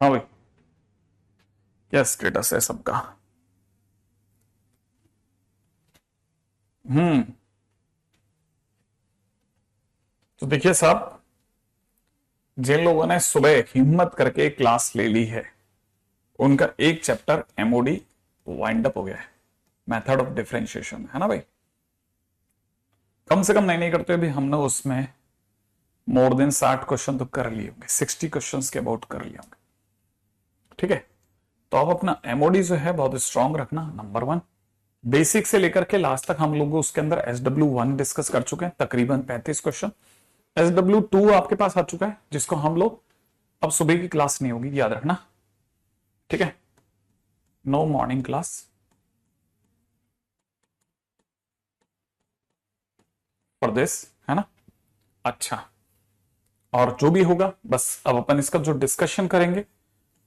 हाँ भाई, क्या स्टेटस है सबका? हम्म। तो देखिए साहब, जिन लोगों ने सुबह हिम्मत करके क्लास ले ली है, उनका एक चैप्टर एमओडी वाइंड अप हो गया है। मेथड ऑफ डिफरेंशिएशन, है ना भाई? कम से कम नहीं करते भी हमने उसमें मोर देन 60 क्वेश्चन तो कर लिए होंगे, 60 क्वेश्चन के अबाउट कर लिए होंगे। ठीक है, तो अब अपना एमओडी जो है बहुत स्ट्रांग रखना। नंबर 1, बेसिक से लेकर के लास्ट तक हम लोग उसके अंदर SW1 डिस्कस कर चुके हैं, तकरीबन 35 क्वेश्चन। SW2 आपके पास आ चुका है, जिसको हम लोग अब सुबह की क्लास नहीं होगी, याद रखना। ठीक है, no morning class for this, है ना? अच्छा, और जो भी होगा बस अब अपन इसका जो डिस्कशन करेंगे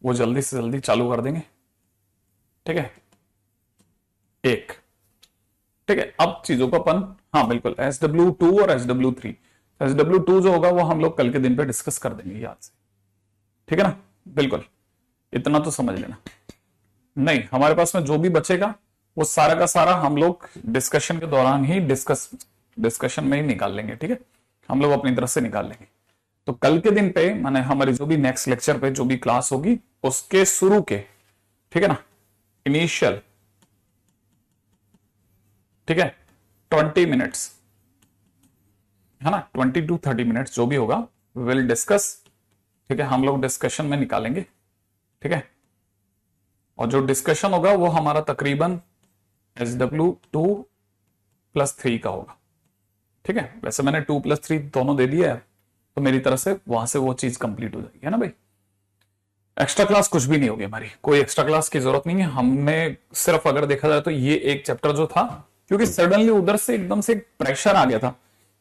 वो जल्दी से जल्दी चालू कर देंगे। ठीक है, एक, ठीक है, अब चीजों को अपन, हाँ बिल्कुल, SW2 और SW3, SW2 जो होगा वो हम लोग कल के दिन पे डिस्कस कर देंगे याद से। ठीक है ना? बिल्कुल, इतना तो समझ लेना। नहीं, हमारे पास में जो भी बचेगा वो सारा का सारा हम लोग डिस्कशन के दौरान ही डिस्कशन में ही निकाल लेंगे। ठीक है, हम लोग अपनी तरफ से निकाल लेंगे। तो कल के दिन पे माने हमारी जो भी नेक्स्ट लेक्चर पे जो भी क्लास होगी उसके शुरू के, ठीक है ना, इनिशियल, ठीक है, 20 मिनट्स, है ना, 20 to 30 मिनट्स जो भी होगा विल डिस्कस। ठीक है, हम लोग डिस्कशन में निकालेंगे। ठीक है, और जो डिस्कशन होगा वो हमारा तकरीबन SW2+3 का होगा। ठीक है, वैसे मैंने 2+3 दोनों दे दिया है, तो मेरी तरफ से वहां से वो चीज कंप्लीट हो जाएगी, है ना भाई? एक्स्ट्रा क्लास कुछ भी नहीं होगी हमारी, कोई एक्स्ट्रा क्लास की जरूरत नहीं है। हमने सिर्फ अगर देखा जाए तो ये एक चैप्टर जो था, क्योंकि सडनली उधर से एकदम से प्रेशर आ गया था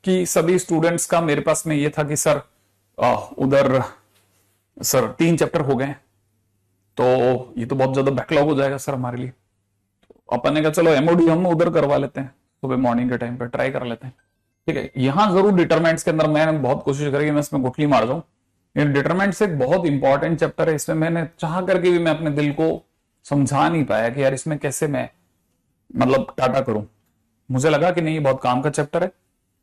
कि सभी स्टूडेंट्स का, मेरे पास में ये था कि सर उधर सर 3 चैप्टर हो गए, तो ये तो बहुत ज्यादा बैकलॉग हो जाएगा सर हमारे लिए। तो अपन ने कहा चलो एमओडी हम उधर करवा लेते हैं, सुबह मॉर्निंग के टाइम पे ट्राई कर लेते हैं। ठीक है, यहां जरूर डिटरमेंट्स के अंदर मैंने बहुत कोशिश करी कि मैं इसमें गुठली मार जाऊं। ये डिटरमेंट्स एक बहुत इंपॉर्टेंट चैप्टर है, इसमें मैंने चाह करके भी मैं अपने दिल को समझा नहीं पाया कि यार इसमें कैसे मैं मतलब टाटा करूं। मुझे लगा कि नहीं, ये बहुत काम का चैप्टर है,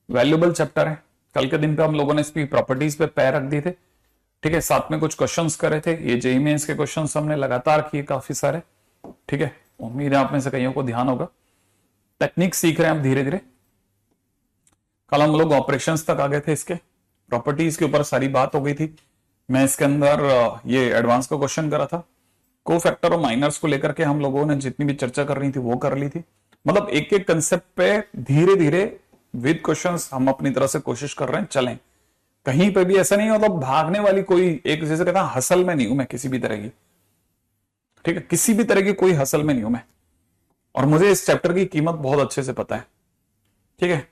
वैल्यूबल चैप्टर है। कल के दिन पे हम लोगों ने इसकी प्रॉपर्टीज पे पैर रख दिए थे। ठीक है, साथ में कुछ क्वेश्चंस करे थे, ये जेईई मेंस के क्वेश्चंस हमने लगातार किए काफी सारे। ठीक है, उम्मीद है आप में से कईयों को ध्यान होगा। टेक्निक सीख रहे हैं हम धीरे धीरे। कल हम लोग ऑपरेशंस तक आ गए थे, इसके प्रॉपर्टीज के ऊपर सारी बात हो गई थी। मैं इसके अंदर ये एडवांस का क्वेश्चन करा था, को फैक्टर और माइनर्स को लेकर के हम लोगों ने जितनी भी चर्चा करनी थी वो कर ली थी। मतलब एक एक कंसेप्ट पे धीरे धीरे विद क्वेश्चंस हम अपनी तरह से कोशिश कर रहे हैं, चलें। कहीं पे भी ऐसा नहीं मतलब भागने वाली कोई एक, जैसे कहता हसल में नहीं हूं मैं किसी भी तरह की। ठीक है, किसी भी तरह की कोई हसल में नहीं हूं मैं, और मुझे इस चैप्टर की कीमत बहुत अच्छे से पता है। ठीक है,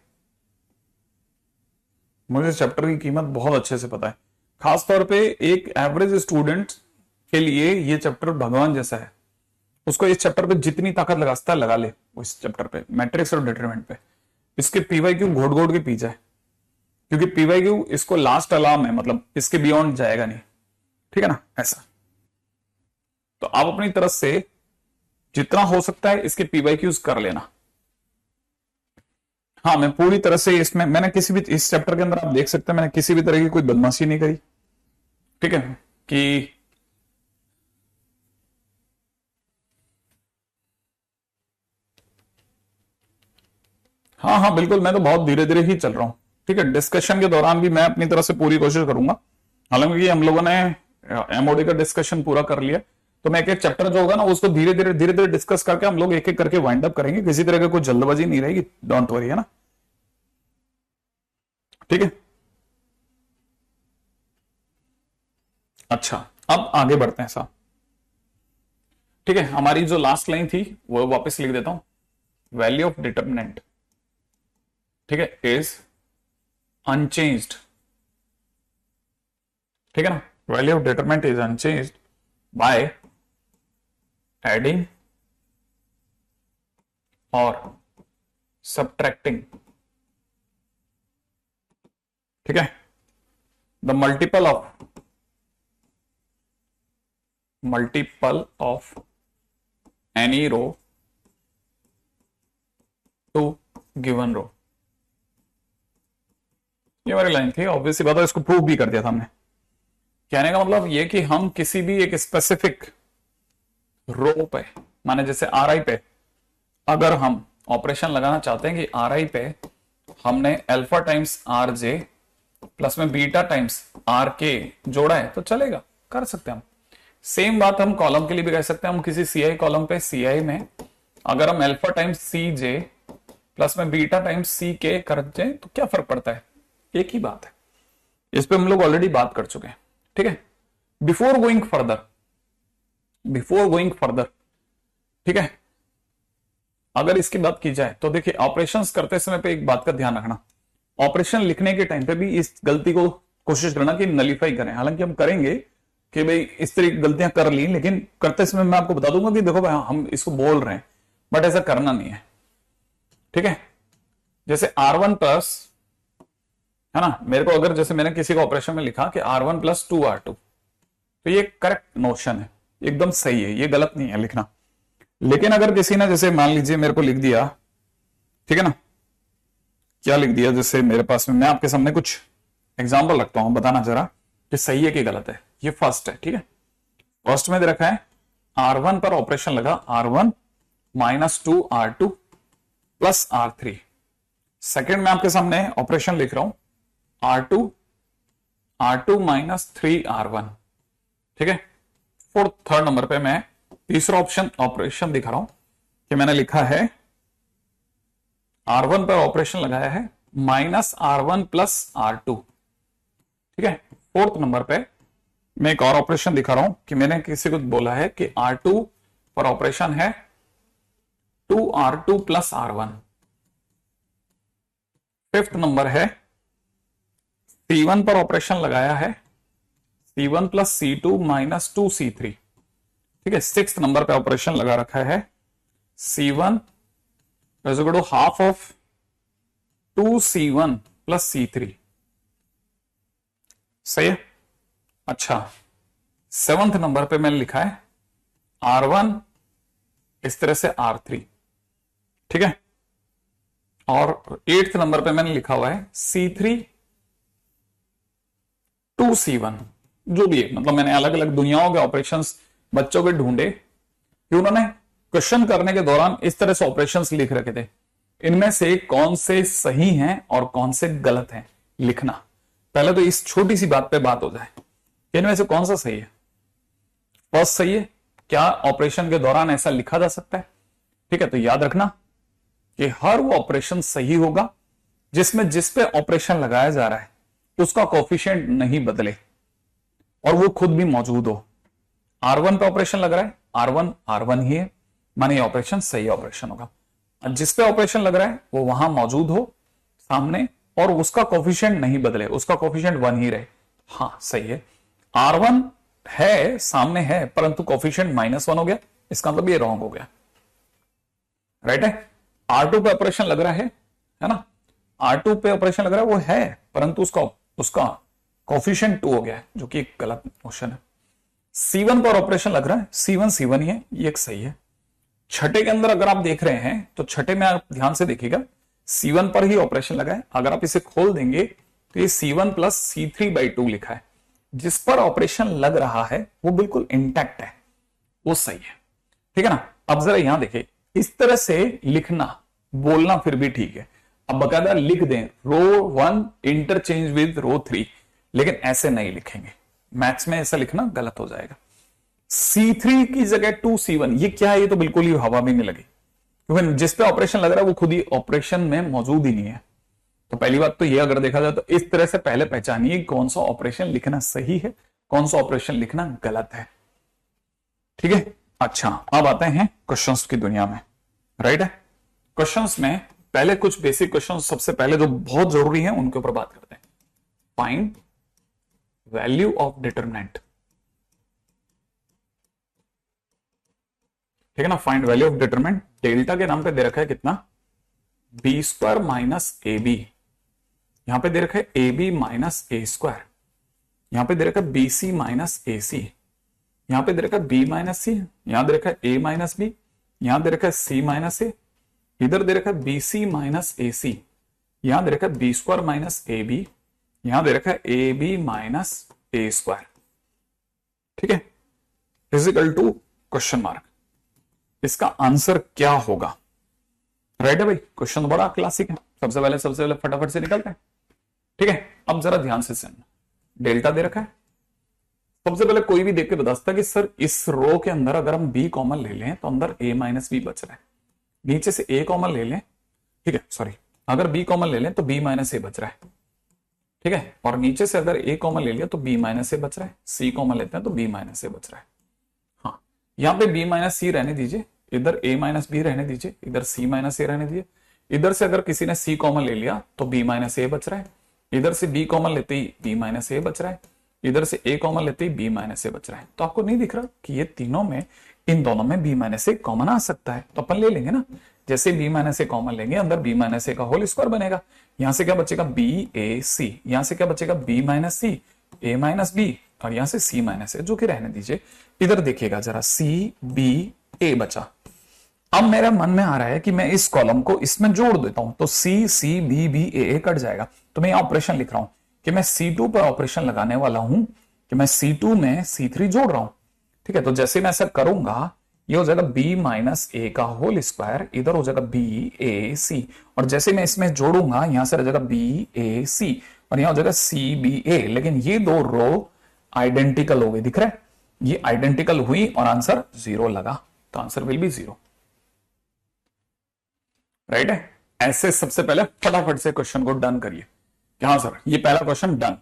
मुझे इस चैप्टर की कीमत बहुत अच्छे से पता है। खासतौर पे एक एवरेज स्टूडेंट के लिए ये चैप्टर भगवान जैसा है। उसको इस चैप्टर पे जितनी ताकत लगा सकता है लगा ले, वो इस चैप्टर पे मैट्रिक्स और डिटरमिनेंट पे इसके पीवाईक्यू घोट घोट के पी जाए, क्योंकि पीवाईक्यू इसको लास्ट अलार्म है, मतलब इसके बियॉन्ड जाएगा नहीं। ठीक है ना, ऐसा। तो आप अपनी तरफ से जितना हो सकता है इसके पीवाईक्यूज कर लेना। हाँ, मैं पूरी तरह से इसमें, मैंने किसी भी इस चैप्टर के अंदर आप देख सकते हैं मैंने किसी भी तरह की कोई बदमाशी नहीं करी। ठीक है, कि हाँ हाँ बिल्कुल, मैं तो बहुत धीरे धीरे ही चल रहा हूँ। ठीक है, डिस्कशन के दौरान भी मैं अपनी तरफ से पूरी कोशिश करूंगा। हालांकि हम लोगों ने एमओडी का डिस्कशन पूरा कर लिया, तो मैं एक एक चैप्टर जो होगा ना उसको धीरे धीरे डिस्कस करके हम लोग एक एक करके वाइंड अप करेंगे। किसी तरह की कोई जल्दबाजी नहीं रहेगी, डोंट वरी, है ना? ठीक है, अच्छा, अब आगे बढ़ते हैं साहब। ठीक है, हमारी जो लास्ट लाइन थी वो वापस लिख देता हूं। वैल्यू ऑफ डिटर्मिनेंट, ठीक है, इज अनचेंज्ड। ठीक है ना, value of determinant is unchanged by adding or subtracting. ठीक है, the multiple of multiple of any row to given row. ये हमारी लाइन थी, ऑब्वियसली बात है, इसको प्रूव भी कर दिया था हमने। कहने का मतलब ये कि हम किसी भी एक स्पेसिफिक रो पे, माने जैसे आर आई पे अगर हम ऑपरेशन लगाना चाहते हैं कि आर आई पे हमने alpha times R J plus में बीटा टाइम्स आर के जोड़ा है तो चलेगा, कर सकते हैं हम। सेम बात हम कॉलम के लिए भी कह सकते हैं। हम किसी सी आई कॉलम पे सी आई में अगर हम अल्फा टाइम्स सी जे प्लस में बीटा टाइम्स सी के कर दें तो क्या फर्क पड़ता है, एक ही बात है। इस पे हम लोग ऑलरेडी बात कर चुके हैं, ठीक है। बिफोर गोइंग फर्दर, ठीक है, अगर इसकी बात की जाए तो देखिए ऑपरेशंस करते समय पे एक बात का ध्यान रखना, ऑपरेशन लिखने के टाइम पे भी इस गलती को कोशिश करना कि नलीफाई करें। हालांकि हम करेंगे कि भाई इस तरह की गलतियां कर ली, लेकिन करते समय मैं आपको बता दूंगा कि देखो भाई हम इसको बोल रहे हैं, बट ऐसा करना नहीं है, ठीक है। जैसे R1 प्लस, है ना, मेरे को अगर जैसे मैंने किसी को ऑपरेशन में लिखा कि R1 प्लस 2R2, तो ये करेक्ट नोशन है, एकदम सही है, ये गलत नहीं है लिखना। लेकिन अगर किसी ने जैसे मान लीजिए मेरे को लिख दिया, ठीक है ना, क्या लिख दिया, जैसे मेरे पास में, मैं आपके सामने कुछ एग्जांपल रखता हूं, बताना जरा कि सही है कि गलत है। ये फर्स्ट है, ठीक है, फर्स्ट में दे रखा है R1 पर ऑपरेशन लगा R1 minus 2R2 plus R3। Second में आपके सामने ऑपरेशन लिख रहा हूं R2 माइनस 3R1, ठीक है। फोर्थ थर्ड नंबर पे मैं तीसरा ऑपरेशन दिखा रहा हूं कि मैंने लिखा है R1 पर ऑपरेशन लगाया है माइनस R1 प्लस R2, ठीक है। फोर्थ नंबर पे मैं एक और ऑपरेशन दिखा रहा हूं कि मैंने किसी को बोला है कि R2 पर ऑपरेशन है 2R2 plus R1। Fifth number है C1 पर ऑपरेशन लगाया है C1 plus C2 minus 2C3, ठीक है। सिक्स्थ नंबर पे ऑपरेशन लगा रखा है C1 is equal to half of 2C1 plus C3, सही है। अच्छा, सेवंथ नंबर पे मैंने लिखा है R1 इस तरह से R3, ठीक है। और एट्थ नंबर पे मैंने लिखा हुआ है C3 2C1, जो भी है, मतलब मैंने अलग अलग दुनियाओं के ऑपरेशंस बच्चों के ढूंढे कि उन्होंने क्वेश्चन करने के दौरान इस तरह से ऑपरेशंस लिख रखे थे, इनमें से कौन से सही हैं और कौन से गलत हैं लिखना। पहले तो इस छोटी सी बात पे बात हो जाए, इनमें से कौन सा सही है। फर्स्ट सही है, क्या ऑपरेशन के दौरान ऐसा लिखा जा सकता है, ठीक है। तो याद रखना कि हर वो ऑपरेशन सही होगा जिसमें जिस पे ऑपरेशन लगाया जा रहा है उसका कोफिशिएंट नहीं बदले और वो खुद भी मौजूद हो। R1 पे ऑपरेशन लग रहा है, R1 ही है, माने ये ऑपरेशन सही ऑपरेशन होगा। जिस पे ऑपरेशन लग रहा है वो वहां मौजूद हो सामने और उसका कोफिशिएंट नहीं बदले, उसका कोफिशिएंट 1 ही रहे, हाँ सही है। R1 है, सामने है, परंतु कोफिशिएंट -1 हो गया, इसका मतलब ये रॉन्ग हो गया, राइट है। R2 पे ऑपरेशन लग रहा है ना, R2 पे ऑपरेशन लग रहा है, वो है, परंतु उसका कोफिशिएंट 2 हो गया है, जो कि एक गलत क्वेश्चन है। C1 पर ऑपरेशन लग रहा है, C1 ही है, ये एक सही है। छठे के अंदर अगर आप देख रहे हैं तो छठे में आप ध्यान से देखिएगा, C1 पर ही ऑपरेशन लगा है। अगर आप इसे खोल देंगे तो ये C1 प्लस C3/2 लिखा है, जिस पर ऑपरेशन लग रहा है वो बिल्कुल इंटैक्ट है, वो सही है, ठीक है ना। अब जरा यहां देखिए, इस तरह से लिखना बोलना फिर भी ठीक है, अब बकायदा लिख दें रो 1 इंटरचेंज विद रो 3, लेकिन ऐसे नहीं लिखेंगे, मैथ्स में ऐसा लिखना गलत हो जाएगा। C3 की जगह 2C1, ये क्या है, ये तो बिल्कुल ही हवा भी नहीं लगी, क्योंकि जिस पे ऑपरेशन लग रहा है वो खुद ही ऑपरेशन में मौजूद ही नहीं है। तो पहली बात तो ये अगर देखा जाए तो इस तरह से पहले पहचानिए कौन सा ऑपरेशन लिखना सही है, कौन सा ऑपरेशन लिखना गलत है, ठीक है। अच्छा, अब आते हैं क्वेश्चंस की दुनिया में, राइट है। क्वेश्चंस में पहले कुछ बेसिक क्वेश्चन, सबसे पहले जो बहुत जरूरी है उनके ऊपर बात करते हैं। फाइंड वैल्यू ऑफ डिटरमिनेंट, ठीक है ना। Find value of determinant, delta के नाम पे दे रखा है कितना, b² माइनस AB, यहां पे दे रखा है AB माइनस A², यहां पे दे रखा है BC माइनस AC, यहां पे दे रखा है बी माइनस सी, यहां दे रखा है ए माइनस बी, यहां दे रखा है सी माइनस ए, इधर दे रखा है बी सी माइनस ए सी, यहां दे रखा है B square minus A B, यहां दे रखा है A B minus A square. ठीक है, इजिकल टू क्वेश्चन मार्क। इसका आंसर क्या होगा? राइट है भाई, क्वेश्चन बड़ा क्लासिक है। सबसे पहले फटाफट से निकलते हैं। ठीक है, अब जरा ध्यान से सुनना। डेल्टा दे रखा है, सबसे पहले कोई भी देख के बता सकता है कि सर इस रो के अंदर अगर हम बी कॉमन ले लें तो अंदर ए माइनस बी बच रहा है, नीचे से ए कॉमन ले लें, ठीक है सॉरी, अगर बी कॉमन ले लें तो बी माइनस ए बच रहा है। ठीक है, और नीचे से अगर ए कॉमन ले लिया तो बी माइनस ए बच रहा है, सी कॉमन लेते हैं तो बी माइनस ए बच रहा है। हाँ, यहां पे बी माइनस सी रहने दीजिए, इधर ए माइनस बी रहने दीजिए, इधर सी माइनस ए रहने दीजिए। इधर से अगर किसी ने सी कॉमन ले लिया तो बी माइनस ए बच रहा है, इधर से बी कॉमन लेते ही बी माइनस ए बच रहा है, इधर से ए कॉमन लेते ही बी माइनस ए बच रहा है। तो आपको नहीं दिख रहा कि ये तीनों में, इन दोनों में बी माइनस ए कॉमन आ सकता है, तो अपन ले लेंगे ना। जैसे बी माइनस ए कॉमन लेंगे, अंदर बी माइनस ए का होल स्क्वायर बनेगा। यहां से क्या बचेगा? बी ए सी, यहां से क्या बचेगा? बी माइनस सी, ए माइनस बी, और यहां से सी माइनस ए, जो कि रहने दीजिए। इधर देखिएगा जरा, सी बी ए बचा। अब मेरे मन में आ रहा है कि मैं इस कॉलम को इसमें जोड़ देता हूं, तो सी C B B A cut जाएगा। तो मैं यहां ऑपरेशन लिख रहा हूं कि मैं C2 पर ऑपरेशन लगाने वाला हूं कि मैं C2 में C3 जोड़ रहा हूं। ठीक है, तो जैसे मैं ऐसा करूंगा, ये हो जाएगा b माइनस ए का होल स्क्वायर, इधर हो जाएगा बी ए सी, और जैसे मैं इसमें जोड़ूंगा यहां से रह जाएगा बी ए सी, और यहां हो जाएगा सी बी ए। लेकिन ये दो रो आइडेंटिकल हो गए, दिख रहा है? ये आइडेंटिकल हुई और आंसर 0 लगा, तो आंसर विल बी 0। राइट है? ऐसे सबसे पहले फटाफट से क्वेश्चन को डन करिए कि हाँ सर ये पहला क्वेश्चन डन।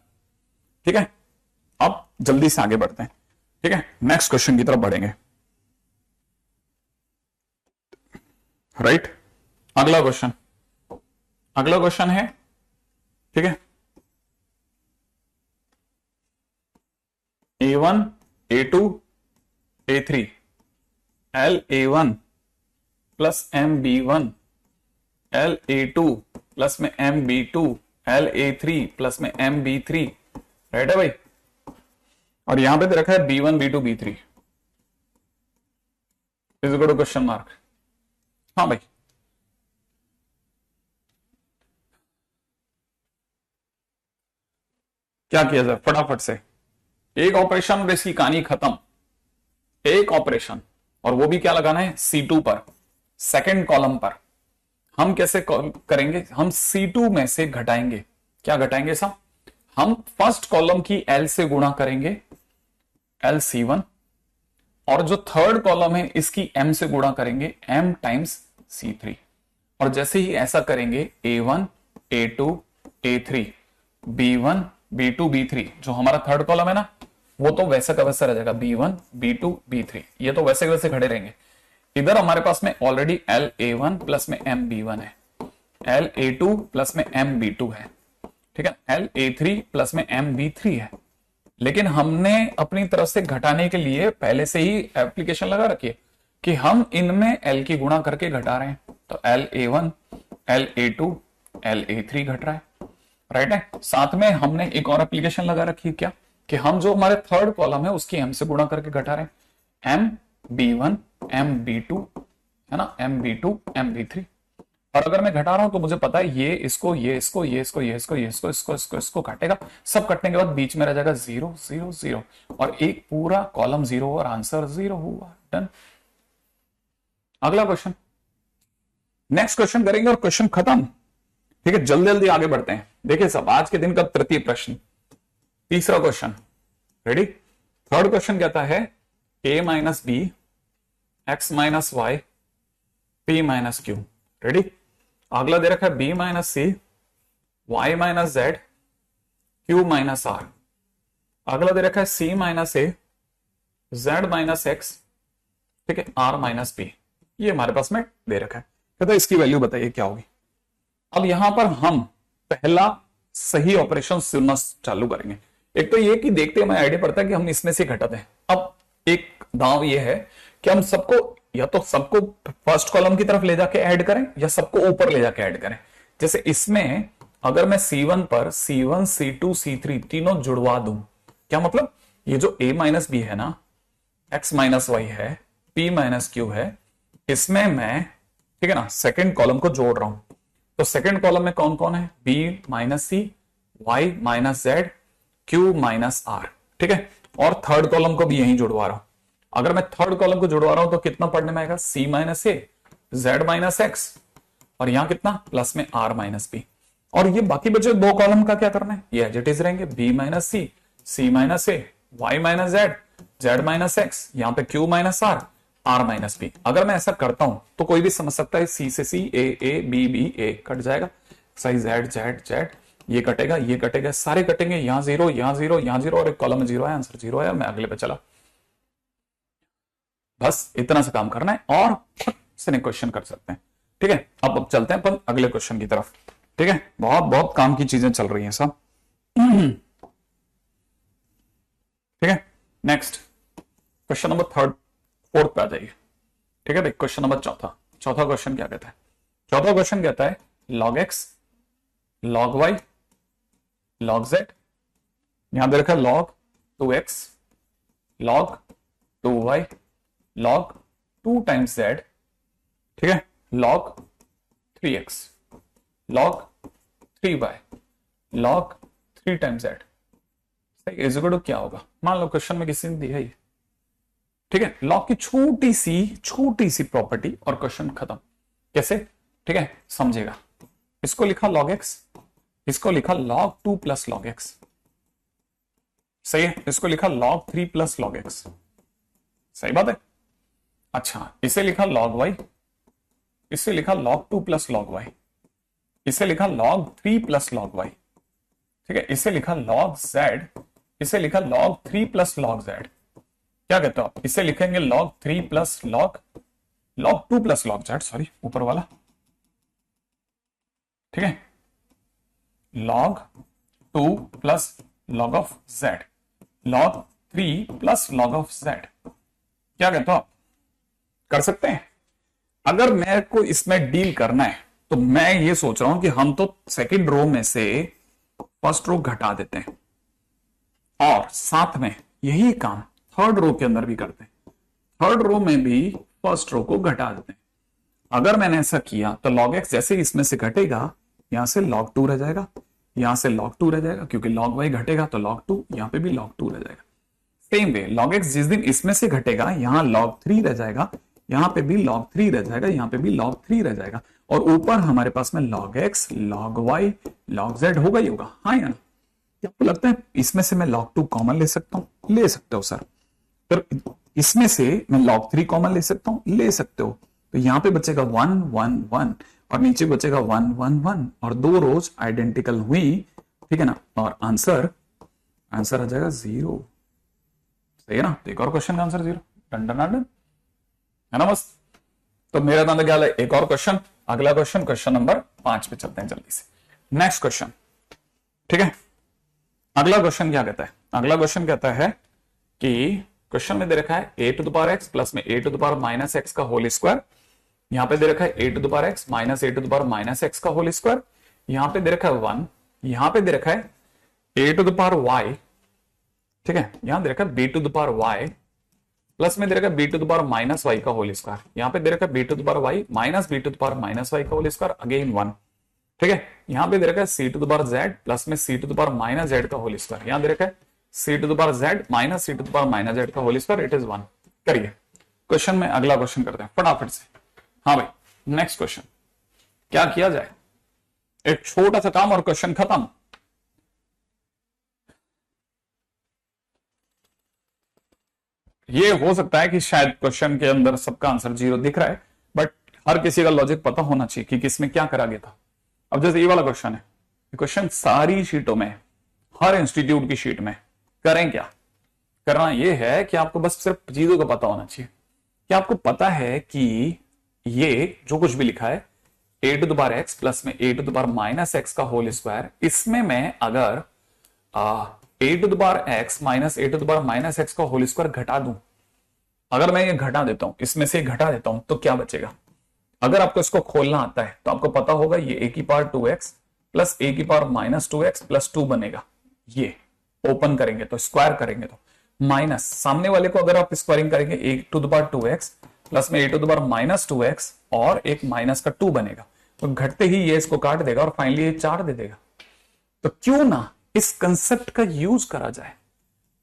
ठीक है, अब जल्दी से आगे बढ़ते हैं। ठीक है, नेक्स्ट क्वेश्चन की तरफ बढ़ेंगे। राइट, अगला क्वेश्चन है, ठीक है, A1 A2 A3 LA1 plus MB1 LA2 plus में MB2 LA3 प्लस में MB3। राइट है भाई, और यहां पे दे रखा है B1 B2 B3 is equal to question mark. हाँ भाई, क्या किया जाए फटाफट से? एक ऑपरेशन और इसकी कहानी खत्म। एक ऑपरेशन, और वो भी क्या लगाना है? C2 पर, सेकंड कॉलम पर। हम कैसे करेंगे? हम C2 में से घटाएंगे। क्या घटाएंगे साहब? हम फर्स्ट कॉलम की L से गुणा करेंगे, LC1, और जो थर्ड कॉलम है इसकी M से गुणा करेंगे, M टाइम्स C3। और जैसे ही ऐसा करेंगे, A1 A2 A3 B1 B2 B3, जो हमारा थर्ड कॉलम है ना, वो तो वैसे का वैसा रह जाएगा, B1 B2 B3, ये तो वैसे के वैसे खड़े रहेंगे। इधर हमारे पास में ऑलरेडी LA1 प्लस में MB1 है, LA2 प्लस में MB2 है, ठीक है, LA3 प्लस में MB3 है। लेकिन हमने अपनी तरफ से घटाने के लिए पहले से ही एप्लीकेशन लगा रखी है कि हम इनमें L की गुणा करके घटा रहे हैं। तो LA1 LA2 LA3 घट रहा है। राइट है, साथ में हमने एक और एप्लीकेशन लगा रखी है, क्या कि हम जो हमारे थर्ड कॉलम है उसकी M से गुणा करके घटा रहे हैं, MB1 MB2 है ना, MB2 MB3। और अगर मैं घटा रहा हूं तो मुझे पता है ये इसको ये इसको ये इसको ये इसको ये इसको इसको इसको इसको काटेगा। सब कटने के बाद बीच में रह जाएगा 0 0 0, और एक पूरा कॉलम 0 और आंसर 0 हुआ। डन। अगला क्वेश्चन, नेक्स्ट क्वेश्चन करेंगे और क्वेश्चन खत्म। ठीक है, जल्दी जल्दी आगे बढ़ते हैं। देखिए सब, आज के दिन का तृतीय प्रश्न, तीसरा क्वेश्चन। रेडी? थर्ड क्वेश्चन कहता है a minus B X minus Y p minus Q. Ready? अगला दे रखा है b minus C Y minus Z Q minus R. अगला दे रखा है c minus A Z minus X, ठीक है, r माइनस बी। ये हमारे पास में दे रखा है। कहता है इसकी वैल्यू बताइए क्या होगी। अब यहां पर हम पहला सही ऑपरेशन सुनना चालू करेंगे। एक तो ये कि देखते हमें आइडिया पड़ता है कि हम इसमें से घटाते हैं। अब एक दांव ये है कि हम सबको, या तो सबको फर्स्ट कॉलम की तरफ ले जाके ऐड करें या सबको ऊपर ले जाके ऐड करें। जैसे इसमें अगर मैं C1 पर C1 C2 C3 तीनों जुड़वा दूं, क्या मतलब? ये जो a माइनस बी है ना, x माइनस वाई है, p माइनस क्यू है, इसमें मैं, ठीक है ना, सेकंड कॉलम को जोड़ रहा हूं। तो सेकंड कॉलम में कौन कौन है, b minus C, y minus Z, q minus R, ठीक है। और थर्ड कॉलम को भी यहीं जुड़वा रहा हूं। अगर मैं थर्ड कॉलम को जुड़वा रहा हूं तो कितना पढ़ने में आएगा, c minus A, Z minus x, और यहां कितना प्लस में r माइनस बी। और ये बाकी बचे दो कॉलम का क्या करना है, ये एज इट इज रहेंगे, b minus C, c minus A, y minus Z, Z minus X, यहां पे q minus R, R minus B. अगर मैं ऐसा करता हूं तो कोई भी समझ सकता है, सी से C, A B B A cut जाएगा, सही, जेड जेड जेड, ये कटेगा, सारे कटेंगे, यहां जीरो, यहां जीरो, यहां जीरो, और एक कॉलम में जीरो है, आंसर जीरो है। मैं अगले पे चला। बस इतना सा काम करना है और से क्वेश्चन कर सकते हैं, ठीक है। अब चलते हैं अपन अगले क्वेश्चन की तरफ, ठीक है। बहुत बहुत काम की चीजें चल रही हैं सब, ठीक है। नेक्स्ट क्वेश्चन नंबर फोर्थ पे आ जाइए, ठीक है भाई। क्वेश्चन नंबर चौथा क्वेश्चन क्या कहता है, चौथा क्वेश्चन कहता है log x, log y, log z, यहां दे रखा है log 2x, log 2y, log 2 times z, ठीक है, log 3x, log 3y, log 3 times z, सही इज इक्वल टू क्या होगा। मान लो क्वेश्चन में किसी ने दिया है, ठीक है, लॉग की छोटी सी प्रॉपर्टी और क्वेश्चन खत्म। कैसे, ठीक है, समझेगा। इसको लिखा log x, इसको लिखा log 2 प्लस log x, सही है। इसको लिखा log 3 प्लस log x, सही बात है। अच्छा, इसे लिखा log y, इसे लिखा log 2 प्लस log y, इसे लिखा log 3 प्लस log y, ठीक है। इसे लिखा log z, इसे लिखा log 3 प्लस log z। क्या कहते हो आप, इसे लिखेंगे log 3 plus log 2 plus log z, sorry ऊपर वाला, ठीक है, log 2 plus log of z, log 3 plus log of z। क्या कहते हो आप, कर सकते हैं। अगर मेरे को इसमें डील करना है तो मैं ये सोच रहा हूं कि हम तो सेकंड रो में से फर्स्ट रो घटा देते हैं और साथ में यही काम थर्ड रो के अंदर भी करते हैं, थर्ड रो में भी फर्स्ट रो को घटा देते हैं। अगर मैंने ऐसा किया तो log x जैसे इसमें से घटेगा, यहां से log 2 रह जाएगा, यहां से log 2 रह जाएगा, क्योंकि log y घटेगा तो log 2, यहां पे भी log 2 रह जाएगा। सेम वे log x जिस दिन इसमें से घटेगा, यहां log 3 रह जाएगा, यहां पे भी log 3 रह जाएगा, यहां पे भी log 3 रह जाएगा, और ऊपर हमारे पास में log x, log y, log z होगा ही होगा, हाँ या ना। क्या आपको लगता है इसमें से मैं log 2 कॉमन ले सकता हूं? ले सकते हो सर। तो इसमें से मैं log 3 कॉमन ले सकता हूं? ले सकते हो। तो यहां पे बचेगा 1 1 1 और नीचे बचेगा 1 1 1 और दो रोज आइडेंटिकल हुई, ठीक है ना, और आंसर आ जाएगा 0, सही है ना। तो एक और क्वेश्चन का आंसर 0, डन डन डन, है ना। बस तो मेरा दांत क्या है, एक और क्वेश्चन, अगला क्वेश्चन, क्वेश्चन नंबर 5 पे चलते हैं जल्दी से। नेक्स्ट क्वेश्चन, ठीक है। अगला क्वेश्चन क्या कहता है, अगला क्वेश्चन कहता है कि क्वेश्चन में दे रखा है a to the power x plus में a to the power minus x का होल स्क्वायर, यहां पे दे रखा है a to the power x minus a to the power minus x का होल स्क्वायर, यहां पे दे रखा है 1, यहां पे दे रखा है a to the power y, ठीक है, यहां दे रखा है b to the power y plus में दे रखा है b to the power minus y का होल स्क्वायर, यहां पे दे रखा है b to the power y minus b to the power minus y का होल स्क्वायर, अगेन 1, ठीक है। यहां पे दे रखा है c to the power z plus में c to the power minus z का होल स्क्वायर, यहां दे रखा है c to the power z minus c to the power minus z का होल स्क्वायर, इट इज 1। करिए क्वेश्चन में अगला क्वेश्चन करते हैं फटाफट से। हाँ भाई, नेक्स्ट क्वेश्चन क्या किया जाए, एक छोटा सा काम और क्वेश्चन खत्म। ये हो सकता है कि शायद क्वेश्चन के अंदर सबका आंसर 0 दिख रहा है, बट हर किसी का लॉजिक पता होना चाहिए कि किसमें क्या करा गया था। अब जैसे ये वाला क्वेश्चन है, क्वेश्चन सारी शीटों में, हर इंस्टीट्यूट की शीट में करें क्या, करना ये है कि आपको बस सिर्फ चीजों का पता होना चाहिए। क्या आपको पता है कि ये जो कुछ भी लिखा है a to the power x plus में a to the power minus x का होल स्क्वायर, इसमें मैं अगर a to the power x minus a to the power minus x का होल स्क्वायर घटा दूं, अगर मैं ये घटा देता हूं, इसमें से घटा देता हूं, तो क्या बचेगा। अगर आपको इसको खोलना आता है तो आपको पता होगा ये a की पावर 2x प्लस a की पावर माइनस 2x प्लस 2 बनेगा। ये ओपन करेंगे तो, स्क्वायर करेंगे तो माइनस सामने वाले को अगर आप स्क्वायरिंग करेंगे A to the power 2x plus में A to the power minus 2x और एक माइनस का 2 बनेगा, तो घटते ही ये इसको काट देगा और फाइनली ये 4 दे देगा। तो क्यों ना इस कंसेप्ट का यूज करा जाए।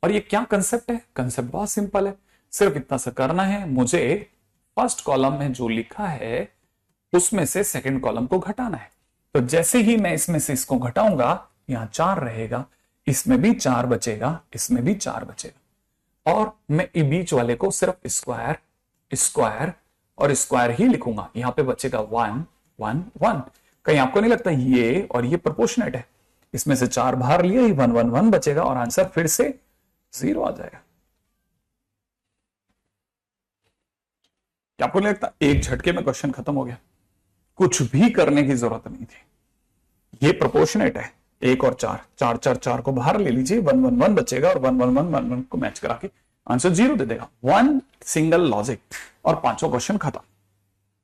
और ये क्या कंसेप्ट है? कंसेप्ट बहुत सिंपल है, सिर्फ इतना सा करना है, मुझे फर्स्ट कॉलम में जो लिखा है उसमें से सेकंड कॉलम को घटाना है। तो जैसे ही मैं इसमें से इसको घटाऊंगा, यहां 4 रहेगा, इसमें भी 4 बचेगा, इसमें भी 4 बचेगा, और मैं बीच वाले को सिर्फ स्क्वायर स्क्वायर और स्क्वायर ही लिखूंगा। यहां पे बचेगा 1 1 1। कहीं आपको नहीं लगता ये और ये प्रोपोर्शनेट है? इसमें से 4 बाहर लिए ही 1 1 1 बचेगा और आंसर फिर से 0 आ जाएगा। क्या आपको नहीं लगता एक झटके में क्वेश्चन खत्म हो गया? कुछ भी करने की जरूरत नहीं थी। ये प्रोपोर्शनेट है, 1 और 4, 4 4 4 को बाहर ले लीजिए, 1 1 1 बचेगा और 1 1 1 1 1 को मैच करा के आंसर 0 दे देगा। वन सिंगल लॉजिक और पांचों क्वेश्चन खत्म।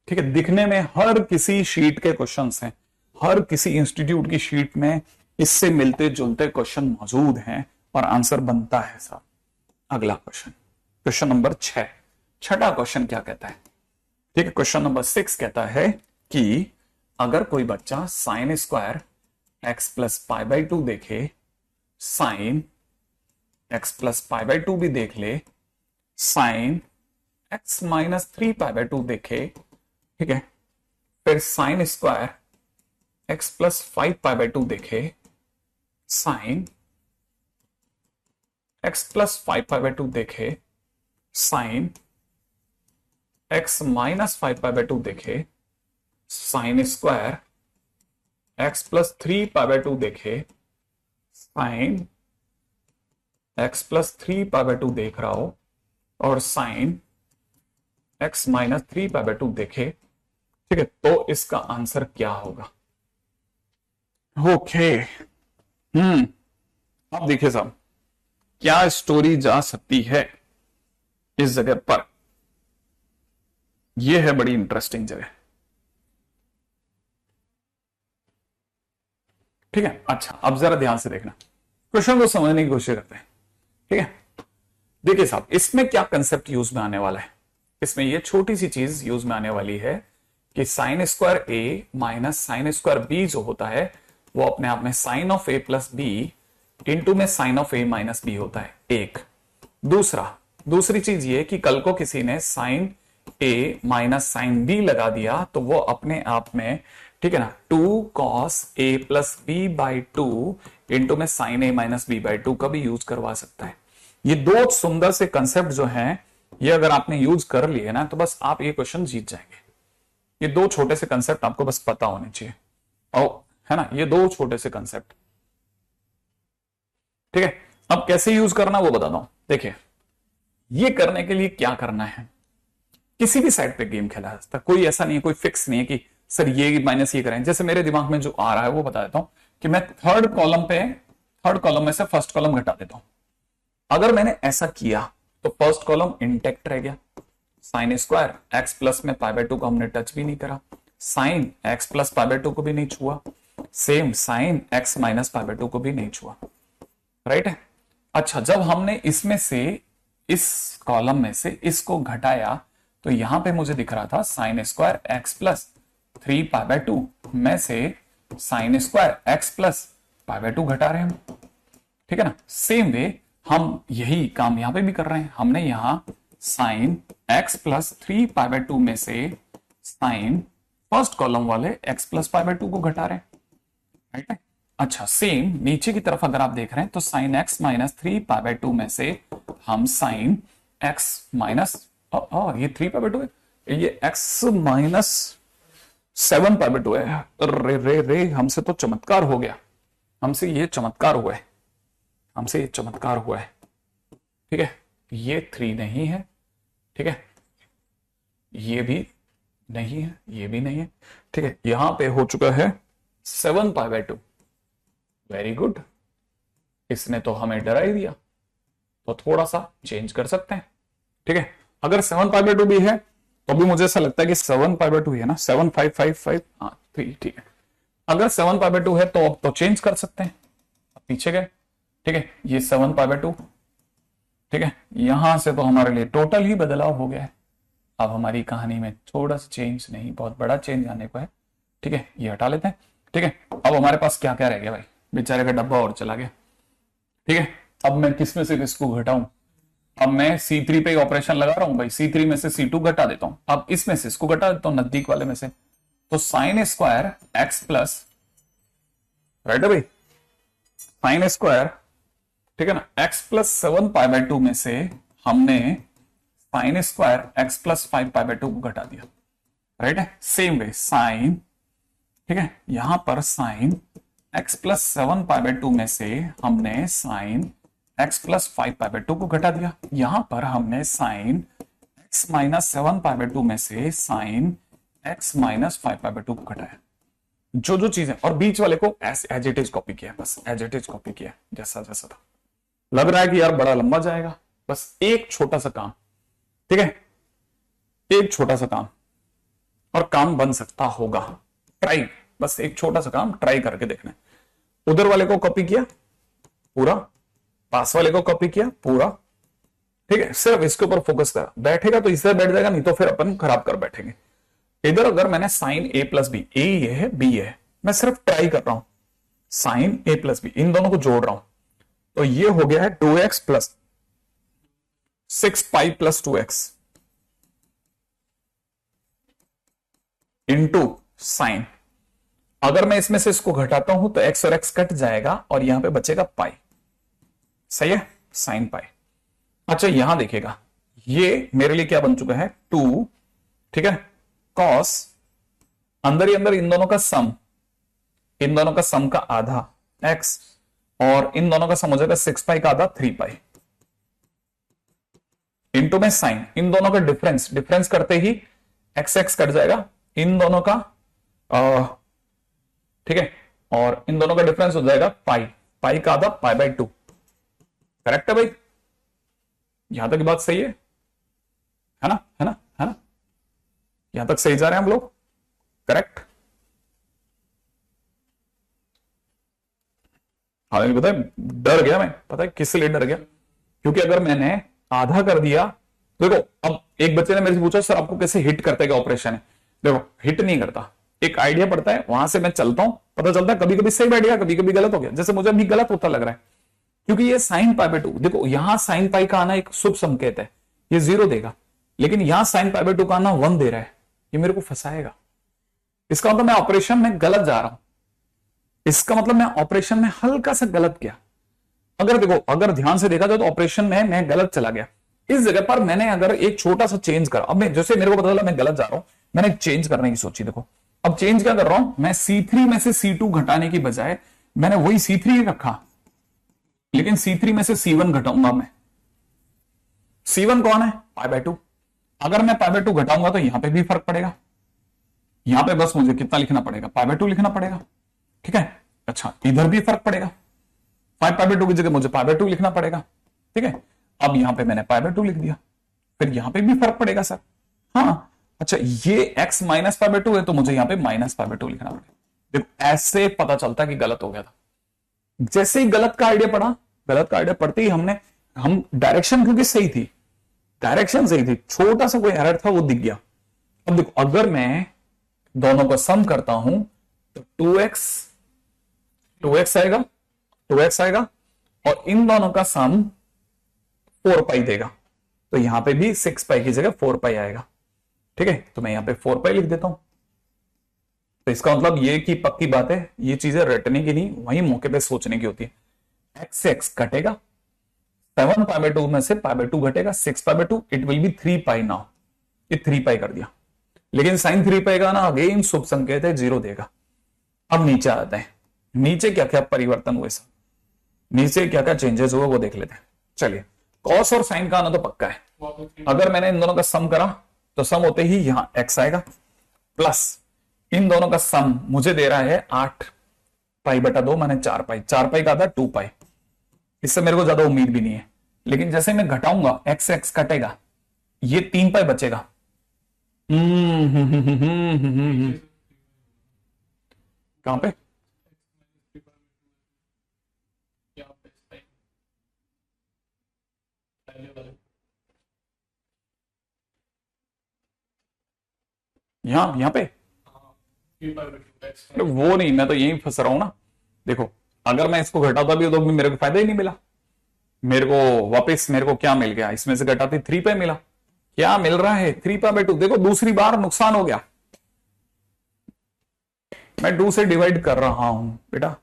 ठीक है, दिखने में हर किसी शीट के क्वेश्चंस हैं, हर किसी इंस्टीट्यूट की शीट में इससे मिलते जुलते क्वेश्चन मौजूद हैं और आंसर बनता है साहब। अगला क्वेश्चन, क्वेश्चन नंबर 6, छठा क्वेश्चन क्या कहता है? ठीक है, क्वेश्चन नंबर 6 कहता है कि अगर कोई बच्चा sine square x plus pi by 2 देखे, sine x plus pi by 2 भी देख ले, sine x minus 3 pi by 2 देखे, ठीक है, फिर sine square x plus 5 pi by 2 देखे, sine x plus 5 pi by 2 देखे, sine x minus 5 pi by 2 देखे, sine square x plus 3 pi by 2 देखे, sine x plus 3 pi by 2 देख रहा हो और sine x minus 3 pi by 2 देखे, ठीक है, तो इसका आंसर क्या होगा? ओके, अब देखिए साहब, क्या स्टोरी जा सकती है इस जगह पर? यह है बड़ी इंटरेस्टिंग जगह। ठीक है, अच्छा अब जरा ध्यान से देखना, क्वेश्चन को समझने की कोशिश करते हैं। ठीक है, देखिए साहब, इसमें क्या कंसेप्ट यूज में आने वाला है? इसमें यह छोटी सी चीज यूज में आने वाली है कि sine square A minus sine square B जो होता है वो अपने आप में sine of A plus B into में sine of A minus B होता है, एक। दूसरी चीज ये कि कल को किसी ने sign A minus sine B लगा दिया तो वो अपने आप में, ठीक है ना, 2 cos A plus B by 2 into में sine A minus B by 2 का भी यूज करवा सकता है। ये दो सुंदर से कंसेप्ट जो हैं, ये अगर आपने यूज कर लिए ना तो बस आप ये क्वेश्चन जीत जाएंगे। ये दो छोटे से कंसेप्ट आपको बस पता होने चाहिए, और है ना, ये दो छोटे से कंसेप्ट। ठीक है, अब कैसे यूज करना वो बताता हूं। देखिए, ये करने के लिए क्या करना है, किसी भी साइड पे गेम खेला जा सकता है, कोई ऐसा नहीं है, कोई फिक्स नहीं है कि सर ये माइनस ये करें। जैसे मेरे दिमाग में जो आ रहा है वो बता देता हूं कि मैं थर्ड कॉलम में से फर्स्ट कॉलम घटा देता हूं। अगर मैंने ऐसा किया तो फर्स्ट कॉलम इंटेक्ट रह गया, साइन स्क्वायर एक्स प्लस में पाई बाई 2 को हमने टच भी नहीं करा, sine x plus pi by 2 को भी नहीं छुआ, same sine x minus pi by 2 को भी नहीं छुआ, राइट है। अच्छा, जब हमने इसमें से इस कॉलम में से इसको घटाया तो यहां पे मुझे दिख रहा था sine square x plus 3 pi by 2 में से sine square x plus pi by 2 घटा रहे हैं, ठीक है ना। सेम वे हम यही काम यहां पे भी कर रहे हैं। हमने यहां sine x plus 3 pi by 2 में से साइन फर्स्ट कॉलम वाले एक्स प्लस पाई बाई 2 को घटा रहे हैं, राइट है। अच्छा, सेम नीचे की तरफ अगर आप देख रहे हैं तो sine x minus 3 pi by 2 में से हम साइन एक्स माइनस ये 3 पाई बाई 2 है, ये एक्स माइनस 7 पाई बाई 2 है। रे हमसे तो चमत्कार हो गया, हमसे ये चमत्कार हुआ है, हमसे ये चमत्कार हुआ है। ठीक है, ये 3 नहीं है, ठीक है, ये भी नहीं है, ये भी नहीं है, ठीक है। यहां पे हो चुका है 7 पाई बाई 2। वेरी गुड, इसने तो हमें डरा ही दिया, तो थोड़ा सा चेंज कर सकते हैं। ठीक है, अगर 7 पाई बाई 2 भी है तो भी मुझे ऐसा लगता है कि 7 पाई बाई 2 है ना, 7 5 5 5, हाँ 3, ठीक है। अगर 7 पाई बाई 2 है तो अब तो चेंज कर सकते हैं, अब पीछे गए, ठीक है, ये 7 पाई बाई 2, ठीक है, यहां से तो हमारे लिए टोटल ही बदलाव हो गया है। अब हमारी कहानी में थोड़ा सा चेंज नहीं, बहुत बड़ा चेंज आने को है। ठीक है, ये हटा लेते हैं। ठीक है, अब हमारे पास क्या क्या रह गया भाई, बेचारे का डब्बा और चला गया। ठीक है, अब मैं किस में से किसको घटाऊं, अब मैं C3 पे ऑपरेशन लगा रहा हूं भाई, C3 में से C2 घटा देता हूं, अब इसमें से इसको घटा देता हूं नजदीक वाले में से, तो sine square x plus, right है भाई, साइन स्क्वायर, ठीक है ना, एक्स प्लस 7 पाई/2 में से हमने साइन स्क्वायर एक्स प्लस 5 पाई/2 को घटा दिया, राइट है। सेम वे साइन, ठीक है, यहां पर साइन एक्स प्लस 7 पाई/2 में से हमने साइन एक्स प्लस 5 पाई/2 को घटा दिया, यहां पर हमने साइन एक्स माइनस 7 पाई/2 में से साइन एक्स माइनस 5 पाई/2 को घटाया। जो जो चीजें, और बीच वाले को एज इट इज कॉपी किया, बस एज इट इज कॉपी किया जैसा जैसा था। लग रहा है कि यार बड़ा लंबा जाएगा, बस एक छोटा सा काम, ठीक है, एक छोटा सा काम, और काम बन सकता होगा, ट्राई, बस एक छोटा सा काम ट्राई करके देखना है। उधर वाले को कॉपी किया पूरा, पास वाले को कॉपी किया पूरा, ठीक है, सिर्फ इसके ऊपर फोकस करा, बैठेगा तो इससे बैठ जाएगा, नहीं तो फिर अपन खराब कर बैठेंगे। इधर अगर मैंने साइन ए प्लस बी, ए ये है बी है, मैं सिर्फ ट्राई कर रहा हूं, साइन ए प्लस बी, इन दोनों को जोड़ रहा हूं, तो ये हो गया है 2x plus 6 pi plus 2x into sine. अगर मैं इसमें से इसको घटाता हूं तो x और x कट जाएगा और यहां पे बचेगा पाई, सही है, साइन पाई। अच्छा यहां देखिएगा, ये मेरे लिए क्या बन चुका है 2, ठीक है, कॉस, अंदर ही अंदर इन दोनों का सम, इन दोनों का सम का आधा x, और इन दोनों का सम हो जाएगा 6 पाई का आधा 3 पाई, इंटू में साइन, इन दोनों का डिफरेंस, डिफरेंस करते ही एक्स एक्स कट जाएगा, इन दोनों का, ठीक है, और इन दोनों का डिफरेंस हो जाएगा पाई, पाई का आधा पाई/2, करेक्ट है भाई, यहां तक की बात सही है ना, है ना, है ना, यहां तक सही जा रहे हैं हम लोग, करेक्ट। हालांकि पता है डर गया मैं, पता है किस लिए डर गया, क्योंकि अगर मैंने आधा कर दिया, देखो अब एक बच्चे ने मेरे से पूछा सर आपको कैसे हिट करते क्या ऑपरेशन है, देखो हिट नहीं करता, एक आइडिया पड़ता है, वहां से मैं चलता हूं, पता चलता है कभी कभी सही बैठ गया, कभी कभी गलत हो गया, जैसे मुझे अभी गलत होता लग रहा है, क्योंकि ये साइन पाई/2, देखो यहां साइन पाई का आना एक शुभ संकेत है, ये 0 देगा, लेकिन यहां साइन पाई/2 का आना 1 दे रहा है, ये मेरे को फंसाएगा, इसका मतलब मैं ऑपरेशन में गलत जा रहा हूं, इसका मतलब मैं ऑपरेशन में हल्का सा गलत किया। अगर देखो, अगर ध्यान से देखा जाए तो ऑपरेशन में मैं गलत चला गया, इस जगह पर मैंने अगर एक छोटा सा चेंज करा, अब मैं जैसे मेरे को पता चला मैं गलत जा रहा हूं, मैंने चेंज करने की सोची, देखो अब चेंज क्या कर रहा हूं मैं, C3 में से C2 घटाने की बजाय मैंने वही C3 रखा, लेकिन C3 में से C1 घटाऊंगा मैं, C1 कौन है पाई/2, अगर मैं पाई/2 घटाऊंगा तो यहां पे भी फर्क पड़ेगा, यहां पे बस मुझे कितना लिखना पड़ेगा पाई/2 लिखना पड़ेगा, ठीक है। अच्छा इधर भी फर्क पड़ेगा, 5 पाई/2 की जगह मुझे पाई/2 लिखना पड़ेगा, ठीक है, अब यहां पे मैंने पाई/2 लिख दिया, फिर यहां पे भी फर्क पड़ेगा सर, हाँ, अच्छा ये x माइनस पाई/2 है तो मुझे यहां पे माइनस पाई/2 लिखना पड़ेगा, देखो ऐसे पता चलता कि गलत हो गया था, जैसे ही गलत का आइडिया पड़ा, गलत का आइडिया पड़ते ही हम डायरेक्शन, क्योंकि सही थी, डायरेक्शन सही थी, छोटा सा कोई एरर था वो दिख गया। अब देखो अगर मैं दोनों को सम करता हूं तो 2x आएगा, 2x आएगा, और इन दोनों का सम 4 पाई देगा, तो यहां पे भी 6 पाई की जगह 4 पाई आएगा, ठीक है, तो मैं यहां पे 4 पाई लिख देता हूं। तो इसका मतलब ये की पक्की बात है, ये चीजें रटने की नहीं, वही मौके पे सोचने की होती है, x से x कटेगा, 7 पाई/2 में से पाई/2 घटेगा, 6 पाई/2, it will be 3 pi now, ये 3 पाई कर दिया, लेकिन साइन 3 पाई का ना अगेन शुभ संकेत है, 0 देगा। अब नीचे आते हैं, नीचे क्या क्या परिवर्तन हुए सब, नीचे क्या क्या चेंजेस हुए वो देख लेते हैं। चलिए कॉस और साइन का आना तो पक्का है, अगर मैंने इन दोनों का सम करा तो सम होते ही यहां x आएगा, प्लस इन दोनों का सम मुझे दे रहा है 8 पाई/2 माने 4 पाई, 4 पाई का था 2 पाई, इससे मेरे को ज्यादा उम्मीद भी नहीं है, लेकिन जैसे मैं घटाऊंगा x x कटेगा, ये 3 पाई बचेगा, कहां पे, यहां पे अरे वो नहीं, मैं तो यही फंस रहा हूं ना। देखो अगर मैं इसको घटाता भी तो भी मेरे को फायदा ही नहीं मिला। मेरे को वापस मेरे को क्या मिल गया, इसमें से घटाते 3 पाई मिला। क्या मिल रहा है 3 पाई बाई 2। देखो दूसरी बार नुकसान हो गया। मैं 2 से डिवाइड कर रहा हूं बेटा,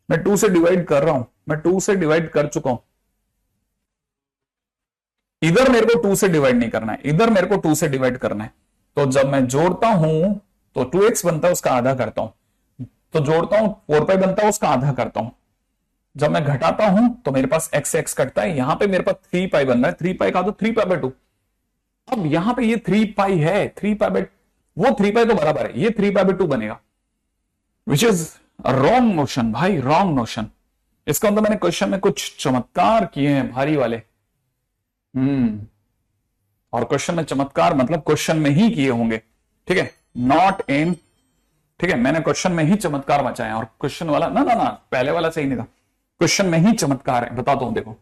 मैं 2 से डिवाइड कर रहा हूं, मैं 2 से डिवाइड कर चुका हूं। इधर मेरे को 2 से डिवाइड नहीं करना है, इधर मेरे को 2 से डिवाइड करना है। तो जब मैं जोड़ता हूं तो 2x बनता है, उसका आधा करता हूं। तो जोड़ता हूं 4 पाई बनता है, उसका आधा करता हूं। जब मैं घटाता हूं तो मेरे पास x x कटता है, यहां पे मेरे पास 3 पाई बन रहा है। 3 पाई का तो 3 पाई बाई 2। अब यहां पे ये 3 पाई है, 3 पाई बाई वो 3 पाई तो बराबर है, ये 3 पाई बाई 2 बनेगा, विच इज रॉन्ग नोशन भाई, रॉन्ग नोशन। इसका मतलब मैंने क्वेश्चन में कुछ चमत्कार किए हैं भारी वाले। और क्वेश्चन में चमत्कार मतलब क्वेश्चन में ही किए होंगे, ठीक है, नॉट इन, ठीक है, मैंने क्वेश्चन में ही चमत्कार बचाए। और क्वेश्चन वाला ना ना ना पहले वाला सही नहीं था, क्वेश्चन में ही चमत्कार है। बताता हूं देखो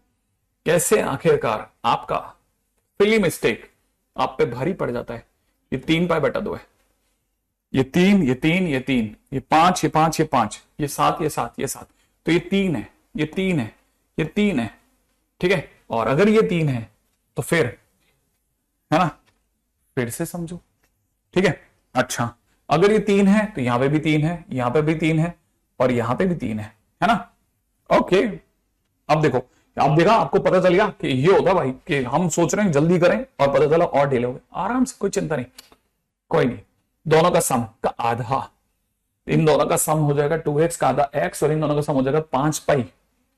कैसे आखिरकार आपका सिली मिस्टेक आप पे भारी पड़ जाता है। ये 3 पाई बटा 2 है, ये 3, ये 3, ये 3, ये 5, ये 5, ये 5, ये 7, ये 7, ये 7। तो ये 3 है, ये 3 है, ये 3 है, ठीक है। और अगर ये 3 है तो फिर, है ना, फिर से समझो, ठीक है। अच्छा अगर ये 3 है तो यहां पे भी 3 है, यहां पे भी 3 है, और यहां पे भी 3 है ना। ओके अब देखो, अब देखा आपको पता चल गया कि ये होता भाई कि हम सोच रहे हैं जल्दी करें और पता चला और डिले हो गया। आराम से, कोई चिंता नहीं, कोई नहीं। दोनों का सम का आधा, इन दोनों का सम हो जाएगा 2x का आधा x, और इन दोनों का सम हो जाएगा 5 पाई।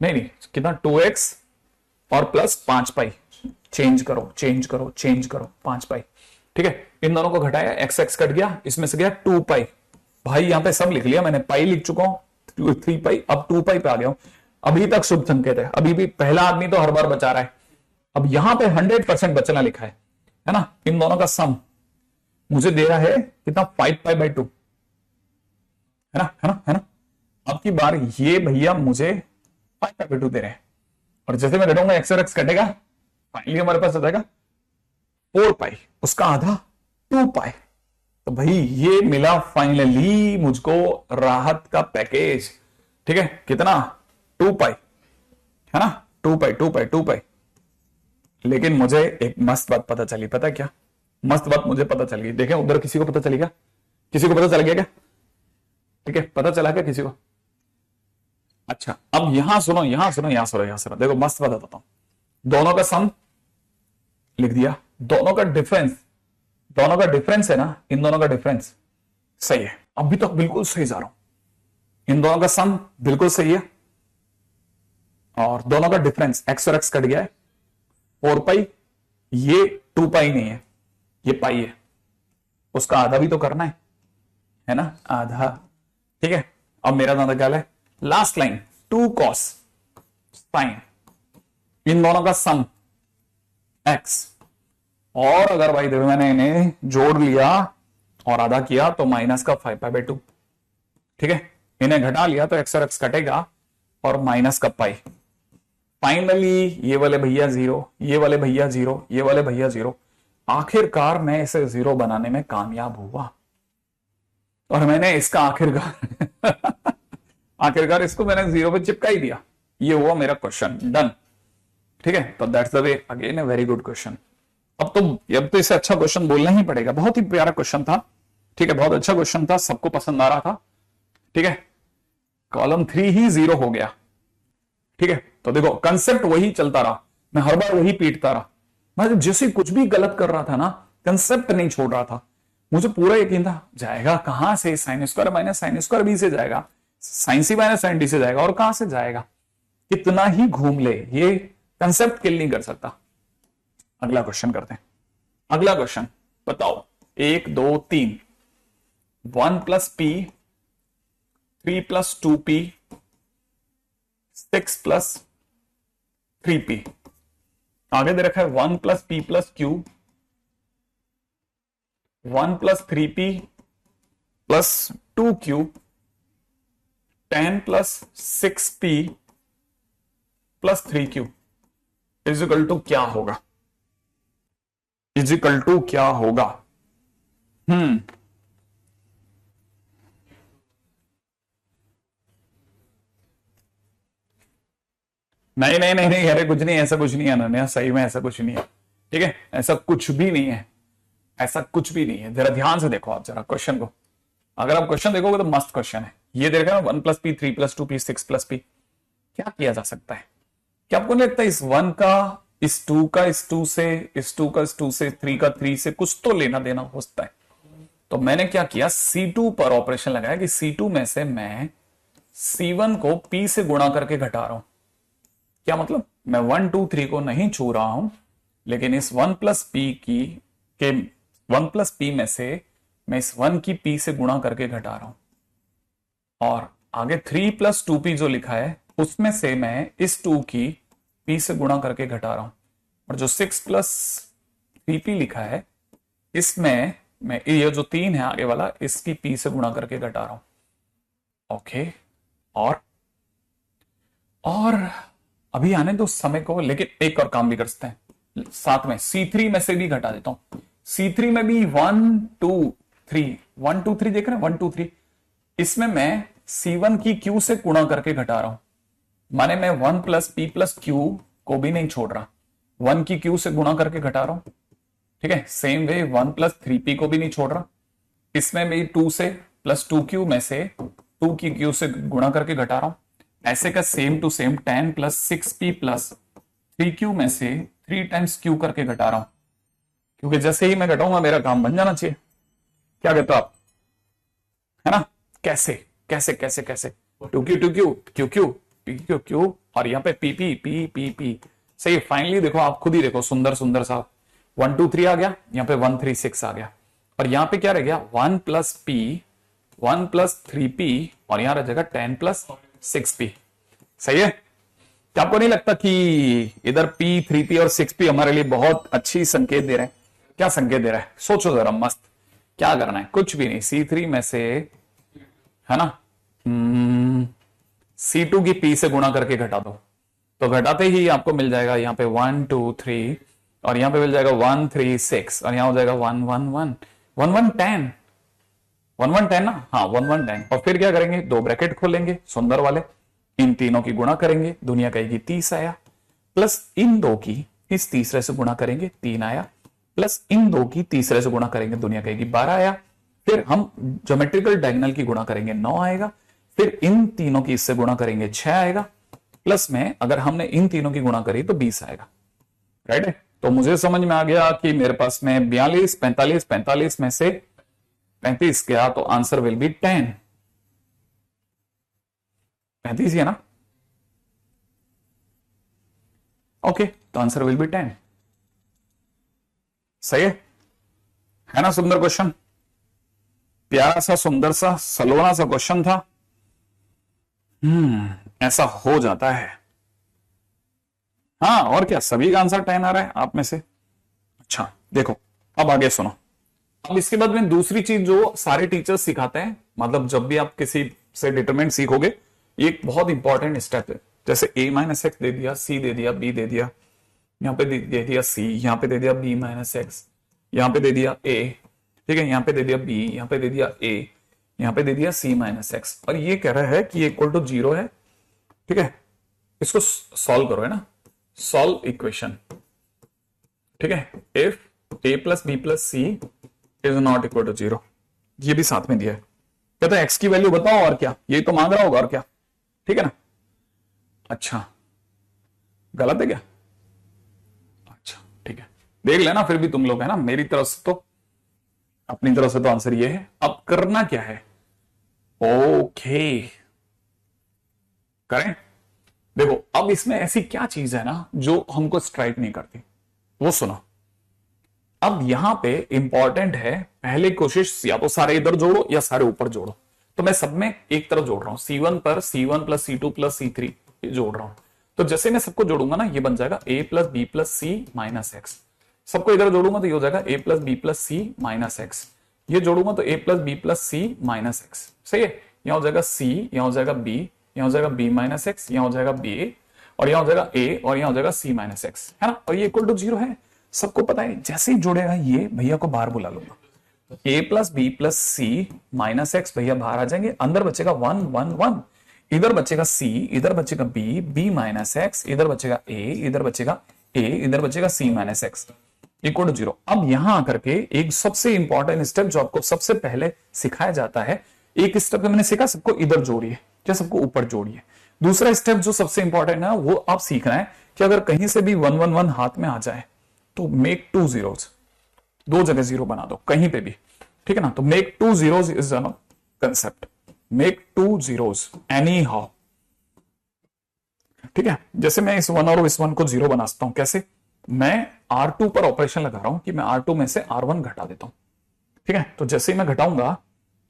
नहीं कितना, 2x और प्लस 5 पाई। चेंज करो चेंज करो चेंज करो, 5 पाई, ठीक है। इन दोनों को घटाया, x x कट गया, इसमें से गया 2 पाई। भाई यहां पे सब लिख लिया मैंने, पाई लिख चुका हूं, 3 पाई, अब 2 पाई पे आ गया हूं। अभी तक शुभ संकेत है, अभी भी पहला आदमी तो हर बार बचा रहा है। अब यहां पे 100% बचना लिखा है ना। इन दोनों का सम मुझे दे रहा है कितना, 5 पाई बाई 2, है ना, है ना, है ना। अब की बार ये भैया मुझे 5 पाई बाई 2 दे रहे हैं, और जैसे मैं घटाऊंगा x और x कटेगा, फाइनली हमारे पास आ जाएगा 4 पाई, उसका आधा 2 पाई। तो भाई ये मिला फाइनली मुझको राहत का पैकेज, ठीक है। कितना, 2 पाई, है ना, 2 पाई 2 पाई 2 पाई। लेकिन मुझे एक मस्त बात पता चली, पता क्या मस्त बात मुझे पता चल गई। देखें उधर किसी को पता चली क्या, किसी को पता चल गया क्या, ठीक है, पता चला क्या किसी को। अच्छा अब यहां सुनो, यहां सुनो, यहां सुनो, यहां सुनो, देखो मस्त बात बताता हूं। दोनों का सम लिख दिया, दोनों का डिफरेंस, दोनों का डिफरेंस है ना, इन दोनों का डिफरेंस सही है, अभी तक बिल्कुल सही जा रहा हूं। इन दोनों का सम बिल्कुल सही है, और दोनों का डिफरेंस x और x कट गया है, 4 पाई, ये 2 पाई नहीं है, ये पाई है, उसका आधा भी तो करना है ना, आधा, ठीक है। अब मेरा दादा क्या है, लास्ट लाइन 2 cos साइन, इन दोनों का सम x, और अगर भाई देखो मैंने इन्हें जोड़ लिया और आधा किया तो माइनस का 5 पाई बाई 2, ठीक है। इन्हें घटा लिया तो x और x कटेगा और माइनस का पाई। फाइनली ये वाले भैया 0, ये वाले भैया 0, ये वाले भैया 0। आखिरकार मैं इसे 0 बनाने में कामयाब हुआ, और मैंने इसका आखिरकार आखिरकार इसको मैंने 0 पे चिपका ही दिया। ये हुआ मेरा क्वेश्चन डन, ठीक है। तो that's the way, again a very good question. अब तो इसे अच्छा क्वेश्चन बोलना ही पड़ेगा, बहुत ही प्यारा क्वेश्चन था, ठीक है, बहुत अच्छा क्वेश्चन था, सबको पसंद आ रहा था, ठीक है। कॉलम 3 ही 0 हो गया, ठीक है। तो देखो कंसेप्ट वही चलता रहा, मैं हर बार वही पीटता रहा, मैं जैसे कुछ भी गलत कर रहा था ना, कंसेप्ट नहीं छोड़ रहा था। मुझे पूरा यकीन था जाएगा कहां से, sine square minus sine square B से जाएगा, sine C minus sine D से जाएगा, और कहां से जाएगा, कितना ही घूम ले ये कंसेप्ट किल नहीं कर सकता। अगला क्वेश्चन करते हैं, अगला क्वेश्चन बताओ, 1 2 3, 1 plus P, 3 plus 2p, 6 plus 3p। आगे दे रखा है 1 plus P plus Q, 1 plus 3p plus 2q, 10 plus 6p plus 3q is equal to क्या होगा, इज इक्वल टू क्या होगा। नहीं नहीं नहीं नहीं, अरे कुछ नहीं, ऐसा कुछ नहीं है अनन्या, सही में ऐसा कुछ नहीं है। ठीक है, ऐसा कुछ भी नहीं है, ऐसा कुछ भी नहीं है। जरा ध्यान से देखो आप जरा क्वेश्चन को, अगर आप क्वेश्चन देखोगे तो मस्त क्वेश्चन है ये। देख रहे हो 1 + p 3 + 2p 6 + p, क्या किया जा सकता है? क्या आपको नहीं लगता इस 1 का इस 2 का इस 2 से, इस 2 का इस 2 से, 3 का 3 से कुछ तो लेना देना हो सकता है? तो मैंने क्या किया, C2 पर ऑपरेशन लगाया कि C2 में से मैं C1 को P से गुणा करके घटा रहा हूं। क्या मतलब, मैं 1 2 3 को नहीं छू रहा हूं, लेकिन इस 1 + p की के 1 + p में से मैं इस 1 की p से गुणा करके घटा रहा हूं, और आगे 3 + 2p जो लिखा है उसमें से मैं इस 2 की p से गुणा करके घटा रहा हूं, और जो 6 + 3p लिखा है इसमें मैं ये जो 3 है आगे वाला इसकी p से गुणा करके घटा रहा हूं। ओके, और अभी आने दो समय को, लेकिन एक और काम भी कर सकते हैं साथ में, C3 में से भी घटा देता हूं। C3 में भी 1 2 3 1 2 3 देख रहे हैं, 1 2 3, इसमें मैं C1 की Q से गुणा करके घटा रहा हूं, माने मैं 1 + p + q को भी नहीं छोड़ रहा, 1 की Q से गुणा करके घटा रहा हूं। ठीक है, सेम वे 1 + 3p को भी नहीं छोड़ रहा, इसमें भी 2 से + 2q में से 2 की Q से गुणा करके घटा रहा हूं। ऐसे का same to same 10 + 6p + 3q में से 3 टाइम्स q करके घटा रहा हूं, क्योंकि जैसे ही मैं घटाऊंगा मेरा काम बन जाना चाहिए। क्या कहते हो आप, है ना? कैसे कैसे कैसे कैसे, two Q two Q Q Q P Q Q, और यहाँ पे P P P P P. सही, फाइनली देखो, आप खुद ही देखो, सुंदर सुंदर सा 1 2 3 आ गया, यहाँ पे 1 3 6 आ गया, और यहाँ पे क्या रह गया, 1 + p 1 + 3p, और यहाँ रह जाएगा 10 + 6p। सही है? क्या आपको नहीं लगता कि इधर p 3p और 6p हमारे लिए बहुत अच्छी संकेत दे रहे हैं? क्या संकेत दे रहा है, सोचो जरा मस्त। क्या करना है, कुछ भी नहीं, C3 में से, है ना, C2 की p से गुणा करके घटा दो, तो घटाते ही आपको मिल जाएगा यहाँ पे 1 2 3, और यहाँ पे मिल जाएगा 1 3 6, और यहाँ हो जाएगा 1 1 1 1 1 10 1 1 10 ना, हाँ 1 1 10। और फिर क्या करेंगे, दो ब्रैकेट खोलेंगे सुंदर वाले, इन तीनों की गुणा करेंगे, दुनिया कहेगी 30 आया, प्लस इन दो की इस तीसरे से गुणा करेंगे 3 आया, प्लस इन दो की तीसरे से गुणा करेंगे, दुनिया कहेगी 12 आया। फिर हम ज्योमेट्रिकल डायगोनल की गुणा करेंगे 9 आएगा, फिर इन तीनों की इससे गुणा करेंगे 6 आएगा, प्लस में अगर हमने इन तीनों की गुणा करी तो 20 आएगा। राइट है? तो मुझे समझ में आ गया कि मेरे पास में 42 45 45 में से 35 गया, तो आंसर विल बी 10। 35 ही है ना? ओके, तो आंसर विल बी 10। सही है ना? सुंदर क्वेश्चन, प्यारा सा सुंदर सा सलोना सा क्वेश्चन था। ऐसा हो जाता है। हाँ, और क्या, सभी का आंसर 10 आ रहा है आप में से। अच्छा देखो, अब आगे सुनो। अब इसके बाद में दूसरी चीज जो सारे टीचर्स सिखाते हैं, मतलब जब भी आप किसी से डिटरमिनेंट सीखोगे, ये एक बहुत इंपॉर्टेंट स्टेप है। जैसे a - x दे दिया, c दे दिया, b दे दिया, यहाँ पे दे दिया c, यहाँ पे दे दिया b - x, यहाँ पे दे दिया a, ठीक है, यहाँ पे दे दिया b, यहाँ पे दे दिया a, यहाँ पे दे दिया c - x, और ये कह रहा है कि ये इक्वल टू 0 है। ठीक है, इसको सॉल्व करो, है ना, सॉल्व इक्वेशन। ठीक है, if a + b + c is not equal to 0, ये भी साथ में दिया है। कहता है x की वैल्यू बताओ, और क्या, यही तो मांग रहा होगा, और क्या। ठीक है ना? अच्छा, गलत है क्या? अच्छा ठीक है, देख लेना फिर भी तुम लोग, है ना, मेरी तरफ से तो, अपनी तरफ से तो आंसर ये है। अब करना क्या है, ओके करें। देखो, अब इसमें ऐसी क्या चीज है ना जो हमको स्ट्राइक नहीं करती, वो सुनो। अब यहां पे इंपॉर्टेंट है, पहले कोशिश या तो सारे इधर जोड़ो या सारे ऊपर जोड़ो। तो मैं सब में एक तरफ जोड़ रहा हूं, C1 पर C1 + C2 + C3 जोड़ रहा हूं। तो जैसे मैं सबको जोड़ूंगा ना, ये बन जाएगा a + b + c - x। सबको इधर जोड़ूंगा तो ये हो जाएगा a + b + c - x। ये जोड़ूंगा तो a + b + c - x। सही है, यहां हो जाएगा c, यहां हो जाएगा b, यहां हो जाएगा b - x, यहां हो जाएगा b, और यहां हो जाएगा a, और यहां हो जाएगा c - x, है ना। और ये इक्वल टू 0 है, सबको पता है। जैसे ही जुड़ेगा ये, भैया को बाहर बुला लूंगा, a + b + c - x, भैया बाहर आ जाएंगे, अंदर बचेगा 1 1 1। इधर बचेगा सी, इधर बचेगा बी, बी माइनस एक्स, इधर बचेगा ए, इधर बचेगा ए, इधर बचेगा सी माइनस एक्स इक्वल टू 0। अब यहां आकर के एक सबसे इंपॉर्टेंट स्टेप जो आपको सबसे पहले सिखाया जाता है, एक स्टेप तो मैंने सीखा सबको इधर जोड़िए या सबको ऊपर जोड़िए। दूसरा स्टेप जो सबसे इंपॉर्टेंट है वो आप सीखना है कि अगर कहीं से भी 1 1 1 हाथ में आ जाए तो मेक 2 zeros, दो जगह जीरो बना दो कहीं पे भी, ठीक है ना। तो make 2 zeros is a concept, make 2 zeros any how, ठीक है। जैसे मैं इस 1 और इस 1 को 0 बना सकता हूं, कैसे? मैं R2 पर ऑपरेशन लगा रहा हूं कि मैं R2 में से R1 घटा देता हूं, ठीक है। तो जैसे ही मैं घटाऊंगा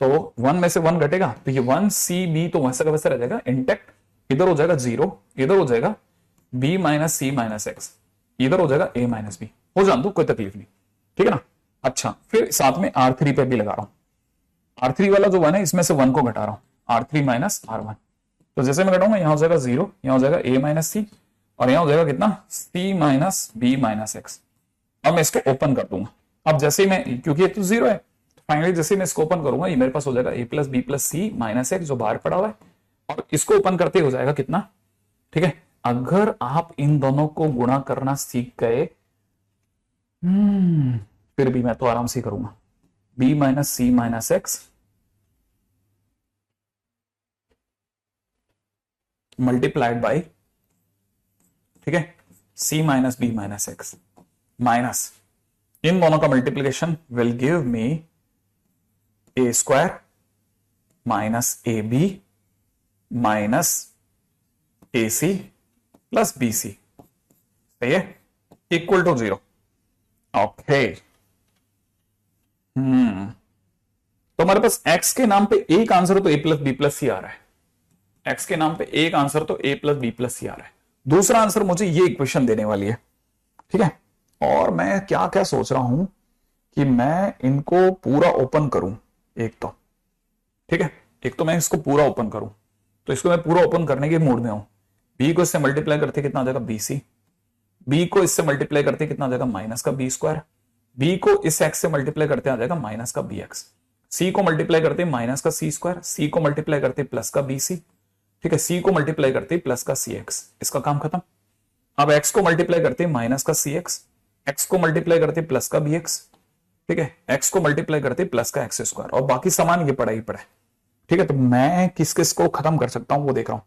तो 1 में से 1 घटेगा तो ये 1 सी बी तो वैसा का वैसा रह जाएगा इंटेक्ट, इधर हो जाएगा 0, इधर हो जाएगा b minus C minus x, इधर हो जाएगा a माइनस बी, हो जान दो कोई तकलीफ नहीं, ठीक है ना। अच्छा, फिर साथ में R3 पे भी लगा रहा हूं, R3 वाला जो 1 है इसमें से 1 को घटा रहा हूं, R3 माइनस R1। तो जैसे मैं घटाऊंगा यहां हो जाएगा 0, यहां हो जाएगा a माइनस सी और यहां हो जाएगा कितना c minus B minus X. अब मैं इसको ओपन कर दूंगा। अब जैसे ही मैं, क्योंकि ये तो 0 है, फाइनली जैसे मैं इसको ओपन करूंगा ये मेरे पास हो जाएगा a plus B plus C minus X जो बाहर पड़ा हुआ है, और इसको ओपन करते हो जाएगा कितना, ठीक है। अगर आप इन दोनों को गुणा करना सीख गए, फिर भी मैं तो आराम से करूंगा, b minus C minus X multiplied by, ठीक है, c minus B minus X minus इन दोनों का multiplication will give me A square minus A B minus A C plus B C, सही है, इक्वल टू 0। ओके, तो हमारे पास x के नाम पे एक आंसर तो a प्लस बी प्लस सी आ रहा है, x के नाम पे एक आंसर तो a प्लस बी प्लस सी आ रहा है, दूसरा आंसर मुझे ये इक्वेशन देने वाली है, ठीक है। और मैं क्या क्या सोच रहा हूं कि मैं इनको पूरा ओपन करूं, एक तो, ठीक है, एक तो मैं इसको पूरा ओपन करूं, तो इसको मैं पूरा ओपन करने के मूड में हूं। बी को इससे मल्टीप्लाई करते कितना आ जाएगा बी सी, बी को इससे मल्टीप्लाई करते कितना आ जाएगा माइनस का बी स्क्वायर, बी को इस एक्स से मल्टीप्लाई करते आ जाएगा माइनस का बी एक्स, सी को मल्टीप्लाई करते माइनस का सी स्क्वायर, सी को मल्टीप्लाई करते प्लस का बी सी, ठीक है, सी को मल्टीप्लाई करते प्लस का सी एक्स, इसका काम खत्म। अब एक्स को मल्टीप्लाई करते माइनस का सी एक्स, एक्स को मल्टीप्लाई करते प्लस का बी एक्स, ठीक है, एक्स को मल्टीप्लाई करते प्लस का एक्स स्क्वायर, और बाकी सामान ये पड़ा ही पड़ा है, ठीक है। तो मैं किस किस को खत्म कर सकता हूं वो देख रहा हूं।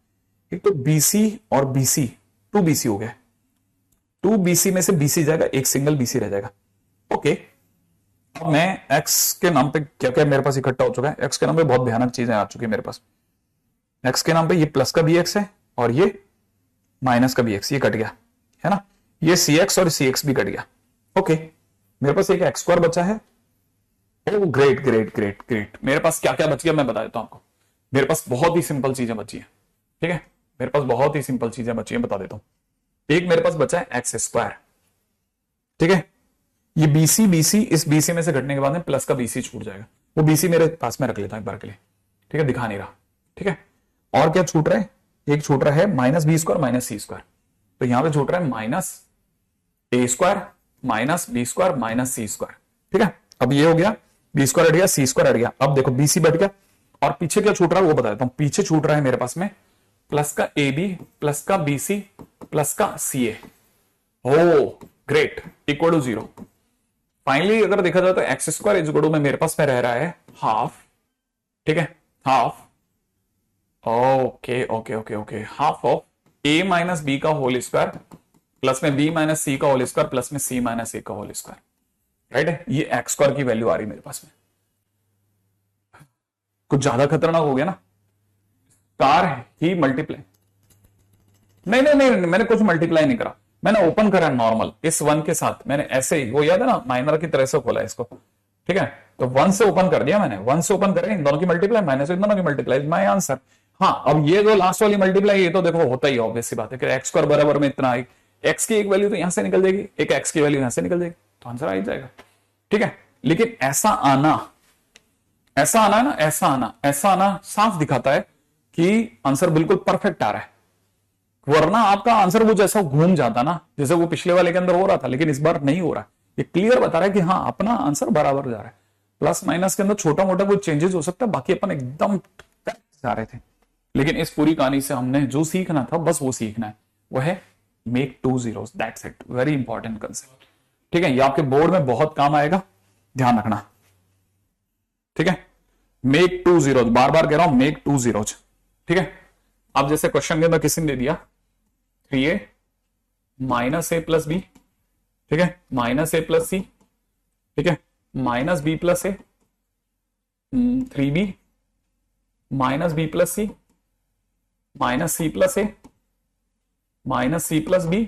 एक तो बीसी और बीसी, 2 बीसी हो गया, 2 बीसी में से बीसी जाएगा, एक सिंगल बीसी रह जाएगा, ओके। अब मैं एक्स के नाम पे क्या क्या मेरे पास इकट्ठा हो चुका है, एक्स के नाम पे बहुत भयानक चीजें आ चुकी है मेरे पास। एक्स के नाम पे ये प्लस का बी एक्स है और ये माइनस का बी एक्स, ये कट गया है ना, ये सी एक्स और सी एक्स भी कट गया, ओके। मेरे पास एक एक्स स्क्वायर बचा है, ओ ग्रेट ग्रेट ग्रेट ग्रेट। मेरे पास क्या क्या बच गया मैं बता देता हूं आपको, मेरे पास बहुत ही सिंपल चीजें बची है, ठीक है, मेरे पास बहुत ही सिंपल चीजें बची है, बता देता हूं। एक मेरे पास बचा है एक्स स्क्वायर, ठीक है, ये बीसी बीसी इस बीसी में से घटने के बाद में प्लस का बीसी छूट जाएगा, वो बीसी मेरे पास में रख लेता हूं एक बार के लिए, ठीक है, दिखा नहीं रहा, ठीक है। और क्या छूट रहा है, एक छूट रहा है minus B square minus C square, तो यहां पे छूट रहा है minus A square minus B square minus C square, ठीक है। अब ये हो गया, बी स्क्वायर हट गया, सी स्क्वायर हट गया, अब देखो बीसी बैठ गया, और पीछे क्या छूट रहा है वो बता देता हूं। पीछे छूट रहा है मेरे पास में प्लस का ए बी प्लस का बी सी प्लस का C A, oh great, equal to 0। Finally अगर देखा जाए तो X square is equal to में मेरे पास में रह रहा है हाफ, ठीक है, half, okay okay okay okay, half of A minus B का होल स्क्वायर प्लस में बी माइनस सी का होल स्क्वायर प्लस में सी माइनस ए का होल स्क्वायर, राइट है। ये एक्स स्क्वायर की वैल्यू आ रही है मेरे पास में, कुछ ज्यादा खतरनाक हो गया ना, स्टार ही मल्टीप्लाई, नहीं नहीं नहीं, मैंने कुछ मल्टीप्लाई नहीं करा, मैंने ओपन करा नॉर्मल इस 1 के साथ, मैंने ऐसे ही, वो याद है ना माइनर की तरह से खोला इसको, ठीक है, तो 1 से ओपन कर दिया मैंने, 1 से ओपन करें इन दोनों की मल्टीप्लाई माइनस इन दोनों की मल्टीप्लाई, माय आंसर। हाँ, अब ये जो लास्ट वाली मल्टीप्लाई ये तो देखो होता ही ऑब्वियस सी बात है कि एक्स स्क्वायर बराबर में इतना, एक्स की एक वैल्यू तो यहां से निकल जाएगी, एक एक्स की वैल्यू यहां से निकल जाएगी, तो आंसर आ ही जाएगा, ठीक है। लेकिन ऐसा आना है ना, ऐसा आना साफ दिखाता है कि आंसर बिल्कुल परफेक्ट आ रहा है, वरना आपका आंसर वो जैसा घूम जाता ना, जैसे वो पिछले वाले के अंदर हो रहा था, लेकिन इस बार नहीं हो रहा। ये क्लियर बता रहा है कि हाँ अपना आंसर बराबर जा रहा है, प्लस माइनस के अंदर छोटा मोटा कोई चेंजेस हो सकता है, बाकी अपन एकदम जा रहे थे। लेकिन इस पूरी कहानी से हमने जो सीखना था बस वो सीखना है, वो है make 2 zeros, that's it, very important concept. ठीक है, ये आपके बोर्ड में बहुत काम आएगा, ध्यान रखना। ठीक है, मेक 2 zeros, बार बार कह रहा हूं मेक 2 zeros। ठीक है, अब जैसे क्वेश्चन के अंदर किसी ने दे दिया 3a minus A plus B, ठीक है, माइनस ए प्लस सी, ठीक है, minus B plus A, 3b minus B plus C, minus C plus A, minus C plus B,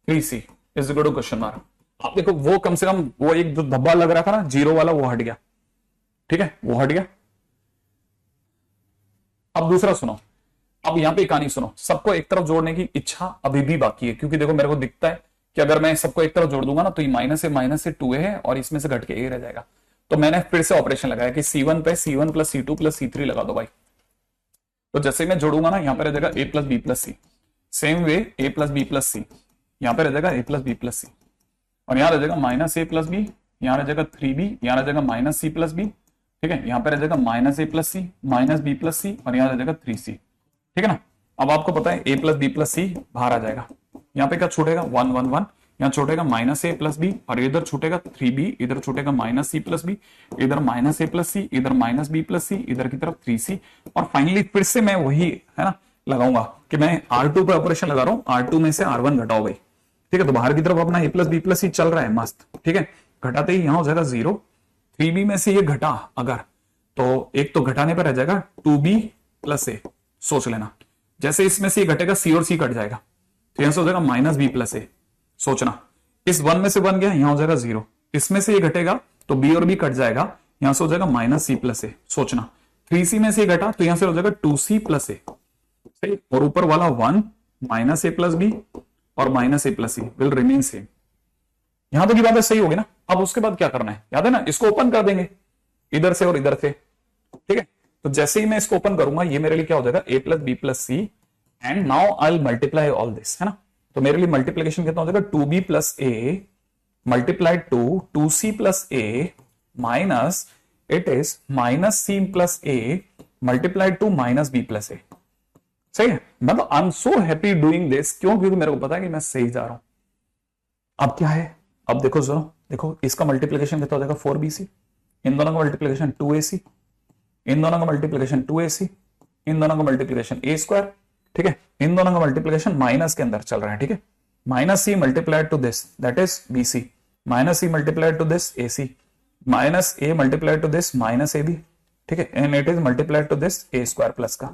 3c is equal to question mark. आप देखो वो कम से कम वो एक जो धब्बा लग रहा था ना जीरो वाला, वो हट गया। ठीक है, वो हट गया। अब दूसरा सुनो, अब यहां पे कहानी सुनो, सबको एक तरफ जोड़ने की इच्छा अभी भी बाकी है, क्योंकि देखो मेरे को दिखता है कि अगर मैं सबको एक तरफ जोड़ दूंगा ना तो ये माइनस से 2a है और इसमें से घट के a रह जाएगा। तो मैंने फिर से ऑपरेशन लगाया कि c1 पे c1 plus c2 plus c3 लगा दो भाई। तो जैसे मैं जोड़ूंगा ना, यहां पर रह जाएगा a plus B plus C, same way a plus B plus C, यहां पर रह जाएगा a plus B plus C, और यहां रह जाएगा माइनस ए प्लस बी, यहां रह जाएगा 3b, यहां रह जाएगा माइनस सी प्लस बी, ठीक है, यहां पर रह जाएगा minus A plus C, minus B plus C, और यहां रह जाएगा 3c। ठीक है ना, अब आपको पता है a प्लस बी प्लस सी बाहर आ जाएगा, यहाँ पे क्या छूटेगा 1 1 1, यहाँ छूटेगा माइनस ए प्लस बी, और इधर छूटेगा 3b, इधर छूटेगा माइनस सी प्लस बी, इधर माइनस ए प्लस सी, इधर माइनस बी प्लस सी, इधर की तरफ 3c, और फाइनली फिर से मैं वही है ना लगाऊंगा कि मैं R2 पे ऑपरेशन लगा रहा हूं, R2 में से R1 घटाओ भाई। ठीक है, तो बाहर की तरफ अपना a प्लस बी प्लस सी चल रहा है मस्त। ठीक है, घटाते ही यहां हो जाएगा 0, 3b में से ये घटा अगर, तो एक तो घटाने पर रह जाएगा 2b प्लस ए, सोच लेना। जैसे इसमें से ये घटेगा c और c कट जाएगा, तो यहां से हो जाएगा माइनस बी प्लस ए, सोचना। इस 1 में से 1 गया, यहां हो जाएगा 0, इसमें से ये घटेगा तो b और b कट जाएगा, यहां से हो जाएगा माइनस सी प्लस ए, सोचना। 3c में से ये घटा तो यहां से हो जाएगा 2c प्लस ए, सही, और ऊपर वाला 1 माइनस ए प्लस बी और minus A plus C will remain same. यहां तो की बात सही होगी ना। अब उसके बाद क्या करना है, याद है ना, इसको ओपन कर देंगे इधर से और इधर से। ठीक है, तो जैसे ही मैं इसको ओपन करूंगा ये मेरे लिए क्या हो जाएगा a plus B plus C, and now I will multiply all this, है ना। तो मेरे लिए मल्टीप्लीकेशन कितना हो जाएगा 2b plus A multiplied to 2c plus A minus it is minus C plus A multiplied to minus B plus A. सही है, मतलब I am so happy doing this, क्यों, क्योंकि मेरे को पता है कि मैं सही जा रहा हूं। अब क्या है, अब देखो सुनो, देखो इसका मल्टीप्लीकेशन कितना हो जाएगा 4bc, इन दोनों का मल्टीप्लीकेशन 2ac, इन दोनों का मल्टीप्लीकेशन 2ac, इन दोनों का मल्टीप्लीकेशन a स्क्वायर। ठीक है, इन दोनों का मल्टीप्लीकेशन माइनस के अंदर चल रहा है। ठीक है, minus C multiplied to this that is bc, minus C multiplied to this ac, minus a multiplied to this minus ab। ठीक है, and it is multiplied to this a square plus का।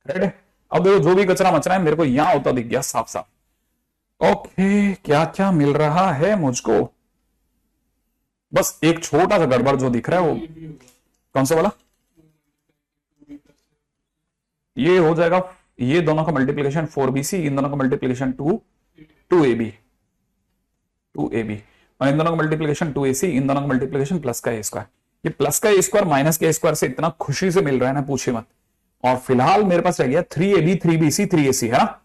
राइट है, अब देखो जो भी कचरा मचरा है मेरे को यहां होता दिख गया साफ साफ। ओके, क्या क्या मिल रहा है मुझको, बस एक छोटा सा गड़बड़ जो दिख रहा है वो कौन सा वाला, ये हो जाएगा, ये दोनों का मल्टीप्लीकेशन 4bc, इन दोनों का मल्टीप्लीकेशन 2ab, और इन दोनों का मल्टीप्लीकेशन 2ac, इन दोनों का मल्टीप्लीकेशन प्लस का a स्क्वायर। ये प्लस का a स्क्वायर माइनस के a स्क्वायर से इतना खुशी से मिल रहा है ना, पूछे मत। और फिलहाल मेरे पास रह गया 3ab 3bc 3ac, है ना,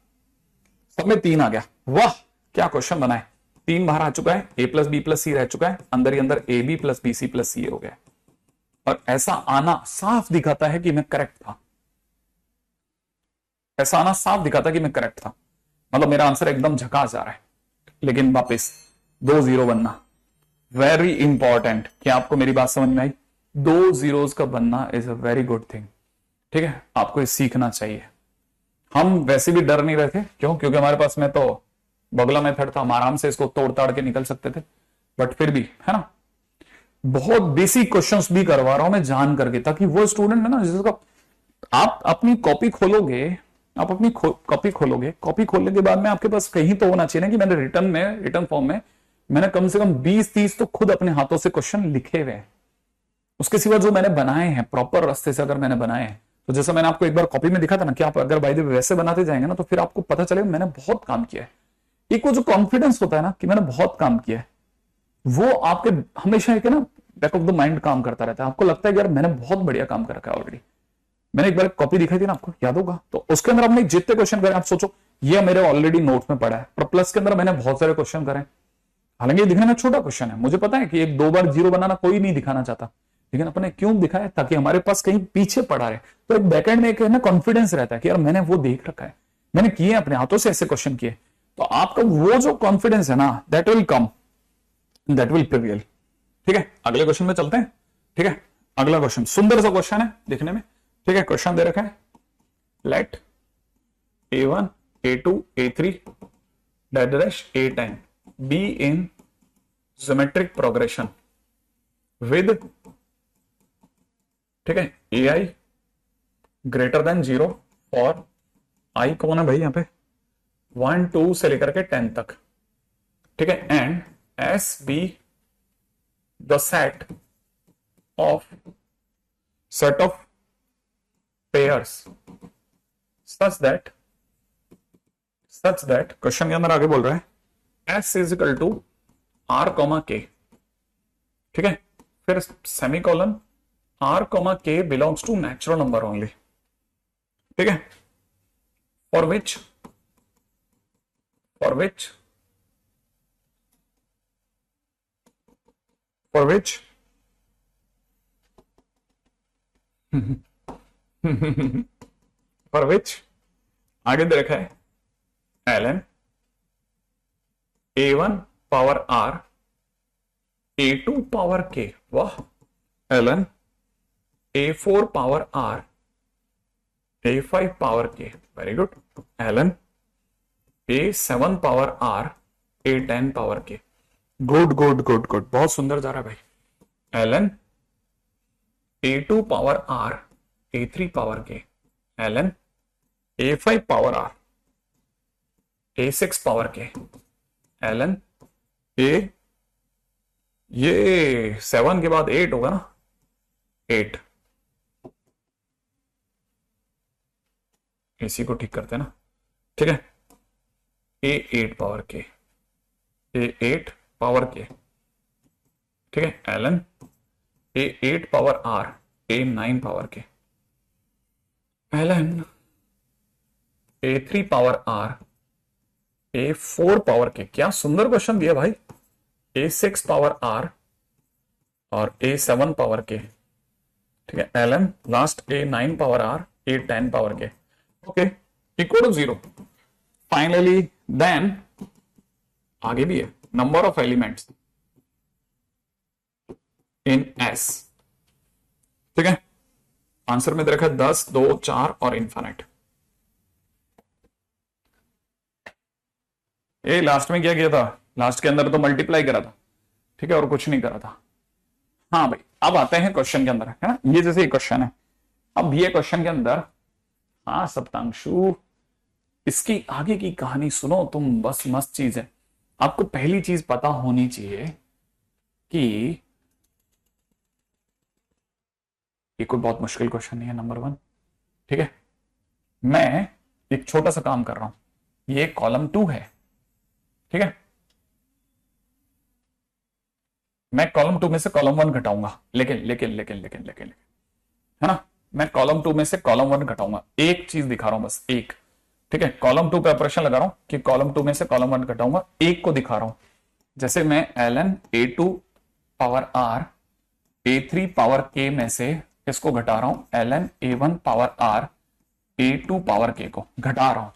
सब में 3 आ गया। वाह क्या क्वेश्चन बना है, 3 बाहर आ चुका है, a plus B plus C रह चुका है, अंदर ही अंदर ab plus B C plus C हो गया। और ऐसा आना साफ दिखाता है कि मैं करेक्ट था, ऐसा आना साफ दिखाता कि मैं करेक्ट था, मतलब मेरा आंसर एकदम झकास जा रहा है। लेकिन वापस 2 0 बनना वेरी इंपॉर्टेंट, क्या आपको मेरी बात समझ में आई? 2 zeros का बनना is a very good thing. ठीक है, आपको ये सीखना चाहिए। हम वैसे भी डर नहीं रहे थे, क्यों, क्योंकि हमारे पास में तो बगला मेथड था, हम आराम से इसको तोड़ ताड़ के निकल सकते थे। बट फिर भी है ना, बहुत बेसिक क्वेश्चंस भी करवा रहा हूं मैं जान करके, ताकि वो स्टूडेंट है ना जिसका, आप अपनी कॉपी खोलोगे, आप अपनी कॉपी खोलोगे, कॉपी खोलने के बाद में आपके पास कहीं तो होना चाहिए ना कि मैंने रिटर्न फॉर्म में मैंने कम से कम 20-30 तो खुद अपने हाथों से क्वेश्चन लिखे हुए हैं। उसके सिवा जो मैंने बनाए हैं प्रॉपर रास्ते से अगर मैंने बनाए हैं, तो जैसा मैंने आपको एक बार कॉपी में दिखा था ना कि आप अगर बाय द वे वैसे बनाते जाएंगे ना तो फिर आपको पता चलेगा मैंने बहुत काम किया है। एक वो जो कॉन्फिडेंस होता है ना कि मैंने बहुत काम किया है, वो आपके हमेशा एक ना बैक ऑफ द माइंड काम करता रहता है। आपको लगता है कि यार मैंने बहुत बढ़िया काम कर रखा है ऑलरेडी। मैंने एक बार कॉपी दिखाई थी ना, आपको याद होगा, तो उसके अंदर हमने जितने क्वेश्चन करे, आप सोचो ये मेरे ऑलरेडी नोट्स में पड़ा है, पर प्लस के अंदर मैंने बहुत सारे क्वेश्चन करे। हालांकि ये दिखने में छोटा क्वेश्चन है, मुझे पता है कि एक 2 बार 0 बनाना कोई नहीं दिखाना चाहता, लेकिन अपने क्यों दिखाया, ताकि हमारे पास कहीं पीछे पड़ा रहे, तो एक बैकएंड में एक है ना कॉन्फिडेंस रहता है कि यार मैंने वो देख रखा है, मैंने किए अपने हाथों से ऐसे क्वेश्चन किए, तो आपका वो जो कॉन्फिडेंस है ना that will come, that will prevail. ठीक है, अगले क्वेश्चन में चलते हैं। ठीक है, अगला क्वेश्चन सुंदर सा क्वेश्चन है देखने में। ठीक है, क्वेश्चन दे रखा है, late a1 a2 a3 dash a10 be in symmetric progression with, ठीक है, ai ग्रेटर देन 0 और i कौन है भाई यहाँ पे 1 2 से लेकर के 10 तक। ठीक है, and s be the set of pairs such that question के अंदर आगे बोल रहा है s is equal to r comma k। ठीक है, फिर semicolon r comma k belongs to natural number only. ठीक है, फॉर विच फॉर विच आगे दे रखा है ln a1 power r a2 power k, वाह, ln a4 power r a5 power k, very good, ln a7 power r a10 power k, good good good good, बहुत सुंदर जा रहा है भाई। ln a2 power r a3 power k, ln a5 power r a6 power के, ln a, ये 7 के बाद 8 होगा ना, 8, इसी को ठीक करते हैं ना। ठीक है, a8 पावर के, a8 पावर के, ठीक है, ln a8 power r a9 power के, ln a3 power r a4 power के, क्या सुंदर क्वेश्चन दिया भाई, a6 पावर r और a7 पावर के। ठीक है, ln last a9 power r a10 power K, okay, equal to 0। Finally then आगे भी है, number of elements in s। ठीक है, आंसर में दे रखा है 10 2 4 और इन्फिनिट। ये लास्ट में क्या किया था, लास्ट के अंदर तो मल्टीप्लाई करा था, ठीक है, और कुछ नहीं करा था। हाँ भाई, अब आते हैं क्वेश्चन के अंदर, है ना, ये जैसे क्वेश्चन है, अब ये क्वेश्चन के अंदर, हाँ सप्तांशु, इसकी आगे की कहानी सुनो तुम, बस मस्त चीज है। आपको पहली चीज पता होनी चाहिए कि ये कोई बहुत मुश्किल क्वेश्चन नहीं है, नंबर 1। ठीक है, मैं एक छोटा सा काम कर रहा हूं, ये कॉलम 2 है। ठीक है, मैं कॉलम 2 में से कॉलम 1 घटाऊंगा, लेकिन है ना, मैं कॉलम 2 में से कॉलम 1 घटाऊंगा, एक चीज दिखा रहा हूं बस, एक। ठीक है, कॉलम 2 पे ऑपरेशन लगा रहा हूं कि कॉलम 2 में से कॉलम 1 घटाऊंगा, एक को दिखा रहा हूं। जैसे मैं ln a2 power r a3 power k में से इसको घटा रहा हूं, ln a1 power r a2 power k को घटा रहा हूं।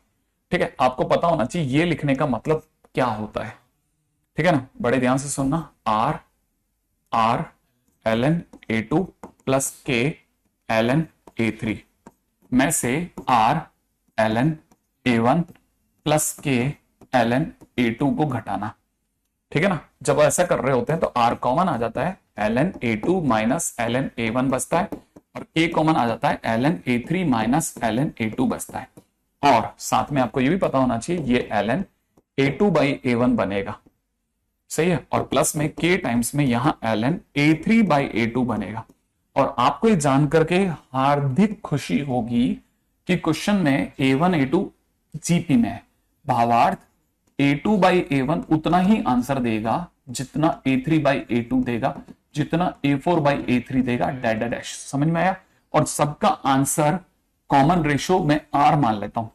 ठीक है, आपको पता होना चाहिए ये लिखने का मतलब क्या होता है। ठीक है ना, बड़े ध्यान से सुनना, r ln a2 plus k ln a3 में से r ln a1 plus k ln a2 को घटाना। ठीक है ना, जब ऐसा कर रहे होते हैं तो r कॉमन आ जाता है, ln a2 minus ln a1 बचता है, और k कॉमन आ जाता है, ln a3 minus ln a2 बचता है। और साथ में आपको ये भी पता होना चाहिए ये ln a2 बाई a1 बनेगा, सही है, और प्लस में k टाइम्स में यहां ln a3 बाई a2 बनेगा। और आपको ये जानकर के हार्दिक खुशी होगी कि क्वेश्चन में a1 a2 जीपी में है, भावार्थ a2 बाई a1 उतना ही आंसर देगा जितना a3 बाई a2 देगा, जितना a4 बाई a3 देगा, डैश डैश, समझ में आया। और सबका आंसर कॉमन रेशो में r मान लेता हूं,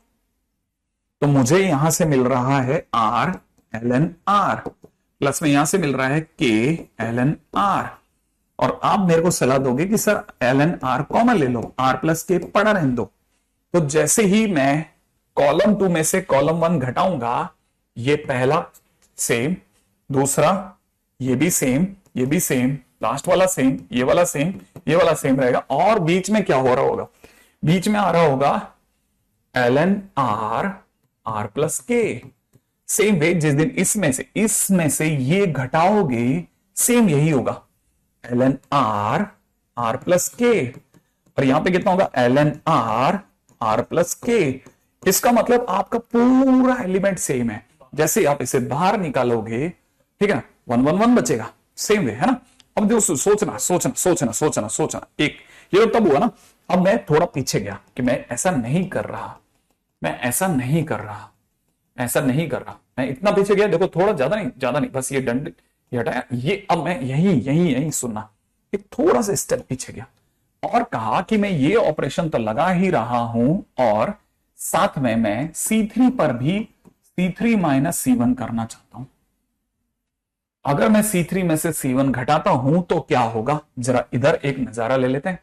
तो मुझे यहां से मिल रहा है r ln r, प्लस में यहां से मिल रहा है k ln r, और आप मेरे को सलाह दोगे कि sir L N R common ले लो, आर प्लस के पड़ा रहने दो। तो जैसे ही मैं कॉलम 2 में से कॉलम 1 घटाऊंगा, ये पहला सेम, दूसरा ये भी सेम, ये भी सेम, लास्ट वाला सेम, ये वाला सेम, ये वाला सेम रहेगा। और बीच में क्या हो रहा होगा? बीच में आ रहा होगा L N R R plus K. Same way जिस दिन इसमें से ये घटाओगे, सेम यही होगा, L N R R plus K. और यहां पे कितना होगा? L N R R plus K. इसका मतलब आपका पूरा एलिमेंट सेम है। जैसे आप इसे बाहर निकालोगे, ठीक है, 1 1 1 बचेगा, सेम वे है ना। अब जो सोचना सोचना सोचना सोचना सोचना, एक ये तो तब हुआ ना। अब मैं थोड़ा पीछे गया कि मैं ऐसा नहीं कर रहा, मैं ऐसा नहीं कर रहा, ऐसा नहीं कर रहा, मैं इतना पीछे गया, देखो थोड़ा ज्यादा नहीं, बस ये दंड ये हटाया, ये अब मैं यही सुनना, एक थोड़ा सा स्टेप पीछे गया और कहा कि मैं ये ऑपरेशन तो लगा ही रहा हूं और साथ में मैं C3 पर भी C3 माइनस C1 करना चाहता हूं। अगर मैं C3 में से C1 घटाता हूं तो क्या होगा? जरा इधर एक नजारा ले लेते हैं,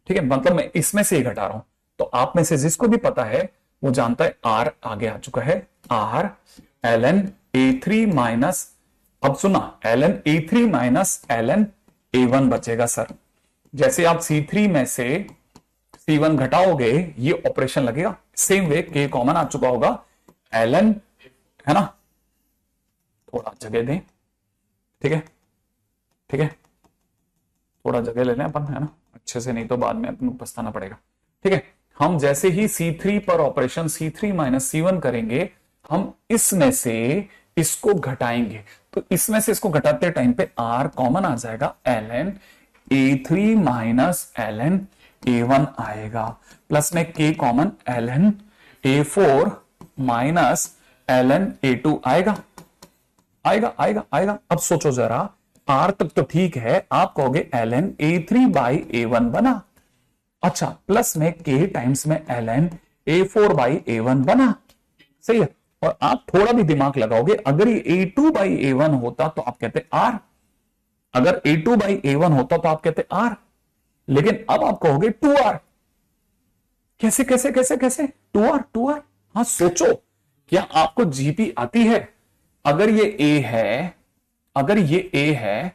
ठीक है। मतलब मैं इसमें से ही घटा रहा हूं, तो आप में से जिसको भी पता है वो जानता है R आगे आ चुका है, R ln A3 माइनस, अब सुना, ln A3 minus ln A1 बचेगा सर। जैसे आप C3 में से C1 घटाओगे, ये ऑपरेशन लगेगा। सेम वे K कॉमन आ चुका होगा, ln, है ना, थोड़ा जगह दें, ठीक है, ठीक है, थोड़ा जगह ले लें अपन, है ना, अच्छे से, नहीं तो बाद में अपन पछताना पड़ेगा, ठीक है। हम जैसे ही C3 पर ऑपरेशन C3 माइनस C1 करेंगे, हम इसमें से इसको घटाएंगे, तो इसमें से इसको घटाते टाइम पे R कॉमन आ जाएगा, ln A3 minus ln A1 आएगा, प्लस में K common ln A4 minus ln A2 आएगा, आएगा आएगा आएगा। अब सोचो जरा, R तक तो ठीक है, आप कहोगे ln A3 बाई A1 बना, अच्छा, प्लस में K टाइम्स में ln A4 बाई A1 बना, सही है। और आप थोड़ा भी दिमाग लगाओगे, अगर ये A2 बाई A1 होता तो आप कहते R, अगर A2 बाई A1 होता तो आप कहते R, लेकिन अब आप कहोगे 2R। कैसे कैसे कैसे कैसे 2R? हाँ सोचो, क्या आपको जीपी आती है? अगर ये A है, अगर ये A है,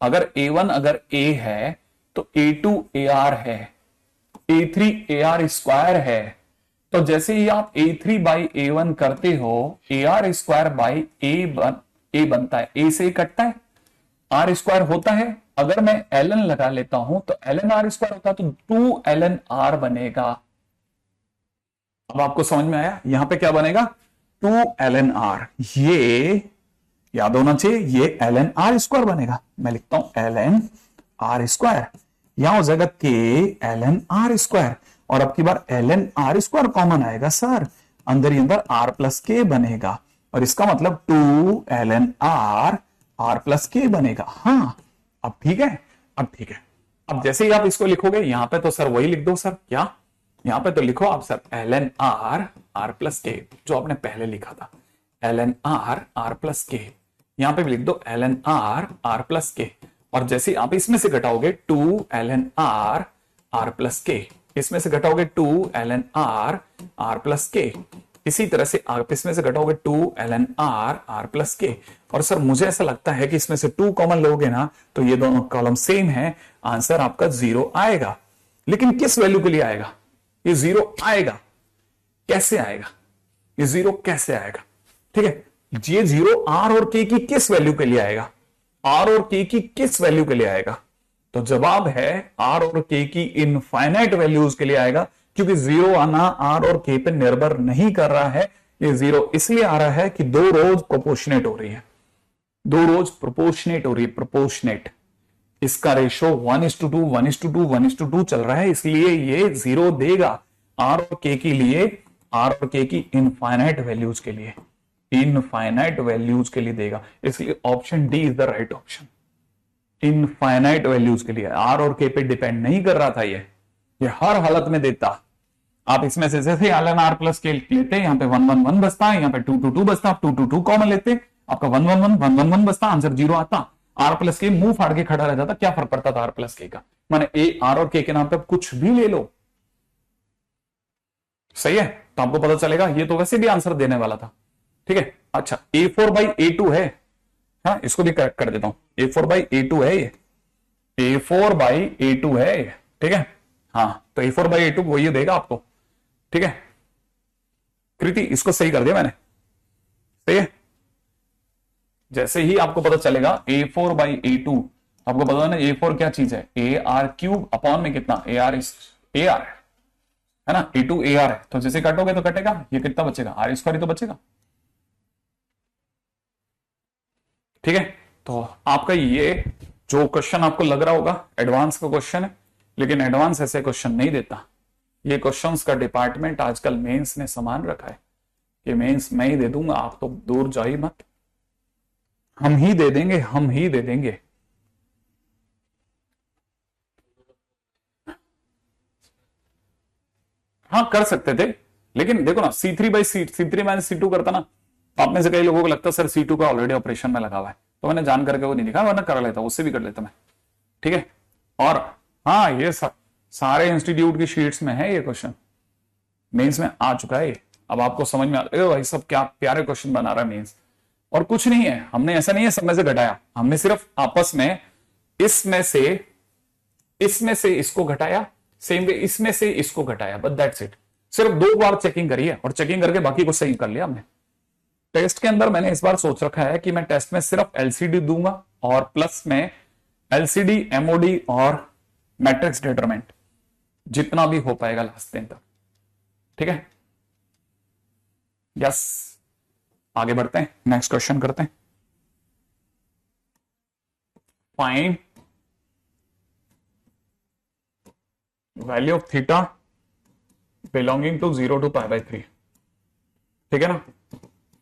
अगर A1 अगर A है तो A2 AR है, A3 AR स्क्वायर है। तो जैसे ही आप A3 बाई A1 करते हो, AR स्क्वायर बाई A बनता है, A से कटता है, R स्क्वायर होता है। अगर मैं ln लगा लेता हूं तो ln R स्क्वायर होता है, तो 2 ln R बनेगा। अब आपको समझ में आया यहां पे क्या बनेगा? 2 ln R, ये याद होना चाहिए, ये ln R स्क्वायर बनेगा। मैं लिखता हूं ln R स्क्वायर, यहां हो जाएगा K ln R स्क्वायर, और अब की बार ln R स्क्वायर कॉमन आएगा सर, अंदर ही अंदर R प्लस K बनेगा, और इसका मतलब 2 ln R प्लस K बनेगा। हाँ अब ठीक है, अब ठीक है। अब जैसे ही आप इसको लिखोगे, यहां पे तो सर वही लिख दो सर, क्या यहां पे तो लिखो आप sir ln R plus K, जो आपने पहले लिखा था, ln R प्लस K, यहां पे भी लिख दो ln R प्लस K। और जैसे आप इसमें से घटाओगे 2 ln R प्लस K, इसमें से घटाओगे 2 ln R प्लस K, इसी तरह से आप इसमें से घटाओगे 2 ln R प्लस K। और सर मुझे ऐसा लगता है कि इसमें से 2 कॉमन लोगे ना तो ये दोनों कॉलम सेम है, आंसर आपका 0 आएगा। लेकिन किस वैल्यू के लिए आएगा? ये 0 आएगा, कैसे आएगा? ये 0 कैसे आएगा? ठीक है, ये 0 R और K की किस वैल्यू के लिए आएगा? R और K की किस वैल्यू के लिए आएगा? तो जवाब है R और K की इनफाइनाइट वैल्यूज के लिए आएगा, क्योंकि 0 आना R और K पे निर्भर नहीं कर रहा है। ये 0 इसलिए आ रहा है कि दो रोज प्रोपोर्शनेट हो रही है, दो रोज प्रोपोर्शनेट हो रही है, प्रोपोर्शनेट, इसका रेशो 1:2 1:2 1:2 चल रहा है, इसलिए ये 0 देगा R और K के लिए, R और K की इनफाइनाइट वैल्यूज के लिए, इनफाइनाइट वैल्यूज के लिए देगा, इसलिए option D is the right option. Infinite values के लिए, R और K पे डिपेंड नहीं कर रहा था, ये हर हालत में देता। आप इसमें से जैसे ln R प्लस K लेते, यहाँ पे 1 1 1 बचता है, यहाँ पे 2 2 2 बचता, आप 2 2 2 कॉमन लेते, आपका 1 1 1 1 1 1 बचता, आंसर 0 आता। आर प्लस के मुंह फाड़ के खड़ा रह जाता, क्या फर्क पड़ता था आर प्लस के का। माने ए आर और के नाम पे कुछ भी ले लो, सही है, तो आपको पता चलेगा। ये तो वैसे भी आंसर देने वाला था, ठीक है। अच्छा A4/A2 है, हाँ इसको भी करेक्ट कर देता हूं, A4/A2 है ये, A4/A2 है ये, ठीक है। हाँ तो A4/A2 वही देगा आपको, ठीक है। कृति इसको सही कर दिया मैंने, सही है। जैसे ही आपको पता चलेगा A4/A2, आपको पता है ना A4 क्या चीज है, AR³ अपॉन में कितना AR है ना, A2 AR है, तो जैसे काटोगे तो कटेगा, ये कितना बचेगा R² ही तो बचेगा, ठीक है। तो आपका ये जो क्वेश्चन आपको लग रहा होगा एडवांस का क्वेश्चन है, लेकिन एडवांस ऐसे क्वेश्चन नहीं देता। ये क्वेश्चंस का डिपार्टमेंट आजकल मेंस ने सामान रखा है कि मेंस मैं ही दे दूंगा, आप तो दूर जाइए मत, हम ही दे देंगे, हम ही दे देंगे। हाँ कर सकते थे, लेकिन देखो ना C3/C3 - C2 करता ना, आप में से कई लोगों को लगता सर C2 का ऑलरेडी ऑपरेशन में लगा हुआ है, तो मैंने जान करके वो नहीं लिखा, वरना कर लेता, उससे भी कर लेता मैं, ठीक है। और हाँ ये सारे इंस्टीट्यूट की शीट्स में है ये क्वेश्चन, मेंस में आ चुका है ये। अब आपको समझ में आ रहा है भाई सब क्या प्यारे क्वेश्चन बना रहा है मेंस। और कुछ नहीं है, हमने ऐसा नहीं है सब में से घटाया, हमने सिर्फ आपस में इसमें से इसको घटाया, सेम वे इसमें से इसको घटाया, बट दैट्स इट। सिर्फ 2 बार चेकिंग करी है और चेकिंग करके बाकी को सही कर लिया हमने। टेस्ट के अंदर मैंने इस बार सोच रखा है कि मैं टेस्ट में सिर्फ एलसीडी दूंगा और प्लस में एलसीडी, एमओडी और मैट्रिक्स डिटरमिनेंट, जितना भी हो पाएगा लास्ट दिन तक, ठीक है। यस आगे बढ़ते हैं, नेक्स्ट क्वेश्चन करते हैं। Find value of theta belonging to 0 to π/3, ठीक है ना,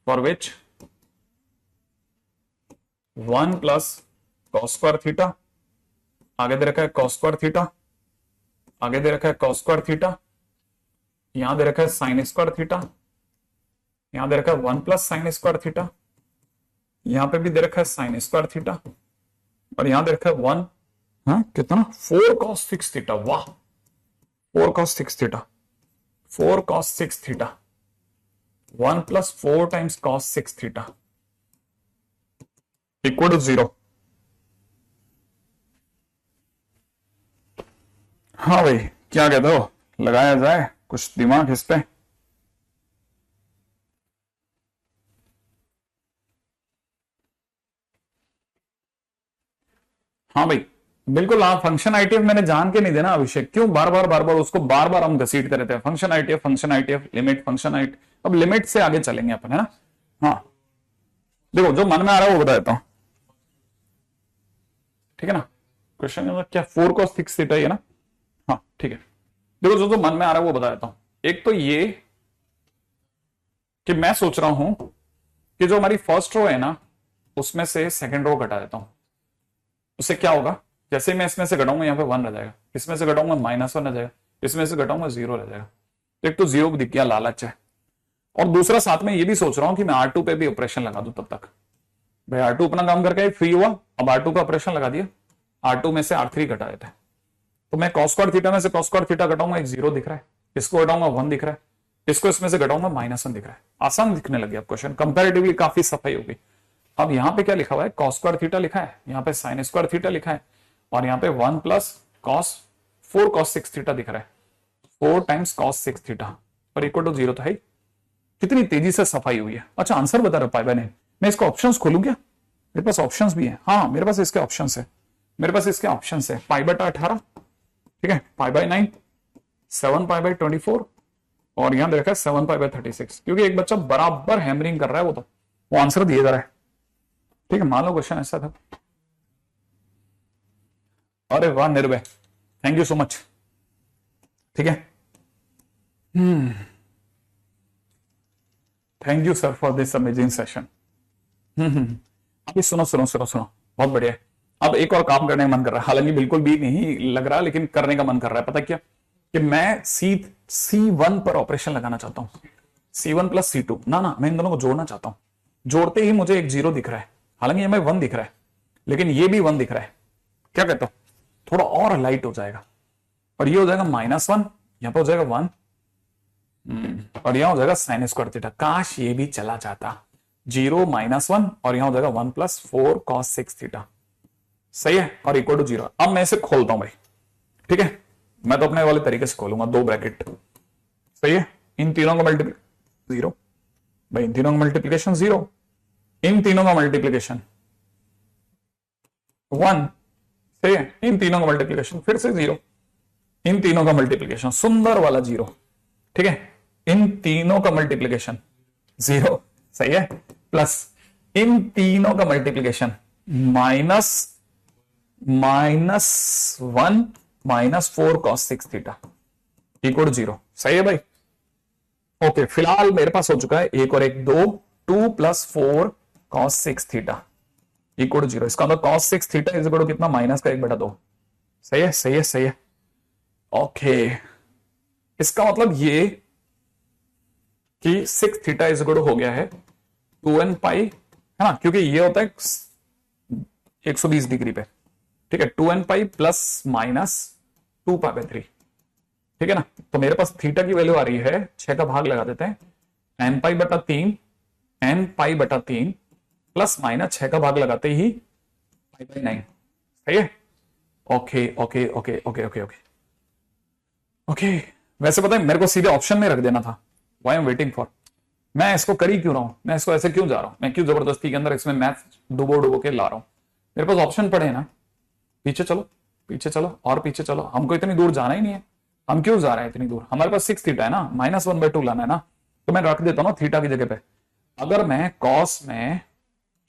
फॉर विच 1 + cos² थीटा, आगे दे रखा है cos² थीटा, आगे दे रखा है cos² थीटा, यहां दे रखा है sin² थीटा, यहां दे रखा है 1 + sin² थीटा, यहां पे भी दे रखा है sin² थीटा, और यहां दे रखा है 1, हाँ कितना 4 cos 6 थीटा, वाह 4 cos 6 theta, 4 cos 6 theta, 1 + 4 × cos 6 theta equal to 0। हाँ भाई क्या कहते हो, लगाया जाए कुछ दिमाग इस पे। हाँ भाई बिल्कुल, आप फंक्शन आईटीएफ मैंने जान के नहीं देना अभिषेक, क्यों बार बार उसको बार बार हम घसीटते रहते हैं, function ITF limit, function ITF, अब लिमिट से आगे चलेंगे अपन, है ना। हाँ देखो जो मन में आ रहा है वो बता देता हूं, ठीक है ना। क्वेश्चन क्या 4 cos 6 थीटा है ना, हाँ ठीक है। देखो जो मन में आ रहा है वो बता देता हूं। एक तो ये कि मैं सोच रहा हूं कि जो हमारी फर्स्ट रो है ना उसमें से सेकंड रो घटा देता हूं, उससे क्या होगा, जैसे मैं इसमें से घटाऊंगा यहाँ पे 1 रह जाएगा, इसमें से घटाऊंगा -1 रह जाएगा, इसमें से घटाऊंगा 0 रह जाएगा। एक तो 0 दिख गया, लालच है। और दूसरा साथ में ये भी सोच रहा हूं कि मैं R2 पे भी ऑपरेशन लगा दूं, तब तक भाई R2 अपना काम करके फ्री हुआ, अब R2 का ऑपरेशन लगा दिया, R2 में से R3 घटा देता है, तो मैं cos² थीटा में से cos² थीटा घटाऊंगा, एक 0 दिख रहा है, इसको घटाऊंगा 1 दिख रहा है, इसको इसमें से घटाऊंगा -1 दिख रहा है। आसान दिखने लग गया क्वेश्चन, कंपैरेटिवली काफी सफाई होगी। अब यहाँ पे क्या लिखा हुआ है, cos² थीटा लिखा है, यहाँ पे sin² थीटा लिखा है, और यहाँ पे 1 + 4 cos 6 थीटा दिख रहा है, 4 × cos 6 थीटा और इक्वल टू 0 तो है। कितनी तेजी से सफाई हुई है। अच्छा आंसर बता रहा पाइबा ने, मैं इसको ऑप्शंस खोलूं क्या, मेरे पास ऑप्शंस भी है, हाँ मेरे पास इसके ऑप्शंस है, मेरे पास इसके ऑप्शंस है, π/18, ठीक है, π/9, 7π/24 और यहां देखा है 7π/36, क्योंकि एक बच्चा बराबर हैमरिंग कर रहा है, वो आंसर दिए जा रहा है, ठीक है। मान लो क्वेश्चन ऐसा था। अरे वाह निर्भय, थैंक यू सो मच, ठीक है। Thank you sir for this amazing session. अभी सुनो, बहुत बढ़िया है। अब एक और काम करने का मन कर रहा है, हालांकि बिल्कुल भी नहीं लग रहा, लेकिन करने का मन कर रहा है। पता क्या, कि मैं C1 पर ऑपरेशन लगाना चाहता हूं, C1 + C2 ना मैं इन दोनों को जोड़ना चाहता हूं। जोड़ते ही मुझे एक 0 दिख रहा है, हालांकि हमें 1 दिख रहा है, लेकिन ये भी 1 दिख रहा है, क्या कहते हो, थोड़ा और लाइट हो जाएगा, और ये हो जाएगा -1, यहां पे हो जाएगा 1, और यहां हो जाएगा sin स्क्वायर थीटा। काश ये भी चला जाता, 0 -1 और यहां हो जाएगा 1 + 4 cos 6 थीटा, सही है, और इक्वल टू 0। अब मैं इसे खोलता हूं भाई, ठीक है, मैं तो अपने वाले तरीके से खोलूंगा, 2 ब्रैकेट, सही है, इन तीनों का मल्टीप्लिकेशन 0 भाई, इन तीनों का मल्टीप्लिकेशन 0, इन तीनों का मल्टीप्लिकेशन 1, सही है, इन तीनों का मल्टीप्लिकेशन फिर से 0, इन तीनों का मल्टीप्लिकेशन सुंदर वाला 0, ठीक है, इन तीनों का मल्टीप्लिकेशन 0, सही है, प्लस इन तीनों का मल्टीप्लिकेशन -1 -4 cos 6 थीटा इक्वल 0, सही है भाई। ओके, फिलहाल मेरे पास हो चुका है 1 और 1 2, 2 + 4 cos 6 थीटा इक्वल 0। इसका मतलब cos 6 theta is equal to कितना, -1/2, सही है, सही है, सही है। ओके, इसका मतलब ये कि 6 थीटा इज इक्वल टू हो गया है 2n पाई, है ना, क्योंकि ये होता है 120 डिग्री पे, ठीक है, 2n पाई प्लस माइनस 2π/3, ठीक है ना। तो मेरे पास थीटा की वैल्यू आ रही है, 6 का भाग लगा देते हैं, n π/3 n π/3 प्लस माइनस 6 का भाग लगाते ही π/9, सही है। Okay okay okay okay okay okay okay, वैसे पता है मेरे को सीधे ऑप्शन में रख देना था, why I am waiting for, मैं इसको कर ही क्यों रहा हूं, मैं इसको ऐसे क्यों जा रहा हूं, मैं क्यों जबरदस्ती के अंदर इसमें मैथ्स डुबो के ला रहा हूं, मेरे पास ऑप्शन पड़े हैं ना। पीछे चलो, पीछे चलो और पीछे चलो, हमको इतनी दूर जाना ही नहीं है, हम क्यों जा रहे हैं इतनी दूर, हमारे पास 6 थीटा है ना, -1/2 लाना है ना, तो मैं रख देता हूं ना थीटा की जगह पे। अगर मैं कॉस में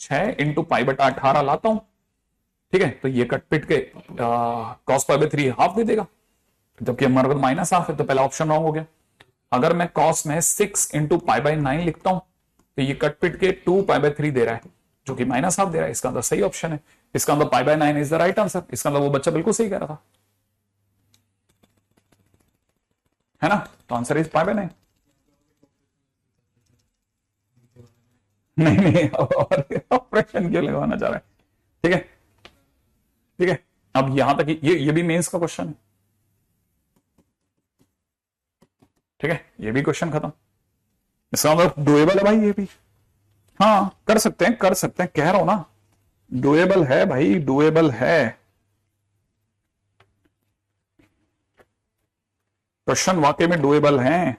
6 × π/18 लाता हूं, ठीक है, तो ये कट पिट के cos π/3 हाफ दे देगा, जबकि हमारे पास -हाफ है, तो पहला ऑप्शन रॉन्ग हो गया। अगर मैं cos में 6 × π/9 लिखता हूं, तो ये कट पिट के 2π/3 दे रहा है, जो कि -हाफ दे रहा है, इसका अंदर सही ऑप्शन है, इसका अंदर π/9 इज द राइट आंसर, इसका अंदर वो बच्चा बिल्कुल सही कह रहा था, है ना, तो आंसर इज π/9। नहीं नहीं, और ऑपरेशन क्यों लगवाना चाह रहा है, ठीक है, ठीक है। अब यहां तक ये भी मेंस का क्वेश्चन है, ठीक है, ये भी क्वेश्चन खत्म, इसका मतलब डुएबल है भाई ये भी, हाँ कर सकते हैं, कर सकते हैं, कह रहा हूं ना, डुएबल है भाई, डुएबल है, क्वेश्चन वाकई में डुएबल है।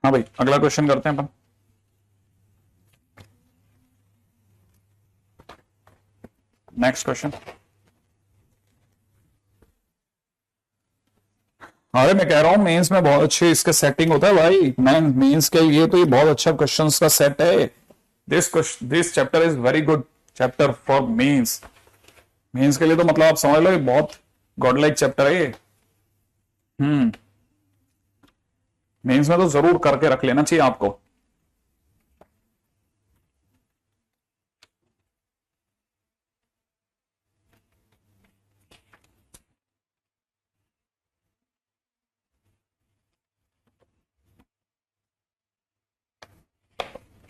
हाँ भाई, अगला क्वेश्चन करते हैं अपन। नेक्स्ट क्वेश्चन, अरे मैं कह रहा हूं मेंस में बहुत अच्छी इसका सेटिंग होता है भाई, मैं मेंस के लिए तो ये बहुत अच्छा क्वेश्चंस का सेट है, this chapter is very good chapter for Mains, Mains के लिए तो मतलब आप समझ लो ये बहुत गॉड लाइक चैप्टर है ये। मेंस में तो जरूर करके रख लेना चाहिए आपको।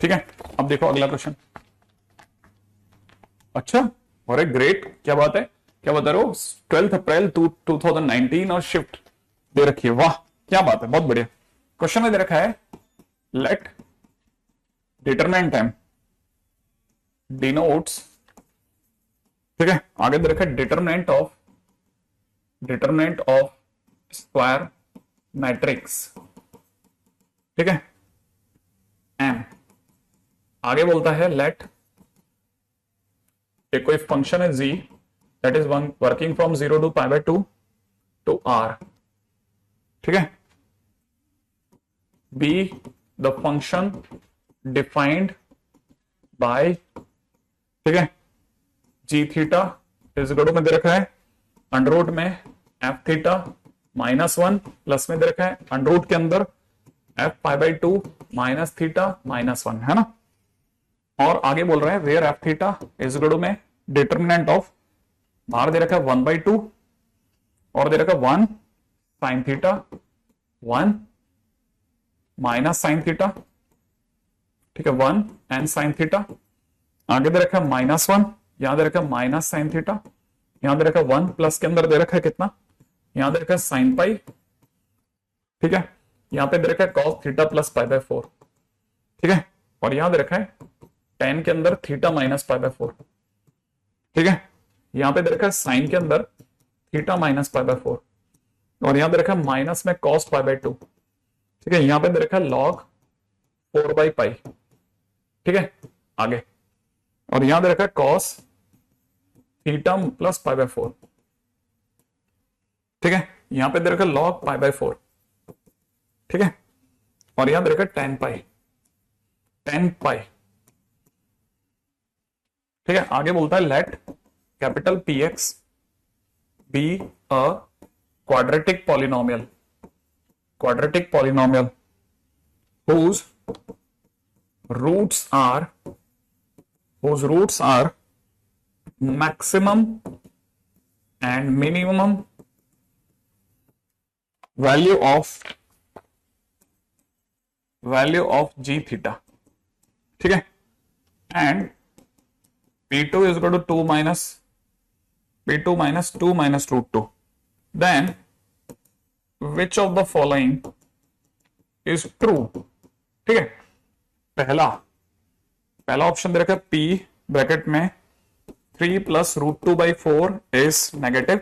ठीक है, अब देखो अगला क्वेश्चन। अच्छा, और ग्रेट, क्या बात है, क्या बता रहे हो, 12 अप्रैल 2019 और शिफ्ट दे रखी है, वाह क्या बात है, बहुत बढ़िया। क्वेश्चन में दे रखा है लेट डिटरमिनेंट टाइम डिनोट्स, ठीक है, आगे दे रखा है डिटरमिनेंट ऑफ स्क्वायर मैट्रिक्स, ठीक है, एम, आगे बोलता है लेट एक कोई फंक्शन है G that is working from 0 to π/2 to r, ठीक है, be the function defined by, ठीक है, जी थीटा इस गड़ो में दे रखा है अंडर रूट में एफ थीटा -1 प्लस में दे रखा है अंडर रूट के अंदर F pi by 2 minus theta -1, है ना। और आगे बोल रहे हैं वेयर एफ थीटा इस गड़ो में डिटर्मिनेंट ऑफ, बाहर दे रखा है 1/2 और दे रखा है 1 sine theta 1 minus sine theta, ठीक है 1 एन साइन थीटा, आगे दे रखा है -1, यहां दे रखा है माइनस साइन थीटा, यहां दे रखा है 1 प्लस के अंदर दे रखा है कितना, यहां दे रखा है साइन पाई, ठीक है, यहां पे दे रखा है cos theta plus pi by 4, ठीक है, और यहां दे रखा है tan के अंदर थीटा माइनस पाई बाय 4, ठीक है, यहां पे दे रखा है साइन के अंदर थीटा माइनस पाई बाय 4 और यहां दे रखा है माइनस में कॉस पाई बाय 2, ठीक है, यहां पे दे रखा है लॉग 4/पाई, ठीक है, आगे और यहां दे रखा है cos theta plus pi by 4, ठीक है, यहां पे दे रखा है लॉग पाई बाय 4, ठीक है, और यहां दे रखा है tan पाई, ठीक है, आगे बोलता है let capital px be a quadratic polynomial whose roots are maximum and minimum value of g theta, ठीक है, and p2 is equal to 2 minus p2 minus 2 minus root 2, then which of the following is true, ठीक है, पहला option दे रखा है p bracket में 3 plus root 2/4 is negative,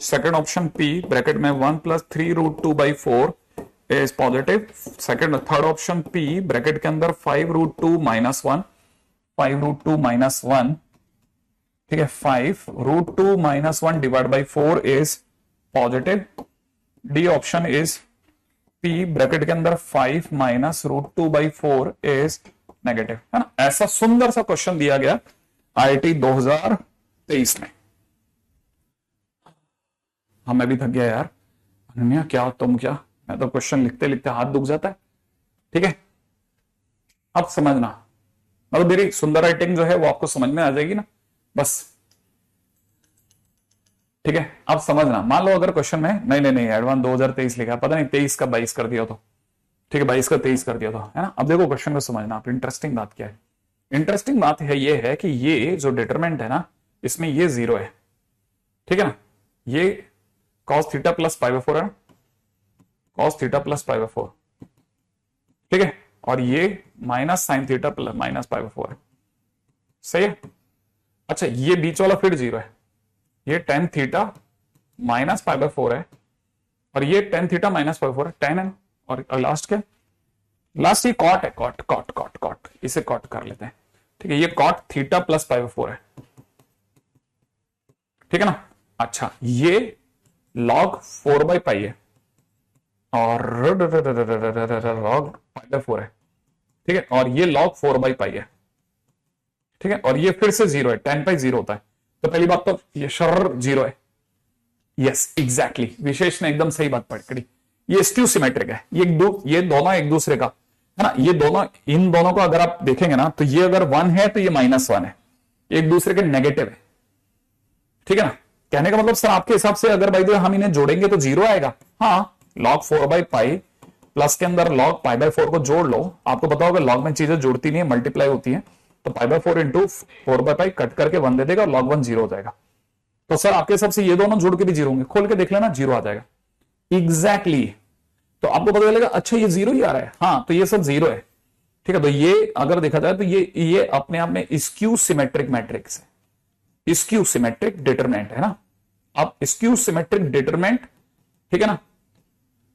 second option p bracket में 1 plus 3 root 2/4 is positive, second third option p bracket के अंदर 5 root 2 minus 1, 5 root 2 minus 1, ठीक है, 5 root 2 minus 1 divide by 4 is positive, D option is p bracket के अंदर 5 minus root 2/4 is negative, है ना। ऐसा सुंदर सा क्वेश्चन दिया गया IIT 2023 में। मैं भी थक गया यार, अनन्या क्या तुम क्या, मैं तो क्वेश्चन लिखते लिखते हाथ दुख जाता है, ठीक है। अब समझना, मतलब मेरी सुंदर राइटिंग जो है वो आपको समझ में आ जाएगी ना, बस, ठीक है। अब समझना, मान लो अगर क्वेश्चन में नहीं एडवांस 2023 लिखा, पता नहीं 23 का 22 कर दिया तो, ठीक है, 22 का 23 कर दिया तो, है ना। अब देखो क्वेश्चन को समझना आप, इंटरेस्टिंग बात क्या है, इंटरेस्टिंग बात है ये है कि ये जो डिटरमिनेंट है ना, इसमें ये 0 है, ठीक है ना, ये cos theta plus pi by 4 है ना, cos theta plus pi by 4, ठीक है, और ये minus sine theta plus minus pi by 4 है, सही है। अच्छा, ये बीच वाला फिर 0 है, ये tan theta minus pi by 4 है और ये tan theta minus pi by 4 है, tan है ना, और लास्ट क्या, लास्ट ये कॉट है, कॉट इसे कॉट कर लेते हैं, ठीक है, ये cot theta plus pi by 4 है, ठीक है ना। अच्छा, ये लॉग 4/पाई है और लॉग पाई बाय 4 है, ठीक है, और ये लॉग 4/पाई है, ठीक है, और ये फिर से 0 है, tan पाई 0 होता है, तो पहली बात तो ये शर 0 है, यस एग्जैक्टली, विशेष ने एकदम सही बात पकड़ी, ये स्क्यू सिमेट्रिक है, ये दोनों एक दूसरे का, है ना, ये दोनों, इन दोनों को अगर आप देखेंगे ना, तो ये अगर 1 है तो ये -1 है, एक दूसरे के नेगेटिव है, ठीक है ना। कहने का मतलब सर आपके हिसाब से अगर भाई हम इन्हें जोड़ेंगे तो 0 आएगा, हाँ, log 4/पाई प्लस के अंदर log पाई बाय 4 को जोड़ लो, आपको पता होगा log में चीजें जुड़ती नहीं है, मल्टीप्लाई होती है, तो पाई बाय 4 इंटू 4/पाई कट करके 1 दे देगा और log 1 0 हो जाएगा। तो सर आपके हिसाब से ये दोनों जुड़ के भी 0 होंगे, खोल के देख लेना 0 आ जाएगा, एग्जैक्टली तो आपको पता चलेगा अच्छा ये 0 ही आ रहा है, हाँ, तो ये सब 0 है, ठीक है। तो ये अगर देखा जाए तो ये अपने आप में स्क्यू सिमेट्रिक मैट्रिक्स है, स्क्यू सिमेट्रिक डिटरमिनेंट है ना। अब स्क्यू सिमेट्रिक डिटरमिनेंट, ठीक है ना,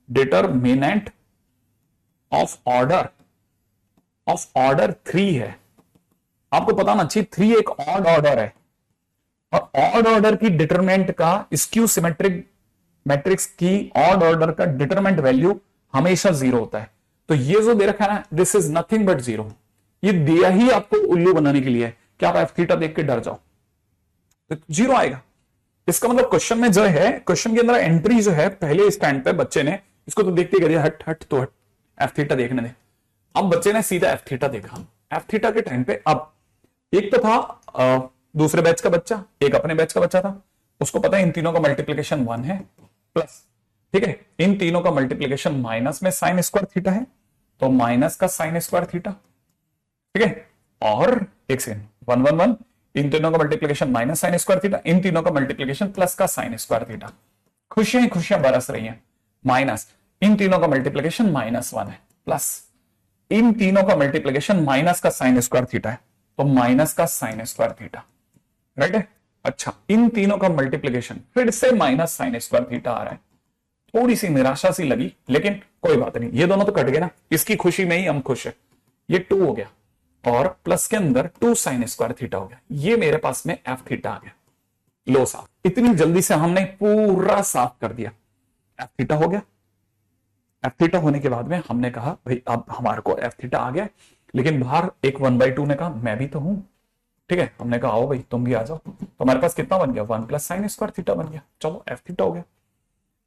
डिटरमिनेंट ऑफ ऑर्डर 3 है, आपको पता ना चाहिए 3 एक ऑड ऑर्डर है, और ऑड ऑर्डर की डिटरमिनेंट का, स्क्यू सिमेट्रिक मैट्रिक्स की ऑड ऑर्डर का डिटरमिनेंट वैल्यू हमेशा 0 होता है। तो ये जो दे रखा है ना, दिस इज नथिंग बट 0, ये दिया ही आपको उल्लू बनाने के लिए है कि आप एफ थीटा देख के डर जाओ, तो 0 आएगा। इसका मतलब क्वेश्चन में जो है, क्वेश्चन के अंदर एंट्री जो है पहले स्टैंड पे बच्चे ने इसको तो देखते कर दिया, हट हट तो हट, एफ थीटा देखने दे। अब बच्चे ने सीधा एफ थीटा देखा। एफ थीटा के टाइम पे अब एक तो था दूसरे बैच का बच्चा, एक अपने बैच का बच्चा था, उसको पता है इन तीनों का मल्टीप्लीकेशन 1 है प्लस, ठीक है, इन तीनों का मल्टीप्लीकेशन माइनस में साइन स्क्वायर थीटा है, तो माइनस का साइन स्क्वायर थीटा, ठीक है, और एक सेकंड 1 1 1, इन तीनों का multiplication minus sine square theta, इन तीनों का मल्टीप्लीकेशन प्लस का साइन स्क्वायर थीटा। खुशियां खुशियां बरस रही हैं। माइनस इन तीनों का मल्टीप्लीकेशन -1 है, प्लस इन तीनों का मल्टीप्लीकेशन माइनस का साइन स्क्वायर थीटा है, तो माइनस का साइन स्क्वायर थीटा, राइट है। अच्छा, इन तीनों का मल्टीप्लीकेशन फिर से माइनस साइन स्क्वायर थीटा आ रहा है। थोड़ी सी निराशा सी लगी, लेकिन कोई बात नहीं, ये दोनों तो कट गए ना, इसकी खुशी में ही हम खुश है। ये 2 हो गया और प्लस के अंदर 2 साइन स्क्वायर थीटा हो गया। ये मेरे पास में एफ थीटा आ गया। लो साफ, इतनी जल्दी से हमने पूरा साफ कर दिया। एफ थीटा हो गया। एफ थीटा होने के बाद में हमने कहा भाई अब हमारे को एफ थीटा आ गया, लेकिन बाहर एक 1/2 ने कहा मैं भी तो हूं, ठीक है, हमने कहा आओ भाई तुम भी आ जाओ, तो हमारे पास कितना बन गया 1 प्लस साइन स्क्वायर थीटा बन गया। चलो एफ थीटा हो गया।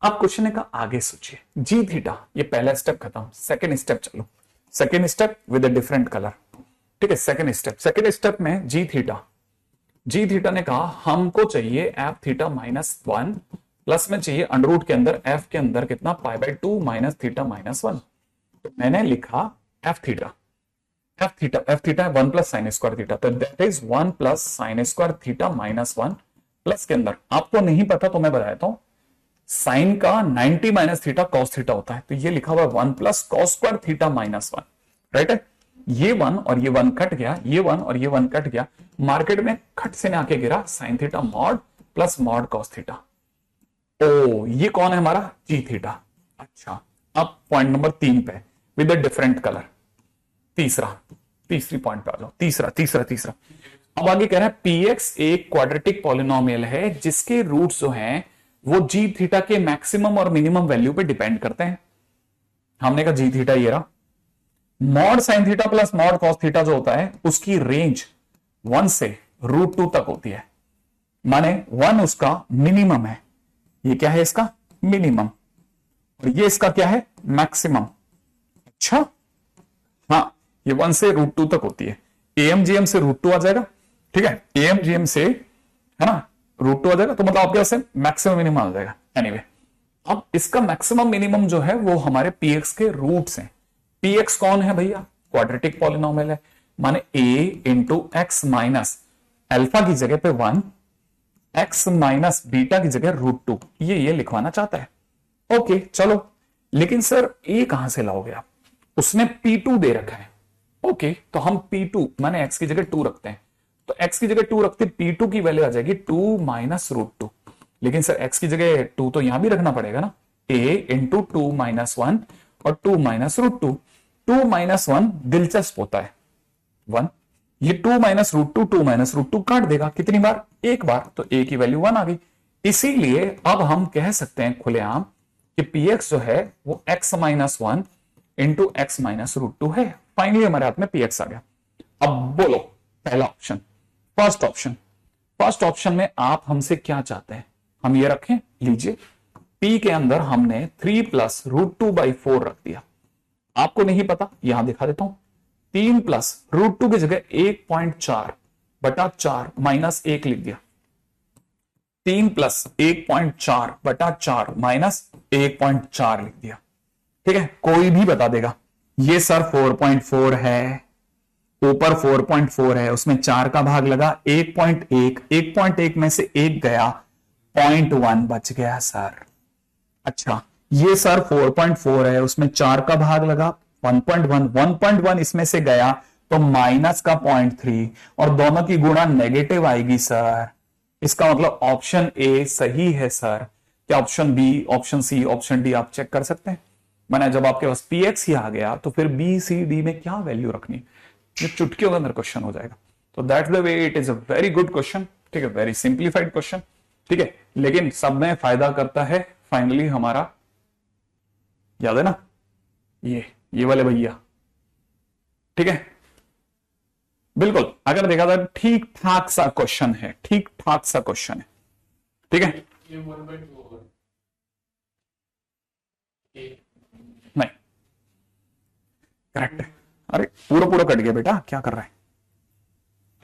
अब क्वेश्चन ने कहा आगे सोचिए, जी थीटा, ये पहला स्टेप खत्म, सेकेंड स्टेप चलो, second step with a different colour, ठीक है। सेकेंड स्टेप में जी थीटा ने कहा हमको चाहिए एफ थीटा -1 प्लस में चाहिए अंडररूट के अंदर एफ के अंदर कितना π/2 माइनस थीटा -1, तो मैंने लिखा F theta 1 plus sine square theta, तो that is 1 plus sine square theta -1 plus के अंदर आपको नहीं पता तो मैं बताता हूं, साइन का 90 माइनस थीटा कॉस थीटा होता है, तो ये लिखा हुआ 1 plus cos square theta -1, right है। ये 1 और ये 1 कट गया, ये 1 और ये 1 कट गया, मार्केट में खट से आके गिरा sine theta mod plus mod cos theta. ओ ये कौन है हमारा जी थीटा। अच्छा, अब पॉइंट नंबर 3 पे विद अ डिफरेंट कलर, तीसरी पॉइंट पे आ जाओ, तीसरा अब आगे कह रहा है px एक क्वाड्रेटिक पॉलिनोमियल है जिसके रूट्स जो हैं वो जी थीटा के मैक्सिमम और मिनिमम वैल्यू पे डिपेंड करते हैं। हमने कहा जी थीटा ये रहा, mod sine theta plus mod cos theta जो होता है उसकी रेंज 1 से √2 तक होती है, माने 1 उसका मिनिमम है, ये क्या है इसका मिनिमम, और ये इसका क्या है मैक्सिमम। अच्छा हाँ, ये 1 से √2 तक होती है, AMGM से √2 आ जाएगा, ठीक है, AMGM से है ना √2 आ जाएगा, तो मतलब आपके पास मैक्सिमम मिनिमम आ जाएगा। एनीवे अब इसका मैक्सिमम मिनिमम जो है वो हमारे px के रूट्स हैं। px कौन है भैया, क्वाड्रेटिक पॉलिनोमियल है, माने a into x minus alpha की जगह पे 1, x माइनस बीटा की जगह √2, ये लिखवाना चाहता है। ओके चलो, लेकिन सर a कहां से लाओगे आप, उसने P2 दे रखा है। ओके तो हम P2 माने x की जगह 2 रखते हैं, तो x की जगह 2 रखते P2 की वैल्यू आ जाएगी 2 माइनस √2, लेकिन सर x की जगह 2 तो यहां भी रखना पड़ेगा ना, a इंटू 2 माइनस 1 और 2 माइनस √2, 2 माइनस 1 दिलचस्प होता है 1, ये 2 माइनस √2 2 माइनस √2 काट देगा कितनी बार, एक बार, तो a की वैल्यू 1 आ गई। इसीलिए अब हम कह सकते हैं खुलेआम कि px जो है वो x minus 1 into x minus √2 है। फाइनली हमारे हाथ में px आ गया। अब बोलो पहला ऑप्शन, फर्स्ट ऑप्शन में आप हमसे क्या चाहते हैं, हम ये रखें, लीजिए p के अंदर हमने 3 प्लस √2/4 रख दिया, आपको नहीं पता यहां दिखा देता हूं, 3 प्लस √2 की जगह 1.4/4 माइनस 1 लिख दिया, 3 प्लस 1.4/4 माइनस 1.4 लिख दिया, ठीक है। कोई भी बता देगा ये सर 4.4 है, ऊपर 4.4 है, उसमें 4 का भाग लगा 1.1 में से 1 गया, 0.1 बच गया सर। अच्छा ये सर 4.4 है, उसमें 4 का भाग लगा 1.1 इसमें से गया, तो माइनस का 0.3 और दोनों की गुणा नेगेटिव आएगी सर। इसका मतलब ऑप्शन ए सही है सर। क्या option B, option C, option D आप चेक कर सकते हैं। मैंने जब आपके पास px ही आ गया तो फिर बी सी डी में क्या वैल्यू रखनी, ये चुटकियों के अंदर क्वेश्चन हो जाएगा। तो that's the way, it is a very good question, ठीक है, वेरी सिंप्लीफाइड क्वेश्चन, ठीक है, लेकिन सब में फायदा करता है फाइनली हमारा, याद है ना, ये वाले भैया, ठीक है, बिल्कुल। अगर देखा जाए ठीक ठाक सा क्वेश्चन है, ठीक ठाक सा क्वेश्चन है, ठीक है, ये 1/2 होगा। नहीं करेक्ट है। अरे पूरा पूरा कट गया बेटा, क्या कर रहा है?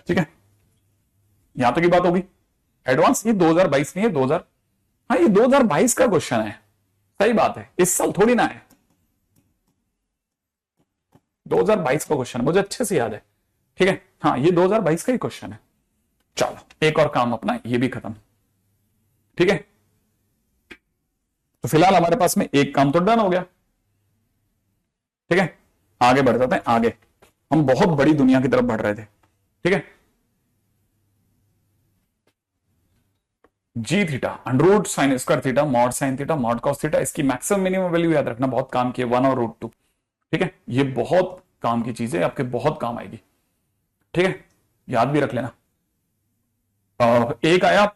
ठीक है, यहां तक की बात होगी। एडवांस ये 2022 नहीं है, 2000, हाँ ये 2022 का क्वेश्चन है, सही बात है, इस साल थोड़ी ना है, 2022 का क्वेश्चन है, मुझे अच्छे से याद है। ठीक है, हाँ ये 2022 का ही क्वेश्चन है। चलो एक और काम अपना, ये भी खत्म। ठीक है, तो फिलहाल हमारे पास में एक काम तो डन हो गया। ठीक है, आगे बढ़ जाते हैं। आगे हम बहुत बड़ी दुनिया की तरफ बढ़ रहे थे। ठीक है, G theta under sine square theta mod sine theta mod cos theta, इसकी मैक्सिमम मिनिमम वैल्यू याद रखना, बहुत काम की है, 1 और √2। ठीक है, ये बहुत काम की चीज है, आपके बहुत काम आएगी। ठीक है, याद भी रख लेना। एक आया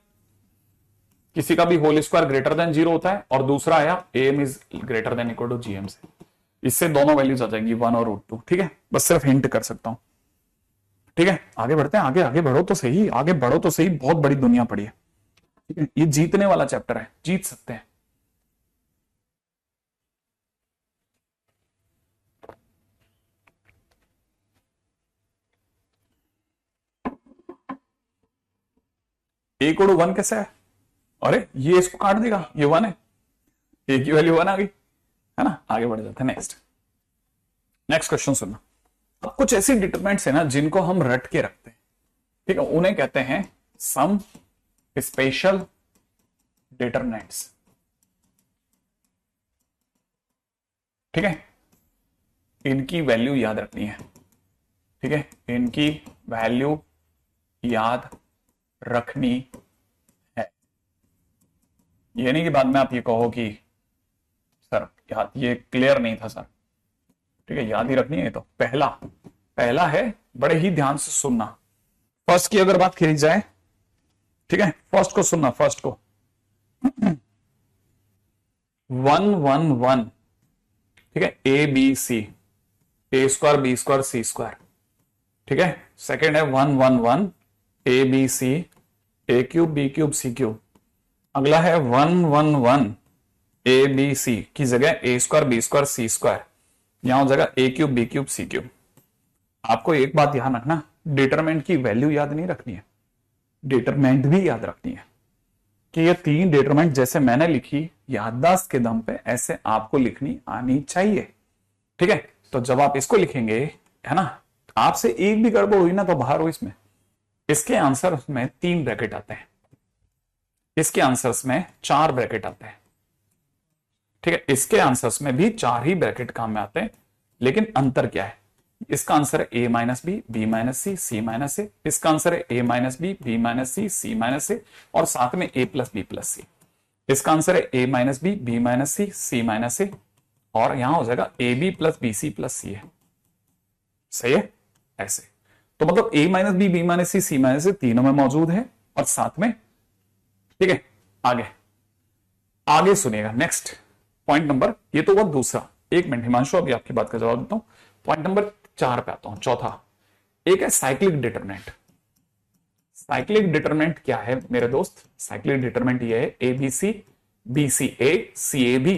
किसी का भी होल स्क्वायर ग्रेटर देन 0 होता है, और दूसरा आया M is greater than equal to GM से, इससे दोनों वैल्यूज आ जाएंगी 1 और √2। ठीक है, बस सिर्फ हिंट कर सकता हूं। ठीक है, आगे बढ़ते हैं, आगे आगे बढ़ो तो सही, आगे बढ़ो तो सही, बहुत बड़ी दुनिया पड़ी है। ठीक है, ये जीतने वाला चैप्टर है, जीत सकते हैं। एक और 1 कैसे है? अरे ये इसको काट देगा, ये 1 है, ए की वैल्यू 1 आ गई, है ना। आगे बढ़ जाते हैं, नेक्स्ट नेक्स्ट क्वेश्चन सुनना। अब कुछ ऐसी डिटरमिनेंट्स है ना जिनको हम रट के रखते हैं। ठीक है, उन्हें कहते हैं सम स्पेशल डिटरमिनेंट्स। ठीक है, इनकी वैल्यू याद रखनी है। ठीक है, इनकी वैल्यू याद रखनी है। ये नहीं कि बाद में आप ये कहो कि सर याद ये क्लियर नहीं था सर। ठीक है, याद ही रखनी है। तो पहला है, बड़े ही ध्यान से सुनना। फर्स्ट की अगर बात करी जाए, ठीक है, फर्स्ट को सुनना, फर्स्ट को 1 1 1। ठीक है, A B C, A square B square C square. ठीक है, सेकेंड है 1 1 1 A B C, A cube B cube C cube. अगला है 1 1 1 ए बी सी की जगह ए square B square C square, यहां हो जाएगा ए cube B cube C cube. आपको एक बात ध्यान रखना, डिटरमिनेंट की वैल्यू याद नहीं रखनी है, डिटरमिनेंट भी याद रखनी है। कि ये 3 डिटरमिनेंट जैसे मैंने लिखी याददाश्त के दम पे, ऐसे आपको लिखनी आनी चाहिए। ठीक है, तो जब आप इसको लिखेंगे, है ना, आपसे एक भी गड़बड़ हुई ना तो बाहर हो इसमें। इसके आंसर में 3 ब्रैकेट आते हैं, इसके आंसर्स में 4 ब्रैकेट आते हैं। ठीक है, इसके आंसर्स में भी 4 ही ब्रैकेट काम में आते हैं, लेकिन अंतर क्या है? इसका आंसर है a minus B, B minus C, C minus A. इसका आंसर है a minus B, B minus C, C minus A, और साथ में a plus B plus C. इसका आंसर है a minus B, B minus C, C minus A, और यहां हो जाएगा A B plus B C plus C है। सही है, ऐसे। तो मतलब a minus B, B minus C, C minus ए तीनों में मौजूद है, और साथ में। ठीक है, आगे आगे सुनिएगा। नेक्स्ट पॉइंट नंबर, ये तो हुआ दूसरा। एक मिनट हिमांशु, अभी आपकी बात का जवाब देता हूं। पॉइंट नंबर 4 पे आता हूं, चौथा। एक है साइक्लिक डिटरमिनेंट। साइक्लिक डिटरमिनेंट क्या है मेरे दोस्त? साइक्लिक डिटरमिनेंट ये है A B C, B C A, C A B.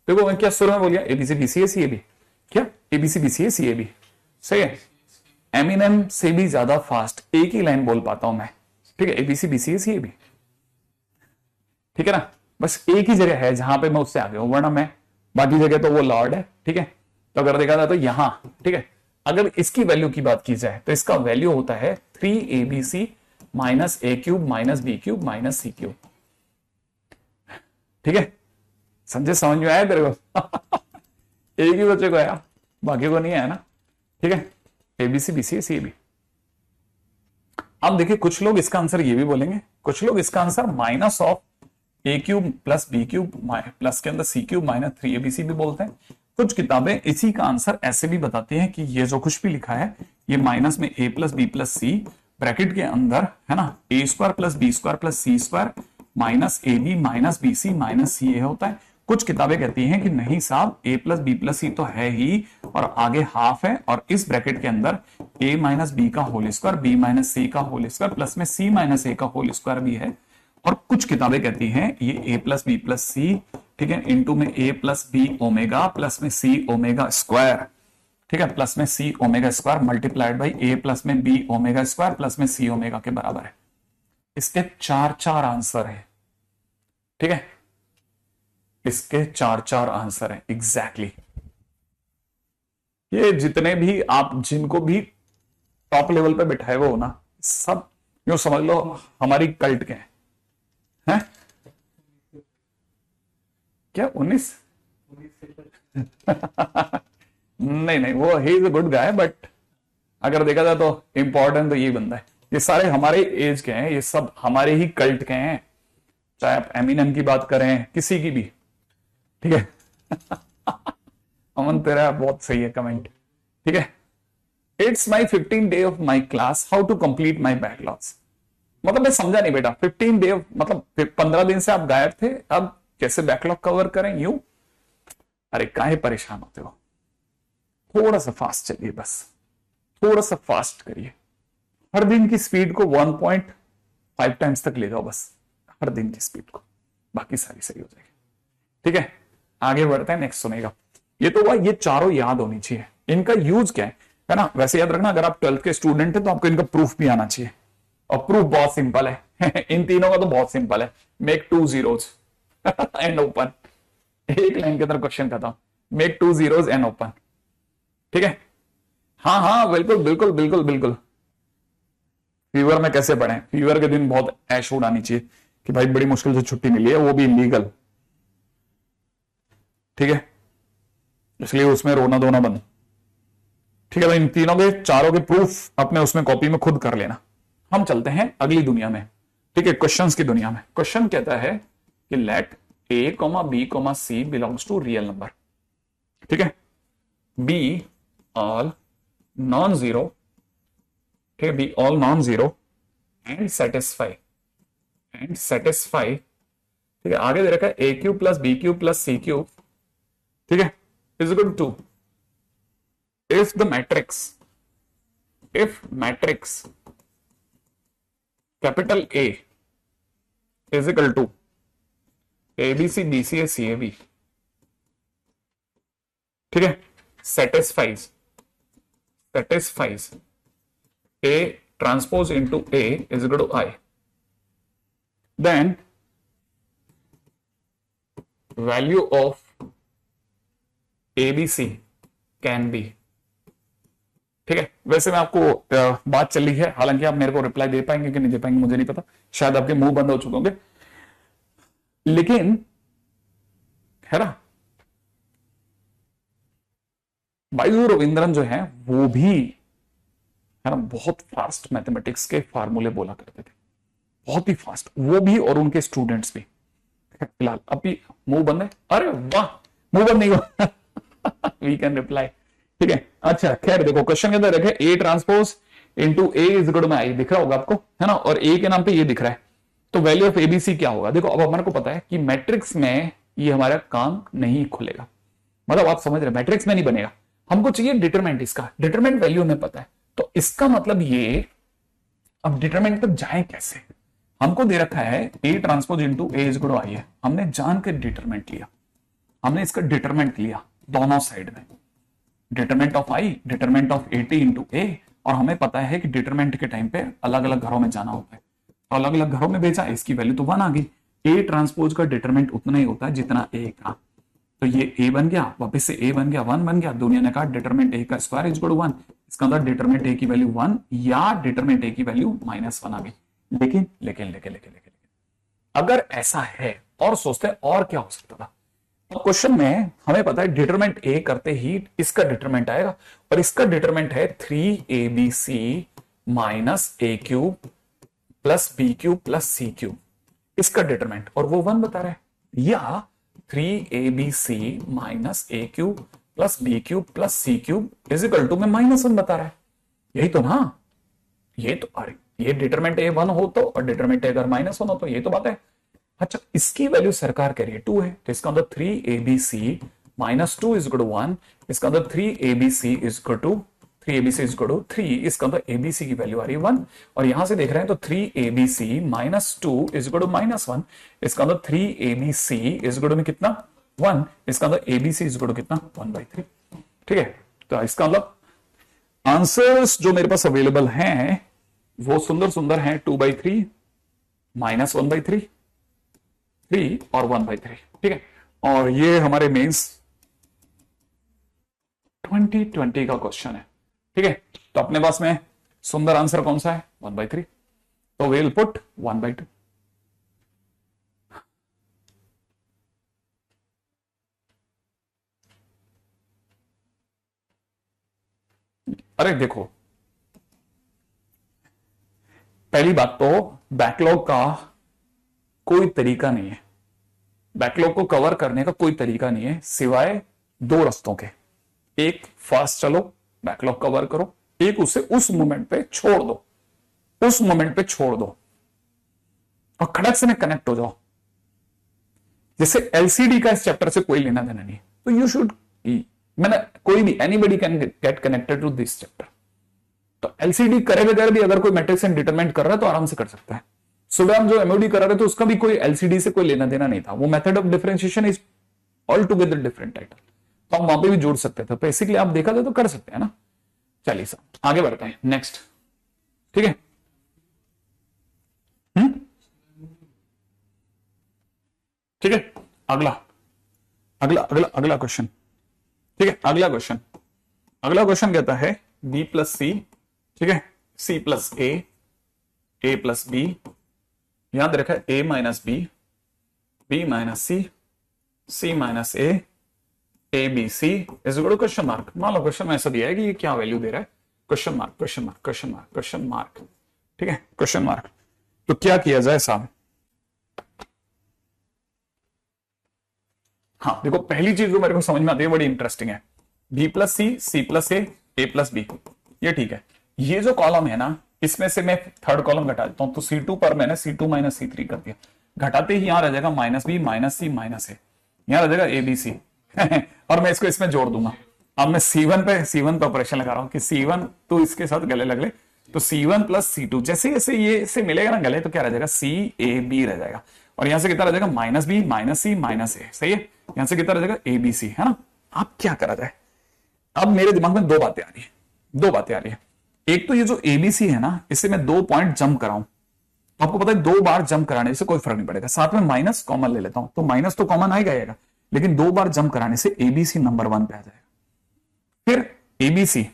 देखो मैं क्या शुरू में बोलिया, A B C B C A C A B, क्या A B C B C A C A B. सही है, एमिनेम से भी ज्यादा फास्ट एक ही लाइन बोल पाता हूं मैं। ठीक है, A B C B C A C A B. ठीक है ना, बस एक ही जगह है जहां पे मैं उससे आगे हूं, वरना मैं बाकी जगह तो वो लॉर्ड है। ठीक है, तो अगर देखा जाए तो यहां, ठीक है, अगर इसकी वैल्यू की बात की जाए तो इसका वैल्यू होता है 3abc minus A cube minus B cube minus C cube. ठीक है, संजय समझ में आया तेरे को? एक ही बच्चे को आया, बाकी को नहीं आया ना। ठीक है, एबीसी बीसी सी बी। अब देखिए, कुछ लोग इसका आंसर ये भी बोलेंगे, कुछ लोग इसका answer minus of A cube plus B cube plus के अंदर सी क्यूब माइनस 3abc भी बोलते हैं। कुछ किताबें इसी का आंसर ऐसे भी बताती हैं कि ये जो कुछ भी लिखा है, ये माइनस में a plus B plus C bracket के अंदर, है ना, A square plus B square plus C square minus A B minus B C minus C A होता है। कुछ किताबें कहती हैं कि नहीं साहब, a प्लस बी प्लस सी तो है ही, और आगे हाफ है, और इस ब्रैकेट के अंदर a माइनस बी का whole square, B minus C का होल स्क्वायर प्लस में c माइनस ए का होल स्क्वायर भी है, और कुछ किताबें कहती हैं ये A plus B plus C, ठीक है, इंटू में A plus B omega plus में सी ओमेगा स्क्वायर, ठीक है, प्लस में C omega square multiplied by A plus में बी ओमेगा स्क्वायर प्लस में सी ओमेगा के बराबर है। इसके चार आंसर है, ठीक है, इसके चार आंसर है एग्जैक्टली। ये जितने भी आप जिनको भी टॉप लेवल पे बिठाए हुए हो ना, सब यूं समझ लो हमारी कल्ट के हैं। क्या 19? नहीं नहीं, वो he is a good guy, but अगर देखा जाए तो इंपॉर्टेंट तो यही बंदा है। ये सारे हमारे एज के हैं, ये सब हमारे ही कल्ट के हैं, चाहे आप एमिनेम की बात करें, किसी की भी, ठीक है। अमन तेरा बहुत सही है कमेंट, ठीक है। It's my 15 day of my class, how to complete my backlogs. मतलब मैं समझा नहीं बेटा, 15 डे मतलब 15 दिन से आप गायब थे, अब कैसे बैकलॉग कवर करें यूं? अरे काहे परेशान होते हो, थोड़ा सा फास्ट चलिए, बस थोड़ा सा फास्ट करिए। हर दिन की स्पीड को 1.5 टाइम्स तक ले जाओ, बस हर दिन की स्पीड को, बाकी सारी सही हो जाएगी, ठीक है। आगे बढ़ते हैं, नेक्स्ट सुनेगा। ये तो हुआ, ये चारों याद होनी चाहिए। इनका यूज क्या है ना, वैसे याद रखना, अगर आप 12th के स्टूडेंट है तो आपको इनका प्रूफ भी आना चाहिए, और प्रूफ बहुत सिंपल है। इन तीनों का तो बहुत सिंपल है, मेक 2 zeros एंड ओपन, एक लाइन के अंदर क्वेश्चन खत्म, मेक 2 zeros एंड ओपन, ठीक है। हाँ हाँ बिल्कुल बिल्कुल बिल्कुल बिल्कुल। फीवर में कैसे पढ़े, फीवर के दिन बहुत ऐश उड़ानी चाहिए कि भाई बड़ी मुश्किल से छुट्टी मिली है, वो भी इलीगल, ठीक है, इसलिए उसमें रोना धोना बंद, ठीक है। तो इन तीनों के चारों के प्रूफ अपने उसमें कॉपी में खुद कर लेना। हम चलते हैं अगली दुनिया में, ठीक है, क्वेश्चंस की दुनिया में। क्वेश्चन कहता है कि let A comma B comma C belongs to real number, ठीक है, बी ऑल नॉन जीरो, ठीक है, be all non zero and satisfy, ठीक है। आगे दे रखा है A cube plus B cube plus C cube, ठीक है, is equal to if matrix capital A is equal to ABC BCA CAB, ठीक है, satisfies A transpose into A is equal to I, then value of ABC can be, ठीक है। वैसे मैं आपको बात चल रही है, हालांकि आप मेरे को रिप्लाई दे पाएंगे कि नहीं दे पाएंगे मुझे नहीं पता, शायद आपके मुंह बंद हो चुके होंगे, लेकिन है ना, बाइजू रविंद्रन जो है वो भी है ना बहुत फास्ट मैथमेटिक्स के फार्मूले बोला करते थे, बहुत ही फास्ट, वो भी और उनके स्टूडेंट्स भी। फिलहाल अभी मुंह बंद है, अरे वाह, मुंह बंद नहीं हुआ। वी कैन रिप्लाई, ठीक है। अच्छा खैर देखो, क्वेश्चन के अंदर रखे A transpose into A is equal to में आई, दिख रहा होगा आपको, है ना, और ए के नाम पे ये दिख रहा है, तो वैल्यू ऑफ एबीसी क्या होगा। देखो अब हमारे को पता है कि मैट्रिक्स में ये हमारा काम नहीं खुलेगा, मतलब आप समझ रहे, मैट्रिक्स में नहीं बनेगा, हमको चाहिए डिटरमिनेंट, इसका डिटरमिनेंट वैल्यू हमें पता है, तो इसका मतलब ये, अब डिटरमिनेंट तक जाए कैसे, हमको दे रखा है A transpose into A is equal to I है, हमने जान के डिटरमिनेंट लिया, हमने इसका डिटरमिनेंट लिया दोनों साइड में, determinant of I, determinant of AT into A, और हमें पता है कि डिटरमिनेंट के टाइम पे अलग अलग घरों में जाना होता है, तो अलग अलग घरों में भेजा, इसकी वैल्यू तो 1 आ गई। ए ट्रांसपोज का डिटरमिनेंट उतना ही होता है जितना ए का, तो ये ए बन गया, वापस से ए बन गया, 1 बन गया, दुनिया ने कहा डिटरमिनेंट ए का स्क्वायर इज इक्वल टू 1, इसका मतलब डिटरमिनेंट ए की वैल्यू 1 या डिटरमिनेंट ए की वैल्यू -1 आ गई। लेकिन लेकिन लेकिन लेकिन अगर ऐसा है, और सोचते हैं और क्या हो सकता था, क्वेश्चन में हमें पता है डिटरमिनेंट ए करते ही इसका डिटरमिनेंट आएगा, और इसका डिटरमिनेंट है 3abc minus A cube plus B cube plus C cube, इसका डिटरमिनेंट, और वो 1 बता रहा है, या 3abc minus A cube plus B cube plus C cube is equal to में -1 बता रहा है, यही तो ना, ये तो, अरे ये डिटरमिनेंट ए 1 हो तो, और डिटरमिनेंट ए अगर -1 हो तो, ये तो बात है। अच्छा इसकी वैल्यू सरकार कह रही है 2 है, तो इसका मतलब 3abc minus 2 is equal to 1, इसका मतलब 3abc is equal to 3abc is equal to 3, इसका मतलब abc की वैल्यू आ रही है 1, और यहां से देख रहे हैं तो 3abc minus 2 is equal to minus 1, इसका मतलब 3abc इज इक्वल टू में कितना 1, इसका मतलब abc इज इक्वल टू कितना 1/3। ठीक है, तो इसका मतलब आंसर्स जो मेरे पास अवेलेबल हैं वो सुंदर सुंदर हैं, 2/3, माइनस 1/3, 3 और 1/3। ठीक है, और ये हमारे मेंस 2020 का क्वेश्चन है। ठीक है, तो अपने पास में सुंदर आंसर कौन सा है 1/3, तो विल पुट 1/2। अरे देखो, पहली बात तो बैकलॉग का कोई तरीका नहीं है, बैकलॉग को कवर करने का कोई तरीका नहीं है सिवाय दो रास्तों के, एक फास्ट चलो बैकलॉग कवर करो, एक उसे उस मोमेंट पे छोड़ दो, उस मोमेंट पे छोड़ दो और खड़क से कनेक्ट हो जाओ। जैसे एलसीडी का इस चैप्टर से कोई लेना देना नहीं, तो यू शुड, मैंने कोई भी anybody can get connected to this chapter. तो एलसीडी करे बगैर भी अगर कोई मैट्रिक्स डिटरमाइन कर रहा है तो आराम से कर सकता है। सुबह हम जो एमओडी करा रहे थे उसका भी कोई एलसीडी से कोई लेना देना नहीं था, वो method of differentiation is all together different title, तो हम वहां पे भी जोड़ सकते थे, बेसिकली आप देखा था तो कर सकते हैं ना। चलिए साहब आगे बढ़ते हैं नेक्स्ट। ठीक है, ठीक है, अगला अगला अगला अगला क्वेश्चन। ठीक है, अगला क्वेश्चन कहता है b प्लस सी, ठीक है, c plus a plus b, यहां दे रखा है a minus b minus c minus a b c is equal to question mark. मान लो क्वेश्चन में ऐसा दिया है कि ये क्या वैल्यू दे रहा है, question mark question mark question mark question mark. ठीक है, क्वेश्चन मार्क। तो क्या किया जाए साहब? हाँ देखो, पहली चीज जो मेरे को समझ में आती है बड़ी इंटरेस्टिंग है, b plus C plus a plus B, ये ठीक है। ये जो कॉलम है ना, इसमें से मैं थर्ड कॉलम घटा देता हूं, तो C2 पर मैंने C2 माइनस C3 कर दिया, घटाते ही यहां रह जाएगा minus B minus C minus ए, यहां रह जाएगा ABC और मैं इसको इसमें जोड़ दूंगा। अब मैं C1 पे ऑपरेशन लगा रहा हूं कि C1 तो इसके साथ गले लग ले, तो C1 प्लस C2, जैसे जैसे ये से मिलेगा ना गले, तो क्या रह जाएगा CAB रह जाएगा, और यहां से कितना रह जाएगा minus B minus C minus ए, सही है। यहां से कितना रह जाएगा ABC, है ना। अब क्या करा जाए? अब मेरे दिमाग में दो बातें आ रही है। एक तो ये जो ABC है ना, इसे मैं 2 पॉइंट जंप कराऊं, आपको पता है 2 बार जंप कराने से कोई फर्क नहीं पड़ेगा, साथ में माइनस कॉमन ले लेता हूं, तो माइनस तो कॉमन आएगा, लेकिन 2 बार जंप कराने से ABC नंबर 1 पे आ जाएगा। फिर ABC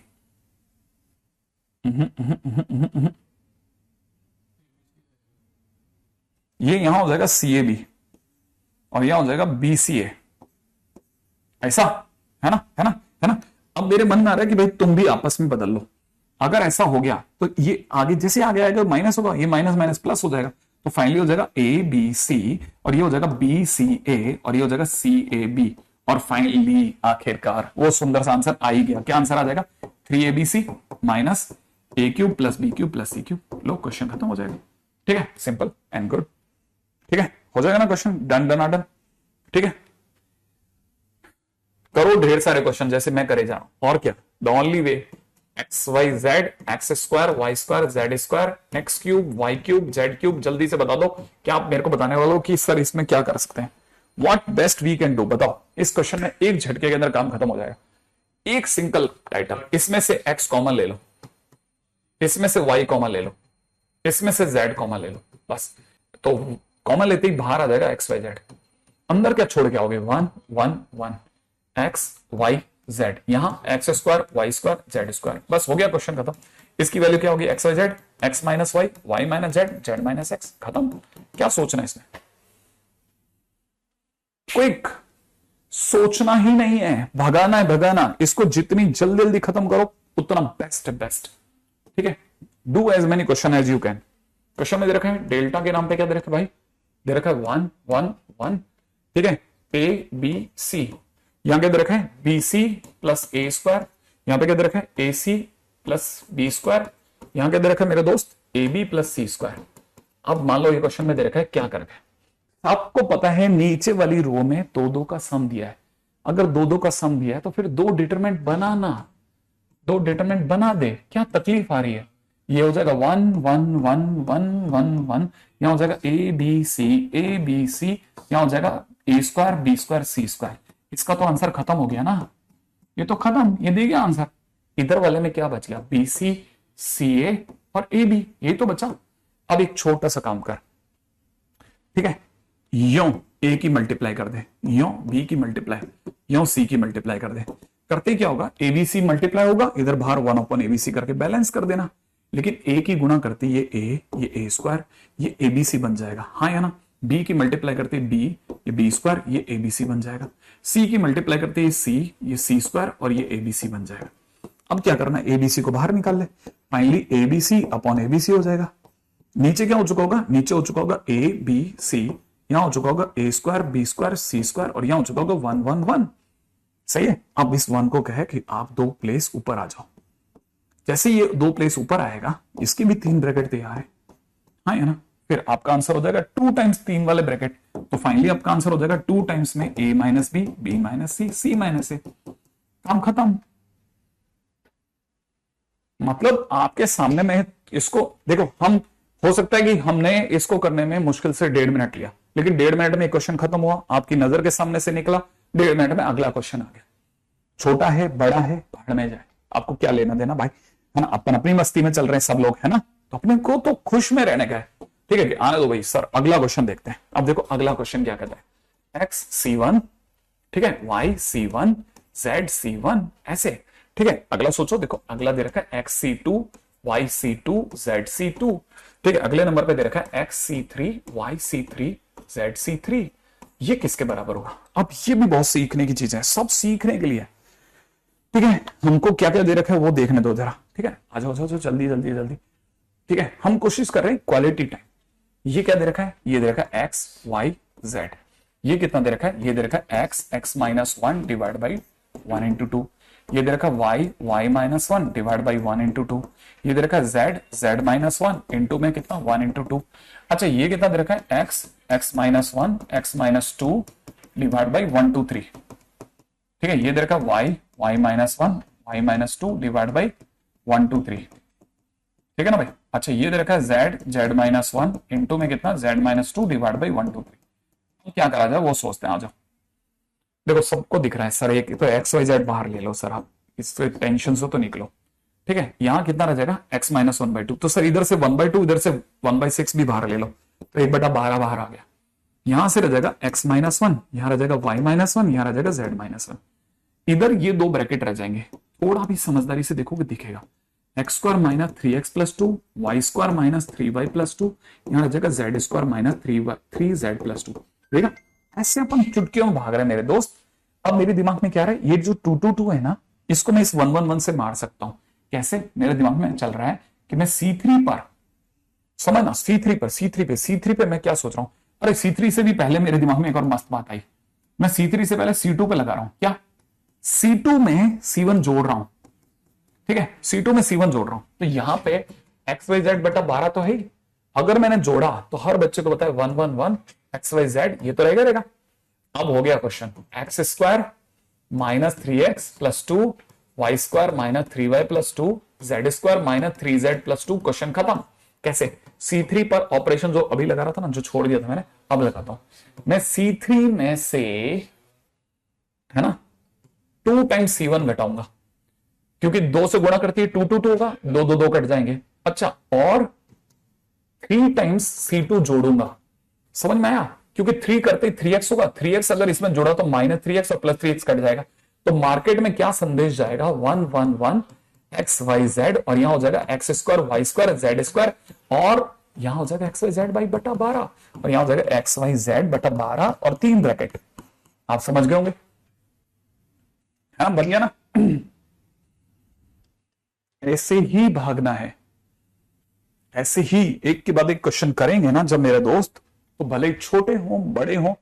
ये यहां हो जाएगा CAB और यहां हो जाएगा BCA, ऐसा है ना। अब मेरे मन में आ रहा है कि भाई तुम भी आपस में बदल लो, अगर ऐसा हो गया तो ये आगे जैसे आगे आएगा माइनस होगा, ये माइनस माइनस प्लस हो जाएगा, तो फाइनली हो जाएगा ABC और ये हो जाएगा BCA और ये हो जाएगा CAB, और फाइनली आखिरकार वो सुंदर सा आंसर आ ही गया। क्या आंसर आ जाएगा? 3ABC minus A³ plus B³ plus C³। लो क्वेश्चन खत्म हो जाएगा। ठीक है, सिंपल एंड गुड। ठीक है, हो जाएगा ना क्वेश्चन, डन। ठीक है, करो ढेर सारे क्वेश्चन जैसे मैं करे जा रहा हूं, और क्या, the only way XYZ X square Y square Z square x³ y³ z³। जल्दी से बता दो, क्या आप मेरे को बताने वाले हो कि सर इसमें क्या कर सकते हैं? What best we can do, बताओ। इस क्वेश्चन में एक झटके के अंदर काम खत्म हो जाएगा, एक सिंगल टाइटल, इसमें से x कॉमन ले लो, इसमें से y कॉमन ले लो, इसमें से z कॉमन ले लो, बस। तो कॉमन लेते ही बाहर आ जाएगा XYZ, अंदर क्या छोड़ के आओगे? 1 1 1 x y z, यहां x square Y square Z square, बस हो गया क्वेश्चन खत्म। इसकी वैल्यू क्या होगी? XYZ x minus Y Y minus Z Z minus X, खत्म। क्या सोचना है इसमें? क्विक, सोचना ही नहीं है, भगाना है भगाना। इसको जितनी जल्दी जल्दी खत्म करो उतना बेस्ट। ठीक है, do as many question as you can. Question में दे रखा है डेल्टा के नाम पे क्या दे रखा है भाई? दे रखा है 1 1 1। ठीक है, ABC, यहां क्या दे रखा है? BC प्लस A स्क्वायर, यहां पे क्या दे रखा है? AC प्लस B स्क्वायर, यहां क्या दे रखा है मेरे दोस्त? AB plus C square. अब मान लो ये क्वेश्चन में दे रखा है, क्या कर रखा है? आपको पता है नीचे वाली रो में 2 2 का सम दिया है, अगर 2 2 का सम दिया है तो फिर 2 डिटरमिनेंट बनाना, दो डिटरमिनेंट बना दे, क्या तकलीफ आ रही है। ये हो जाएगा 1 1 1 1 1 1, यहां हो जाएगा ए बी सी, यहां हो जाएगा A square B square C square. इसका तो आंसर खत्म हो गया ना, ये तो खत्म, ये दे गया आंसर। इधर वाले में क्या बच गया, बी सी ए और ए बी, ये तो बचा। अब एक छोटा सा काम कर, ठीक है, यो ए की मल्टीप्लाई कर दे, यो बी की मल्टीप्लाई, यो सी की मल्टीप्लाई कर दे। करते क्या होगा, एबीसी मल्टीप्लाई होगा, इधर बाहर 1 एबीसी करके बैलेंस कर देना। लेकिन ए की गुणा करती ये ए स्क्वायर, ये एबीसी बन जाएगा, हाँ या ना। बी की मल्टीप्लाई करती बी, ये बी स्क्वायर, ये एबीसी बन जाएगा। सी की मल्टीप्लाई करती है सी, ये सी स्क्वायर और ये एबीसी बन जाएगा। अब क्या करना, एबीसी को बाहर निकाल ले, फाइनली एबीसी अपॉन एबीसी हो जाएगा। नीचे क्या हो चुका होगा, नीचे हो चुका होगा ए बी सी, यहां हो चुका होगा ए square B square C square और यहां हो चुका होगा 1 1 1। सही है। अब इस 1 को कहे कि आप 2 प्लेस ऊपर आ जाओ। जैसे ये 2 प्लेस ऊपर आएगा, इसकी भी 3 ब्रैकेट तैयार है, हाँ या ना। फिर आपका आंसर हो जाएगा 2 टाइम्स 3 वाले ब्रैकेट, तो फाइनली आपका आंसर हो जाएगा 2 टाइम्स में a minus B minus C minus A. काम खत्म। मतलब आपके सामने में इसको देखो, हम हो सकता है कि हमने इसको करने में मुश्किल से 1.5 मिनट लिया, लेकिन 1.5 मिनट में क्वेश्चन खत्म हुआ, आपकी नजर के सामने से निकला, 1.5 मिनट में अगला क्वेश्चन आ गया। छोटा है बड़ा है भाड़ में जाए, आपको क्या लेना देना भाई, है ना। अपन अपनी मस्ती में चल रहे हैं सब लोग, है ना, तो अपने को तो खुश में रहने का है, ठीक है कि आने दो भाई। सर अगला क्वेश्चन देखते हैं। अब देखो अगला क्वेश्चन क्या कहता है, एक्स C1, ठीक है, वाई C1 जेड C1, ऐसे, ठीक है। अगला सोचो, देखो अगला दे रखा है x C2 Y C2 Z C2, ठीक है। अगले नंबर पे दे रखा है x C3 Y C3 Z C3, ये किसके बराबर होगा। अब ये भी बहुत सीखने की चीज है, सब सीखने के लिए, ठीक है। हमको क्या क्या दे रखा है वो देखने दो जरा, ठीक है। आ जाओ जल्दी जल्दी जल्दी, ठीक है। हम कोशिश कर रहे हैं क्वालिटी टाइम। ये क्या दे रखा है, ये दे रखा है एक्स वाई जेड, ये कितना दे रखा है, ये दे रखा है X minus 1 divide by 1 into 2, ये दे रखा है Y minus 1 divide by 1 into 2, ये दे रखा है जेड माइनस 1 इंटू में कितना 1 इंटू 2। अच्छा ये कितना दे रखा है X minus 1 X minus 2 divide by 1 2 3, ठीक है। ये दे रखा है Y minus 1 Y minus 2 divide by 1 2 3, ठीक है ना भाई। अच्छा ये दे रखा है जेड माइनस 1 इंटू में कितना जेड माइनस 2 डिवाइड बाई 1 2 3। क्या करा जाए वो सोचते हैं, आ जाओ। देखो सबको दिख रहा है सर, एक तो एक्स वाई जेड बाहर ले लो सर, आप इस टेंशन से तो निकलो, ठीक है। यहां कितना रह जाएगा एक्स माइनस 1/2, तो सर इधर से 1/2 इधर से 1/6 भी बाहर ले लो, तो 1/12 बाहर आ गया। यहां से रह जाएगा एक्स माइनस 1, यहां रह जाएगा वाई माइनस 1, यहां रह जाएगा जेड माइनस 1। इधर ये 2 ब्रैकेट रह जाएंगे, थोड़ा भी समझदारी से देखोगे दिखेगा X square minus 3x plus 2 Y square minus 3y plus 2, यहां रह जाएगा Z square minus 3z plus 2। देखा ऐसे अपन चुटकियों में भाग रहे हैं मेरे दोस्त। अब मेरे दिमाग में क्या रहा है, ये जो 2 2 2 है ना, इसको मैं इस 1 1 1 से मार सकता हूं। कैसे, मेरे दिमाग में चल रहा है कि मैं C3 पर, समझना C3 पे मैं क्या सोच रहा हूं। अरे C3 से भी पहले मेरे दिमाग में एक और मस्त बात आई, मैं C3 से पहले C2 पे लगा रहा हूं। क्या, C2 में C1 जोड़ रहा हूं, ठीक है। C2 में C1 जोड़ रहा हूं, तो यहां पे XYZ बटा 12 तो है ही। अगर मैंने जोड़ा तो हर बच्चे को बताया 1 1 1 XYZ, ये तो रहेगा। अब हो गया question, X square minus 3x plus 2 Y square minus 3y plus 2 Z square minus 3z plus 2। Question खत्म। कैसे, C3 पर ऑपरेशन जो अभी लगा रहा था ना, जो छोड़ दिया था मैंने, अब लगाता हूं मैं C3 में से, है ना, 2 टाइम्स C1 घटाऊंगा, क्योंकि 2 से गुणा करती है 2 2 2 होगा, 2 2 2 कट जाएंगे। अच्छा, और 3 टाइम्स C2 जोड़ूंगा, समझ में आया, क्योंकि 3 करते 3x होगा, 3x अगर इसमें जोड़ा तो माइनस 3x और प्लस 3x कट जाएगा। तो मार्केट में क्या संदेश जाएगा, 1 1 1 XYZ, और यहां हो जाएगा X square Y square Z square, और यहां हो जाएगा XYZ बाई बटा 12, और यहां हो जाएगा XYZ बटा 12 और 3 ब्रैकेट। आप समझ गए होंगे, हाँ बन गया ना। ऐसे ही भागना है, ऐसे ही एक के बाद एक क्वेश्चन करेंगे ना जब मेरे दोस्त, तो भले ही छोटे हो बड़े हो,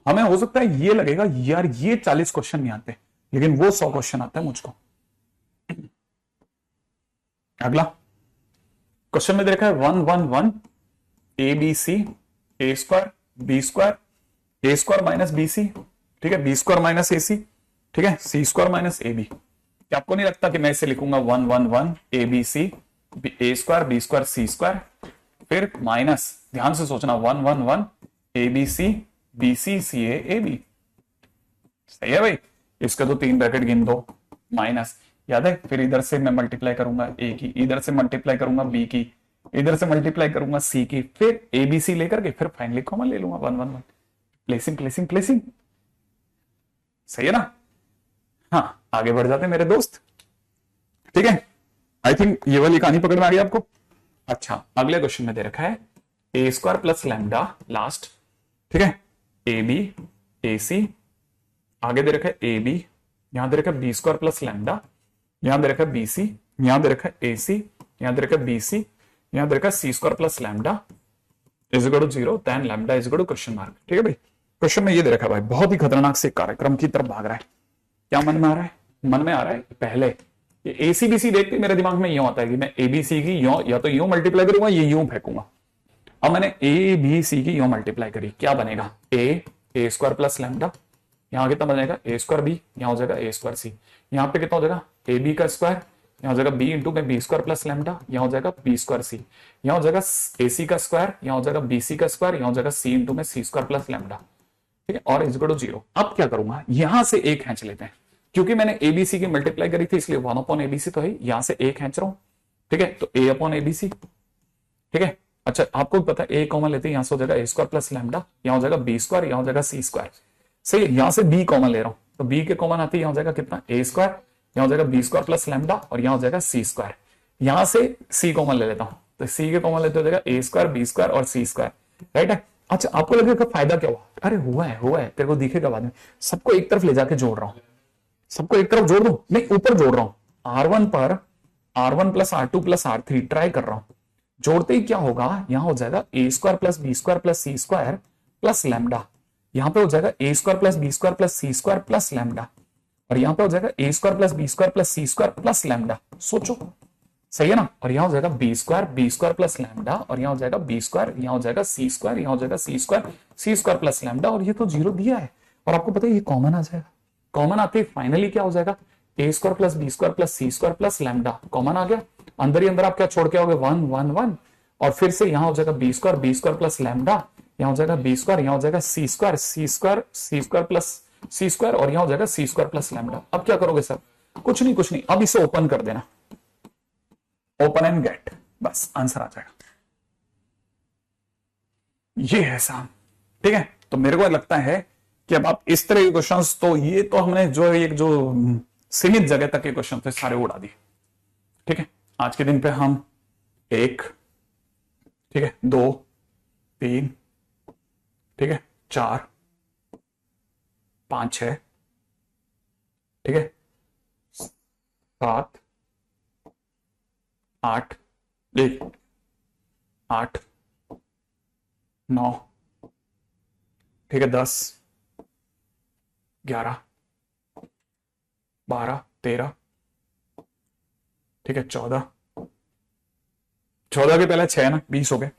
हमें हो सकता है ये लगेगा यार ये 40 क्वेश्चन नहीं आते, लेकिन वो 100 क्वेश्चन आता है मुझको। अगला क्वेश्चन में देखा है 1 1 1 ABC A square B square A square minus BC, ठीक है, B स्क्वायर माइनस AC, ठीक है, C स्क्वायर माइनस AB। क्या आपको नहीं लगता कि मैं इसे लिखूंगा 1 1 1 A B C A square B square C square, फिर माइनस, ध्यान से सोचना, 1 1 1 A B C A B. सही है भाई, इसका तो 3 ब्रैकेट गिन दो, माइनस, याद है, फिर इधर से मैं मल्टीप्लाई करूंगा ए की, इधर से मल्टीप्लाई करूंगा बी की, इधर से मल्टीप्लाई करूंगा सी की, फिर ए बी सी लेकर के फिर फाइनली कॉमन ले लूंगा 1 1 1, प्लेसिंग प्लेसिंग प्लेसिंग। सही है ना? हाँ, आगे बढ़ जाते हैं मेरे दोस्त। ठीक है, आई थिंक ये वाली कहानी पकड़ में आ गई आपको। अच्छा, अगले क्वेश्चन में दे रखा है ए स्क्वायर प्लस लैम्डा लास्ट, ठीक है, ए बी ए सी, आगे दे रखा है ए बी, यहां दे रखा है बी स्क्वायर प्लस लैम्डा, यहां दे रखा है बी सी, यहां दे रखा है ए सी, यहां दे रखा है बी सी, यहां दे रखा है C square plus lambda is equal to 0, then lambda is equal to question mark. ठीक है भाई, क्वेश्चन में ये दे रखा है भाई, बहुत ही खतरनाक से कार्यक्रम की तरफ भाग रहा है। क्या मन में आ रहा है? मन में आ रहा है पहले ये ए सी बी सी देख के मेरे दिमाग में यूं आता है कि मैं ए बी सी की यूं या तो यूं मल्टीप्लाई करूंगा, ये यूं फेंकूंगा। अब मैंने ए बी सी की यूं मल्टीप्लाई करी, क्या बनेगा? ए स्क्वायर प्लस लैम्डा, यहां कितना बनेगा? ए स्क्वायर बी, यहां हो जाएगा ए स्क्वायर सी, यहां पे कितना हो जाएगा? ए बी का स्क्वायर, यहां हो जाएगा बी इंटू में बी स्क्वायर प्लस लैम्डा, यहां हो जाएगा बी स्क्वायर सी, यहां हो जाएगा ए सी का स्क्वायर, यहां हो जाएगा बी सी का स्क्वायर, यहां हो जाएगा सी इंटू में सी स्क्वायर प्लस लैम्डा। ठीक है, और इज इक्वल टू 0। अब क्या करूंगा, यहां से एक खींच लेते हैं, क्योंकि मैंने एबीसी की मल्टीप्लाई करी थी इसलिए 1 अपॉन एबीसी तो है, यहां से ए खींच रहा हूं। ठीक है, तो ए अपॉन एबीसी। ठीक है, अच्छा आपको भी पता है ए कॉमन लेते हैं, यहां से हो जाएगा ए स्क्वायर प्लस लैम्डा, यहां हो जाएगा बी स्क्वायर, यहां हो जाएगा सी स्क्वायर। सही है, यहां से बी कॉमन ले रहा हूं, तो बी के कॉमन आते हैं, यहां हो जाएगा कितना? ए स्क्वायर, यहां हो जाएगा बी स्क्वायर प्लस लैम्डा, और यहां हो जाएगा सी स्क्वायर। यहां से सी कॉमन ले लेता हूं, तो सी के कॉमन लेते हो जाएगा ए स्क्वायर बी स्क्वायर और सी स्क्वायर। राइट है। अच्छा आपको लगेगा फायदा क्या हुआ? अरे हुआ है, तेरे को दिखेगा बाद में। सबको एक तरफ ले जाके जोड़ रहा हूं, सबको एक तरफ जोड़ दो, नहीं ऊपर जोड़ रहा हूं, R1 पर R1 plus R2 plus R3 try कर रहा हूं। जोड़ते ही क्या होगा, यहां हो जाएगा A square plus B square plus C square plus lambda, यहां पे हो जाएगा A square plus B square plus C square plus lambda, और यहां पे हो जाएगा A square plus B square plus C square plus lambda. सोचो, सही है ना? और यहां हो जाएगा बी स्क्वायर प्लस लैम्डा, और यहां हो जाएगा बी स्क्वायर, यहां हो जाएगा सी स्क्वायर, यहां हो जाएगा सी स्क्वायर प्लस लैम्डा, और ये तो 0 दिया है, और आपको पता है ये कॉमन आ जाएगा। कॉमन आते ही फाइनली क्या हो जाएगा? A square plus B square plus C square plus lambda common आ गया। अंदर ही अंदर आप क्या छोड़ के आओगे? 1 1 1, और फिर से यहां हो जाएगा बी स्क्वायर प्लस लैम्डा, यहां हो जाएगा बी स्क्वायर, यहां हो जाएगा सी स्क्वायर प्लस सी स्क्वायर, और यहां हो जाएगा सी स्क्वायर प्लस लैम्डा। अब क्या करोगे सर? कुछ नहीं, अब इसे ओपन कर देना, ओपन एंड गेट, बस आंसर आ जाएगा। ये है साहब। ठीक है, तो मेरे को लगता है कि अब आप इस तरह के क्वेश्चंस, तो ये तो हमने जो एक जो सीमित जगह तक के क्वेश्चन थे सारे उड़ा दिए। ठीक है, आज के दिन पे हम 1, ठीक है, 2, 3, ठीक है, 4, 5, 6, ठीक है, 7, 8, 8, 9, ठीक है, 10, 11, 12, 13, ठीक है, 14 के पहले 6 ना 20 हो गए।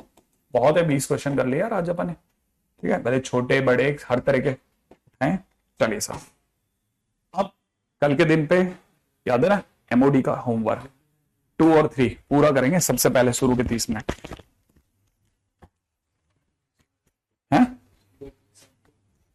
बहुत है, 20 क्वेश्चन कर लिया आज अपन ने। ठीक है, भले छोटे बड़े हर तरह के हैं। चलिए साहब, अब कल के दिन पे याद है ना, एमओडी का होमवर्क 2 और 3 पूरा करेंगे सबसे पहले शुरू के 30 मिनट।